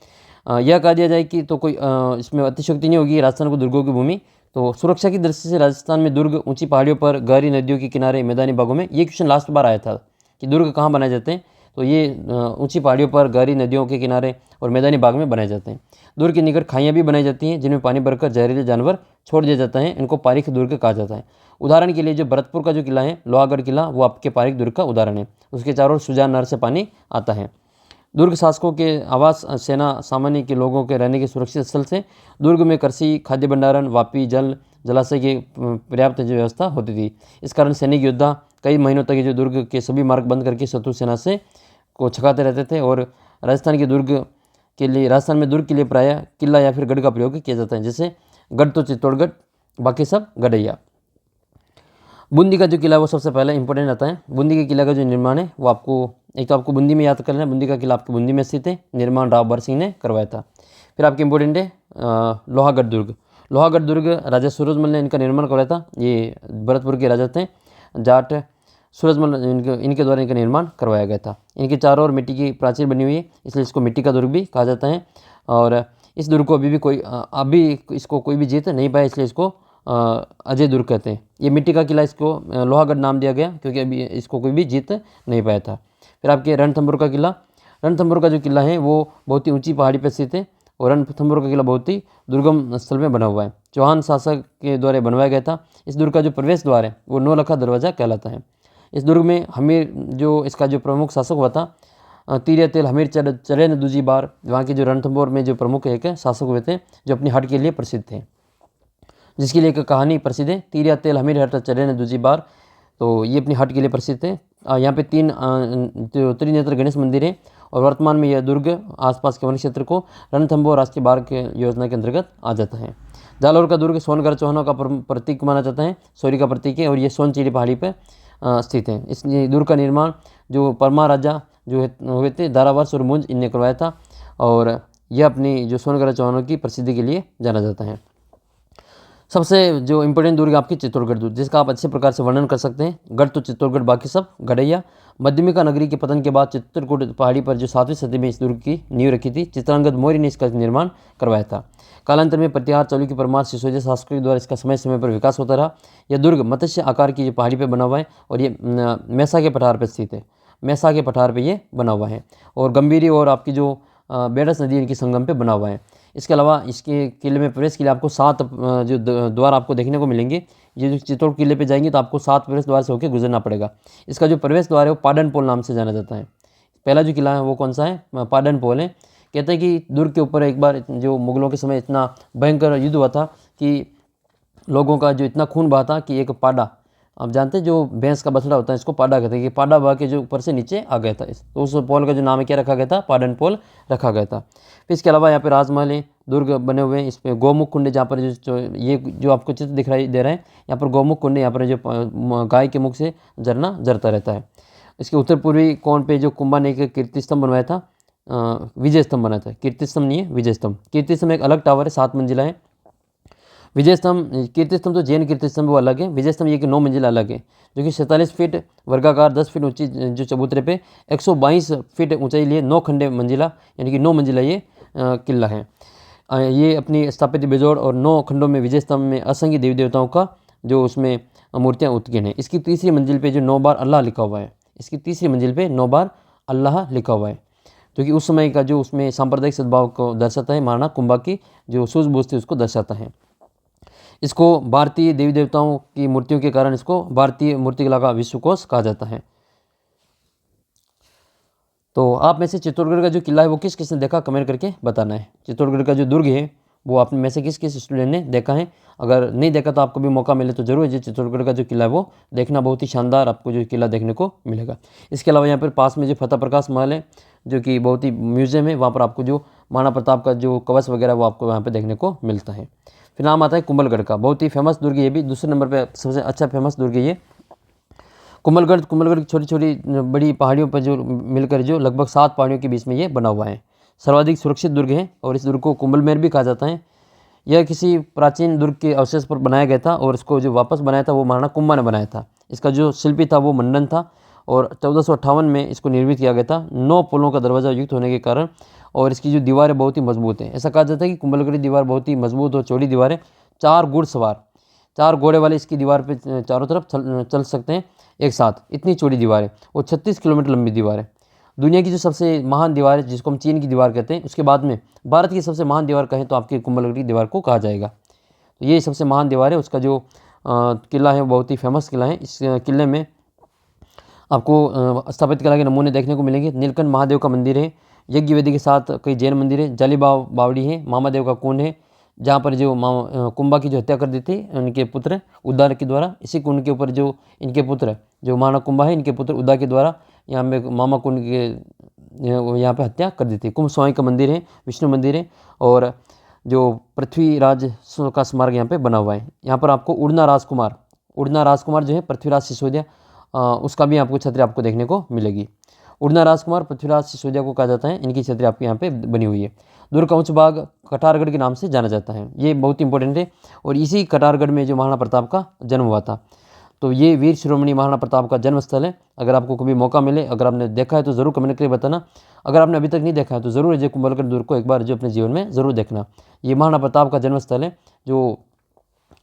यह कहा दिया जाए कि तो कोई इसमें अतिशयोक्ति नहीं होगी, राजस्थान को दुर्गों की भूमि। तो सुरक्षा की दृष्टि से राजस्थान में दुर्ग ऊंची पहाड़ियों पर, गहरी नदियों के किनारे, मैदानी भागों में। ये क्वेश्चन लास्ट बार आया था कि दुर्ग कहाँ बनाए जाते हैं? तो ये ऊंची पहाड़ियों पर, गहरी नदियों के किनारे और मैदानी भाग में बनाए जाते हैं। दुर्ग के निकट खाइयाँ भी बनाई जाती हैं जिनमें पानी भरकर जहरीले जानवर छोड़ दिया जाता है। इनको पारीख दुर्ग कहा जाता है। उदाहरण के लिए जो भरतपुर का जो किला है, लोहागढ़ किला, वो आपके पारीख दुर्ग का उदाहरण है। उसके चारों ओर सुजान नहर से पानी आता है। दुर्ग शासकों के आवास, सेना सामान्य के लोगों के रहने के सुरक्षित स्थल से दुर्ग में कृषि, खाद्य भंडारण, वापी जल जलाशय की पर्याप्त जो व्यवस्था होती थी। इस कारण सैनिक योद्धा कई महीनों तक ये जो दुर्ग के सभी मार्ग बंद करके शत्रु सेना से को छकाते रहते थे। और राजस्थान में दुर्ग के लिए प्रायः किला या फिर गढ़ का प्रयोग किया जाता है। जैसे गढ़ तो चित्तौड़गढ़, बाकी सब गढ़ैया। बूंदी का जो किला है वो सबसे पहले इंपॉर्टेंट आता है। बूंदी के किला का जो निर्माण है वो आपको बूंदी में याद करना है। बूंदी का किला आपके बूंदी में स्थित है। निर्माण राव बर सिंह ने करवाया था। फिर आपके इंपॉर्टेंट है लोहागढ़ दुर्ग। लोहागढ़ दुर्ग राजा सूरजमल ने इनका निर्माण करवाया था। ये भरतपुर के राजा थे जाट सूरजमल, इनके द्वारा इनका निर्माण करवाया गया था। इनके चारों ओर मिट्टी की प्राचीर बनी हुई है, इसलिए इसको मिट्टी का दुर्ग भी कहा जाता है। और इस दुर्ग को अभी इसको कोई भी जीत नहीं पाया, इसलिए इसको अजय दुर्ग कहते हैं। ये मिट्टी का किला, इसको लोहागढ़ नाम दिया गया क्योंकि अभी इसको कोई भी जीत नहीं पाया था। फिर आपके रणथंभौर का किला। रणथंभौर का जो किला है वो बहुत ही ऊंची पहाड़ी पर स्थित है और रणथंभौर का किला बहुत ही दुर्गम स्थल में बना हुआ है। चौहान शासक के द्वारा बनवाया गया था। इस दुर्ग का जो प्रवेश द्वार है वो नौलखा दरवाजा कहलाता है। इस दुर्ग में इसका जो प्रमुख शासक हुआ था तीर तेल हमीर चरे ने दूजी बार, वहाँ के जो रणथंभौर में जो प्रमुख एक शासक हुए थे जो अपनी हट के लिए प्रसिद्ध थे, जिसके लिए एक कहानी प्रसिद्ध है, तीर तेल हमीर हट चरे ने दूजी बार। तो ये अपनी हट के लिए प्रसिद्ध है। यहाँ पे 3 जो त्रिनेत्र गणेश मंदिर है और वर्तमान में यह दुर्ग आसपास के वन क्षेत्र को रणथंभौर राष्ट्रीय बाग के योजना के अंतर्गत आ जाता है। जालौर का दुर्ग सोनगढ़ चौहानों का प्रतीक माना जाता है, शौर्य का प्रतीक है और ये सोनचिड़ी पहाड़ी पर स्थित है। इस दुर्ग का निर्माण जो परमा राजा जो हुए थे दारावर्ष और मुंज, इनने करवाया था और यह अपनी जो सोनगढ़ चौहानों की प्रसिद्धि के लिए जाना जाता है। सबसे जो इम्पोर्टेंट दुर्ग आपकी चित्तौड़गढ़ दुर्ग, जिसका आप अच्छे प्रकार से वर्णन कर सकते हैं। गढ़ तो चित्तौड़गढ़, बाकी सब गढ़ैया। मध्यमिका नगरी के पतन के बाद चित्रकूट पहाड़ी पर जो 7वीं सदी में इस दुर्ग की नींव रखी थी, चित्रांगद मौर्य ने इसका निर्माण करवाया था। कालांतर में प्रतिहार, चालुक्य, परमार, सिसोदिया शासकों के द्वारा इसका समय समय पर विकास होता रहा। यह दुर्ग मत्स्य आकार की पहाड़ी पर बना हुआ है और ये मैसा के पठार पर स्थित है। मैसा के पठार पर ये बना हुआ है और गंभीरी और आपकी जो बेडस नदी इनकी संगम पे बना हुआ है। इसके अलावा इसके किले में प्रवेश के लिए आपको 7 जो द्वार आपको देखने को मिलेंगे। ये जो चित्तौड़ किले पे जाएंगे तो आपको 7 प्रवेश द्वार से होकर गुजरना पड़ेगा। इसका जो प्रवेश द्वार है वो पाडन पोल नाम से जाना जाता है। पहला जो किला है वो कौन सा है? पाडन पोल है। कहते हैं कि दुर्ग के ऊपर एक बार जो मुगलों के समय इतना भयंकर युद्ध हुआ था कि लोगों का जो इतना खून बहा था कि एक पाडा, आप जानते हैं जो भैंस का बछड़ा होता है इसको पाडा कहते हैं, कि पाडा बहा के जो ऊपर से नीचे आ गया था। तो उस पोल का जो नाम है क्या रखा गया था? पाडन पोल रखा गया था। फिर इसके अलावा यहाँ पे राजमहल है, दुर्ग बने हुए हैं। इस पर गौमुख कुंड, जहाँ पर ये जो आपको चित्र दिखाई दे रहा है, यहाँ पर गौमुख कुंड है। यहाँ पर जो गाय के मुख से झरना झरता रहता है। इसके उत्तर पूर्वी कोण पे जो कुंभा ने एक कीर्ति स्तंभ बनवाया था, विजय स्तंभ बनाया था। कीर्ति स्तंभ नहीं है, विजय स्तंभ। कीर्ति स्तंभ एक अलग टावर है, 7 मंजिला है। विजय स्तंभ, कीर्ति स्तंभ तो जैन कीर्ति स्तंभ वो अलग है। विजय स्तंभ ये कि 9 मंजिला अलग है, जो कि 47 फीट वर्गाकार 10 फीट ऊंची जो चबूतरे पे 122 फीट ऊंचाई लिए 9 खंडे मंजिला, यानी कि 9 मंजिला ये किला है। ये अपनी स्थापित बेजोड़ और 9 खंडों में विजय स्तंभ में असंख्य देवी देवताओं का जो उसमें मूर्तियाँ उत्कीर्ण है। इसकी तीसरी मंजिल पे जो 9 बार अल्लाह लिखा हुआ है, इसकी तीसरी मंजिल पे 9 बार अल्लाह लिखा हुआ है, जो कि उस समय का जो उसमें सांप्रदायिक सद्भाव को दर्शाता है। महाराणा कुंभा की जो सूझबूझ थी उसको दर्शाता है। इसको भारतीय देवी देवताओं की मूर्तियों के कारण इसको भारतीय मूर्तिकला का विश्वकोश कहा जाता है। तो आप में से चित्तौड़गढ़ का जो किला है वो किस किस ने देखा, कमेंट करके बताना है। चित्तौड़गढ़ का जो दुर्ग है वो आप में से किस किस स्टूडेंट ने देखा है। अगर नहीं देखा तो आपको भी मौका मिले तो जरूर जो चित्तौड़गढ़ का जो किला है वो देखना, बहुत ही शानदार आपको जो किला देखने को मिलेगा। इसके अलावा यहाँ पर पास में जो फतेह प्रकाश महल है, जो कि बहुत ही म्यूजियम है, वहाँ पर आपको जो महाराणा प्रताप का जो कवच वगैरह वो आपको वहाँ पर देखने को मिलता है। फिर नाम आता है कुंभलगढ़ का, बहुत ही फेमस दुर्ग ये भी, दूसरे नंबर पे सबसे अच्छा फेमस दुर्ग है ये कुंभलगढ़। कुंभलगढ़ की छोटी छोटी बड़ी पहाड़ियों पर जो मिलकर जो लगभग 7 पहाड़ियों के बीच में ये बना हुआ है। सर्वाधिक सुरक्षित दुर्ग है और इस दुर्ग को कुंभलमेर भी कहा जाता है। यह किसी प्राचीन दुर्ग के अवशेष पर बनाया गया था और इसको जो वापस बनाया था वो महाराणा कुंभा ने बनाया था। इसका जो शिल्पी था वो मंडन था और 1458 में इसको निर्मित किया गया था। 9 पुलों का दरवाजा युक्त होने के कारण और इसकी जो दीवारें बहुत ही मजबूत है। ऐसा कहा जाता है कि कुंभलगढ़ की दीवार बहुत ही मजबूत और चौड़ी दीवार है। 4 घुड़सवार, 4 घोड़े वाले इसकी दीवार पे चारों तरफ चल सकते हैं एक साथ, इतनी चौड़ी दीवार है। वो 36 किलोमीटर लंबी दीवार है दुनिया की जो सबसे महान दीवार है, जिसको हम चीन की दीवार कहते हैं, उसके बाद में भारत की सबसे महान दीवार कहें तो आपकी कुंभलगढ़ की दीवार को कहा जाएगा। तो ये सबसे महान दीवार है। उसका जो किला है वो बहुत ही फेमस किला है। इस किले में आपको स्थापत्य कला के नमूने देखने को मिलेंगे। नीलकंठ महादेव का मंदिर है, यज्ञ वेदी के साथ कई जैन मंदिर है, जालीबाव बावड़ी है, मामादेव का कुंड है, जहाँ पर जो कुंभा की जो हत्या कर दी थी उनके पुत्र उद्दा के द्वारा, इसी कुंड के ऊपर जो इनके पुत्र जो महाना कुंभा है, इनके पुत्र उद्दा के द्वारा यहाँ पे मामा कुंड के यहाँ पे हत्या कर दी थी। कुंभ स्वामी का मंदिर है, विष्णु मंदिर है, और जो पृथ्वीराज का स्मारक यहाँ पे बना हुआ है। यहाँ पर आपको उड़ना राजकुमार जो है पृथ्वीराज सिसोदिया, उसका भी आपको छतरी आपको देखने को मिलेगी। उड़ना राजकुमार पृथ्वीराज सिसोदिया को कहा जाता है, इनकी छतरी आपके यहाँ पे बनी हुई है। दुर्ग का उच्च भाग कटारगढ़ के नाम से जाना जाता है, ये बहुत इंपॉर्टेंट है। और इसी कटारगढ़ में जो महाराणा प्रताप का जन्म हुआ था, तो ये वीर शिरोमणि महाराणा प्रताप का जन्म स्थल है। अगर आपको कभी मौका मिले, अगर आपने देखा है तो ज़रूर कमेंट करके बताना। अगर आपने अभी तक नहीं देखा है तो ज़रूर अजय कुंभलगढ़ दुर्ग को एक बार जो अपने जीवन में ज़रूर देखना। ये महाराणा प्रताप का जन्म स्थल है, जो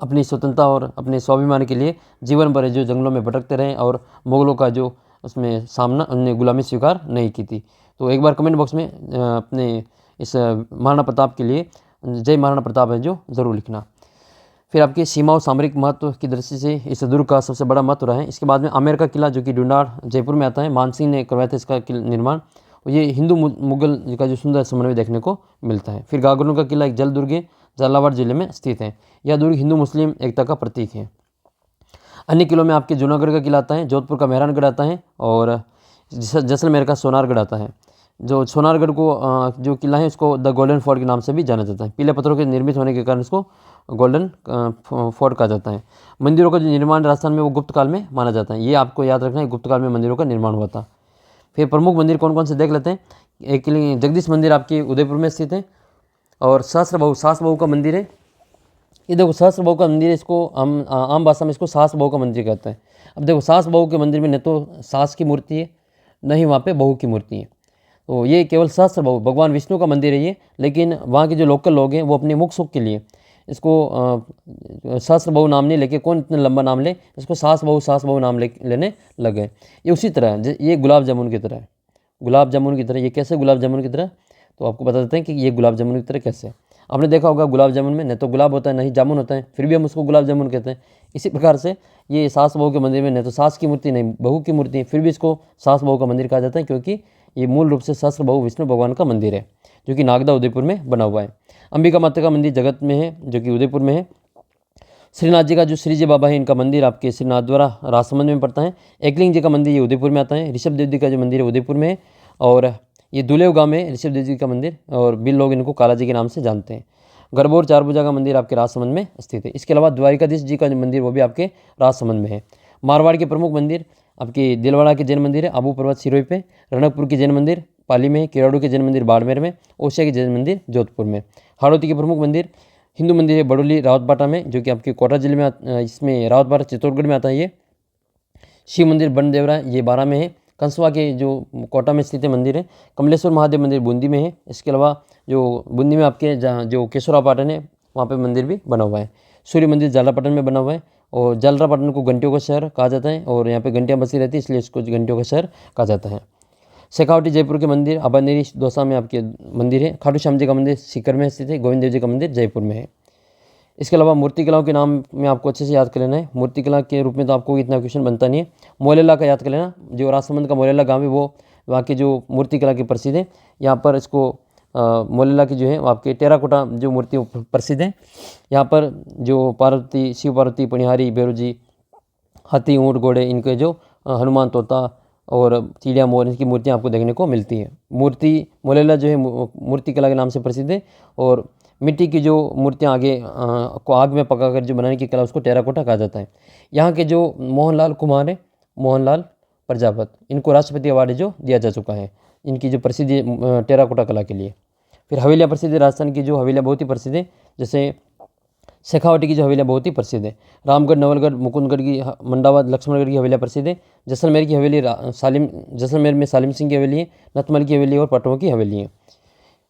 अपनी स्वतंत्रता और अपने स्वाभिमान के लिए जीवन भर जो जंगलों में भटकते रहे और मुगलों का जो उसमें सामना, उन्होंने गुलामी स्वीकार नहीं की थी। तो एक बार कमेंट बॉक्स में अपने इस महाराणा प्रताप के लिए जय महाराणा प्रताप है जो ज़रूर लिखना। फिर आपकी सीमा और सामरिक महत्व की दृष्टि से इस दुर्ग का सबसे बड़ा महत्व रहा है। इसके बाद में आमेर का किला जो कि डूंडार जयपुर में आता है, मानसिंह ने करवाया था इसका निर्माण। ये हिंदू मुगल का जो सुंदर समन्वय देखने को मिलता है। फिर गागरों का किला एक जल दुर्ग है, झालावाड़ जिले में स्थित है। यह दुर्ग हिंदू मुस्लिम एकता का प्रतीक है। अन्य किलों में आपके जूनागढ़ का किला आता है, जोधपुर का मेहरानगढ़ आता है, और जैसलमेर का सोनारगढ़ आता है। जो सोनारगढ़ को जो किला है उसको द गोल्डन फोर्ट के नाम से भी जाना जाता है। पीले पत्थरों के निर्मित होने के कारण इसको गोल्डन फोर्ट कहा जाता है। मंदिरों का जो निर्माण राजस्थान में वो गुप्त काल में माना जाता है, ये आपको याद रखना है, गुप्त काल में मंदिरों का निर्माण हुआ था। फिर प्रमुख मंदिर कौन कौन से देख लेते हैं। एक जगदीश मंदिर आपके उदयपुर में स्थित है, और सहस्त्रबाहु का मंदिर है। ये देखो सहस्त्रबाहु का मंदिर, इसको हम आम भाषा में इसको सहस्त्रबाहु का मंदिर कहते हैं। अब देखो सहस्त्रबाहु के मंदिर में न तो सास की मूर्ति है, न ही वहाँ पे बहू की मूर्ति है। तो ये केवल सहस्त्रबाहु भगवान विष्णु का मंदिर है ये, लेकिन वहाँ के जो लोकल लोग हैं वो अपने मुख सुख के लिए इसको सहस्त्रबाहु नाम नहीं लेके, कौन इतना लंबा नाम ले, इसको सास बहू नाम लेने लगे। ये उसी तरह है, ये गुलाब जामुन की तरह है, गुलाब जामुन की तरह। ये कैसे गुलाब जामुन की तरह, तो आपको बता देते हैं कि ये गुलाब जामुन की तरह कैसे। आपने देखा होगा गुलाब जामुन में न तो गुलाब होता है न ही जामुन होता है, फिर भी हम उसको गुलाब जामुन कहते हैं। इसी प्रकार से ये सास बहू के मंदिर में न तो सास की मूर्ति नहीं बहू की मूर्ति है, फिर भी इसको सास बहू का मंदिर कहा जाता है, क्योंकि ये मूल रूप से सहस्त्रबाहु विष्णु भगवान का मंदिर है, जो कि नागदा उदयपुर में बना हुआ है। अंबिका माता का मंदिर जगत में है, जो कि उदयपुर में है। श्रीनाथ जी का जो श्री जी बाबा है, इनका मंदिर आपके श्रीनाथ द्वारा राजसमंद में पड़ता है। एकलिंग जी का मंदिर ये उदयपुर में आता है। ऋषभ देव जी का जो मंदिर है उदयपुर में है, और ये दुलेव गांव में ऋषभ देव जी का मंदिर, और बिल लोग इनको काला जी के नाम से जानते हैं। गरबोर चारभुजा का मंदिर आपके राजसमंद में स्थित है। इसके अलावा द्वारिकाधीश जी का जो मंदिर वो भी आपके राजसमंद में है। मारवाड़ के प्रमुख मंदिर आपके दिलवाड़ा के जैन मंदिर है आबू पर्वत सिरोही पे, रणकपुर के जैन मंदिर पाली में, किराड़ू के जैन मंदिर बाड़मेर में, ओसिया के जैन मंदिर जोधपुर में। हाड़ौती के प्रमुख मंदिर हिंदू मंदिर है बडोली रावतबाटा में, जो कि आपके कोटा जिले में इसमें रावतबाटा चित्तौड़गढ़ में आता है। ये शिव मंदिर बनदेवरा ये 12 में है। कंसवा के जो कोटा में स्थित मंदिर है। कमलेश्वर महादेव मंदिर बूंदी में है। इसके अलावा जो बूंदी में आपके जहाँ जो केशवरापाटन है वहाँ पे मंदिर भी बना हुआ है। सूर्य मंदिर जालरापाटन में बना हुआ है, और जालरापाटन को घंटियों का शहर कहा जाता है, और यहाँ पे घंटियाँ बसी रहती है, इसलिए इसको घंटियों का शहर कहा जाता है। शेखावटी जयपुर के मंदिर, अबानेरी दौसा में आपके मंदिर है। खाटू श्याम जी का मंदिर सीकर में स्थित है। गोविंद देव जी का मंदिर जयपुर में है। इसके अलावा मूर्ति कलाओं के नाम में आपको अच्छे से याद कर लेना है। मूर्ति कला के रूप में तो आपको इतना क्वेश्चन बनता नहीं है। मोलेला का याद कर लेना, जो राजसमंद का मोलेला गांव है वो वहाँ की जो मूर्ति कला की प्रसिद्ध है। यहाँ पर इसको मोलेला की जो है आपके टेराकोटा जो मूर्ति प्रसिद्ध है। यहाँ पर जो पार्वती शिव पार्वती पनिहारी भैरव जी, हाथी ऊँट घोड़े, इनके जो हनुमान तोता और चिड़िया मोर, इनकी मूर्तियाँ आपको देखने को मिलती है। मूर्ति मोलेला जो है मूर्ति कला के नाम से प्रसिद्ध है, और मिट्टी की जो मूर्तियाँ आगे को आग में पकाकर जो बनाने की कला उसको टेराकोटा कहा जाता है। यहाँ के जो मोहनलाल कुमार है, मोहनलाल प्रजापत, इनको राष्ट्रपति अवार्ड जो दिया जा चुका है इनकी जो प्रसिद्धि टेराकोटा कला के लिए। फिर हवेलियाँ प्रसिद्ध है, राजस्थान की जो हवेलियाँ बहुत ही प्रसिद्ध है, जैसे शेखावटी की जो हवेलियाँ बहुत ही प्रसिद्ध है। रामगढ़, नवलगढ़, मुकुंदगढ़ की, मंडावा, लक्ष्मणगढ़ की हवेलियाँ प्रसिद्ध है। जैसलमेर की हवेली जैसलमेर में सालिम सिंह की हवेली है, नथमल की हवेली और पटवा की हवेली है।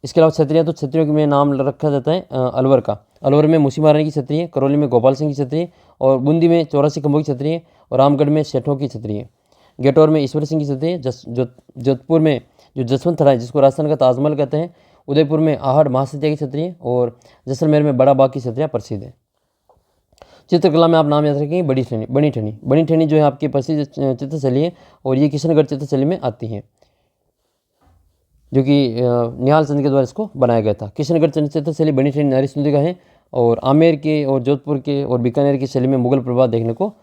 इसके अलावा क्षत्रिय, तो क्षत्रियों में नाम रखा जाता है अलवर का। अलवर में मुसी महारानी की छतरी है, करौली में गोपाल सिंह की छतरी है, और बूंदी में 84 खंभों की छतरी है, और रामगढ़ में सेठों की छतरी है। गेटौर में ईश्वर सिंह की क्षत्रिय है। जोधपुर में जो जसवंत राय जिसको राजस्थान का ताजमहल कहते हैं, उदयपुर में आहड़ महासत्या की क्षत्रिय है और जैसलमेर में बड़ा बाग की क्षत्रिय प्रसिद्ध है। चित्रकला में आप नाम याद रखेंगे बनी ठनी जो है आपकी प्रसिद्ध चित्रशैली है और ये किशनगढ़ चित्रशैली में आती है, जो कि निहाल चंद के द्वारा इसको बनाया गया था। किशनगढ़ चित्रशैली बनी ठनी नारी सुंदरी का है और आमेर के और जोधपुर के और बीकानेर की शैली में मुगल प्रभाव देखने को।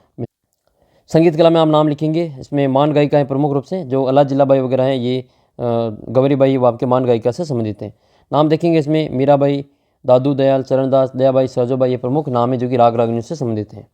संगीत कला में आप नाम लिखेंगे, इसमें मान गायिका है प्रमुख रूप से, जो अल्लाह जिलाबाई वगैरह हैं ये गौरीबाई वो आपके मान गायिका से संबंधित हैं। नाम देखेंगे इसमें मीराबाई, दादू दयाल, चरणदास, दयाबाई, सरोजाबाई ये प्रमुख नाम है जो कि राग रागिनी से संबंधित हैं।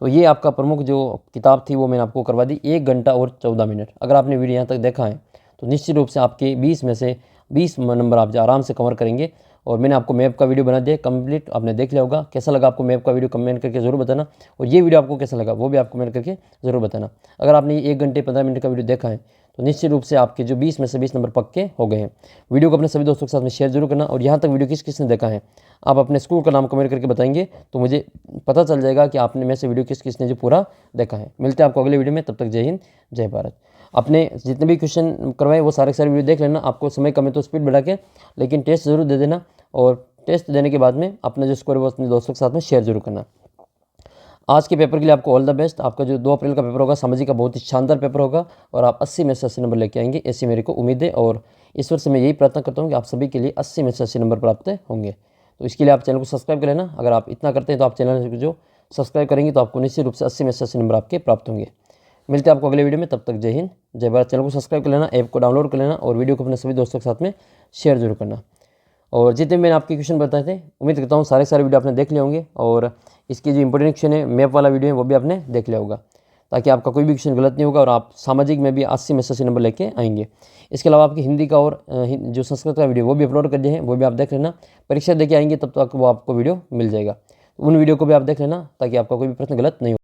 तो ये आपका प्रमुख जो किताब थी वो मैंने आपको करवा दी 1 घंटा और 14 मिनट। अगर आपने वीडियो यहाँ तक देखा है तो निश्चित रूप से आपके 20 में से 20 नंबर आप आराम से कवर करेंगे। और मैंने आपको मैप का वीडियो बना दिया कंप्लीट, आपने देख लिया होगा। कैसा लगा आपको मैप का वीडियो कमेंट करके ज़रूर बताना, और ये वीडियो आपको कैसा लगा वो भी आपको कमेंट करके ज़रूर बताना। अगर आपने 1 घंटे 15 मिनट का वीडियो देखा है तो निश्चित रूप से आपके जो 20 में से 20 नंबर पक्के हो गए हैं। वीडियो को अपने सभी दोस्तों के साथ में शेयर जरूर करना, और यहाँ तक वीडियो किस किसने देखा है आप अपने स्कूल का नाम कमेंट करके बताएंगे तो मुझे पता चल जाएगा कि आपने में से वीडियो किस किसने जो पूरा देखा है। मिलते हैं आपको अगले वीडियो में, तब तक जय हिंद जय भारत। अपने जितने भी क्वेश्चन करवाए वो सारे वीडियो देख लेना। आपको समय कम है तो स्पीड बढ़ा के लेकिन टेस्ट जरूर दे देना, और टेस्ट देने के बाद में अपना जो स्कोर है वो अपने दोस्तों के साथ में शेयर जरूर करना। आज के पेपर के लिए आपको ऑल द बेस्ट। आपका जो 2 अप्रैल का पेपर होगा सामाजिक का बहुत ही शानदार पेपर होगा और आप 80 में से 80 नंबर लेके आएंगे, ऐसी मेरे को उम्मीद है। और ईश्वर से मैं यही प्रार्थना करता हूँ कि आप सभी के लिए 80 में से 80 नंबर प्राप्त होंगे। तो इसके लिए आप चैनल को सब्सक्राइब कर लेना। अगर आप इतना करते हैं तो आप चैनल को जो सब्सक्राइब करेंगे तो आपको निश्चित रूप से 80 में से 80 नंबर आपके प्राप्त होंगे। मिलते हैं आपको अगले वीडियो में, तब तक जय हिंद जय भारत। चैनल को सब्सक्राइब कर लेना, ऐप को डाउनलोड कर लेना और वीडियो को अपने सभी दोस्तों के साथ में शेयर जरूर करना। और जितने मैंने आपके क्वेश्चन बताए थे उम्मीद करता हूँ सारे वीडियो आपने देख लिए होंगे, और इसकी जो इंपॉर्टेंट क्वेश्चन है मैप वाला वीडियो है वो भी आपने देख लिया होगा, ताकि आपका कोई भी क्वेश्चन गलत नहीं होगा और आप सामाजिक में भी 80 में से 80 नंबर लेके आएंगे। इसके अलावा आपकी हिंदी का और जो संस्कृत का वीडियो वो भी अपलोड कर दिए हैं, वो भी आप देख लेना। परीक्षा देके आएंगे तब तक वो आपको वीडियो मिल जाएगा, उन वीडियो को भी आप देख लेना ताकि आपका कोई भी प्रश्न गलत नहीं हो।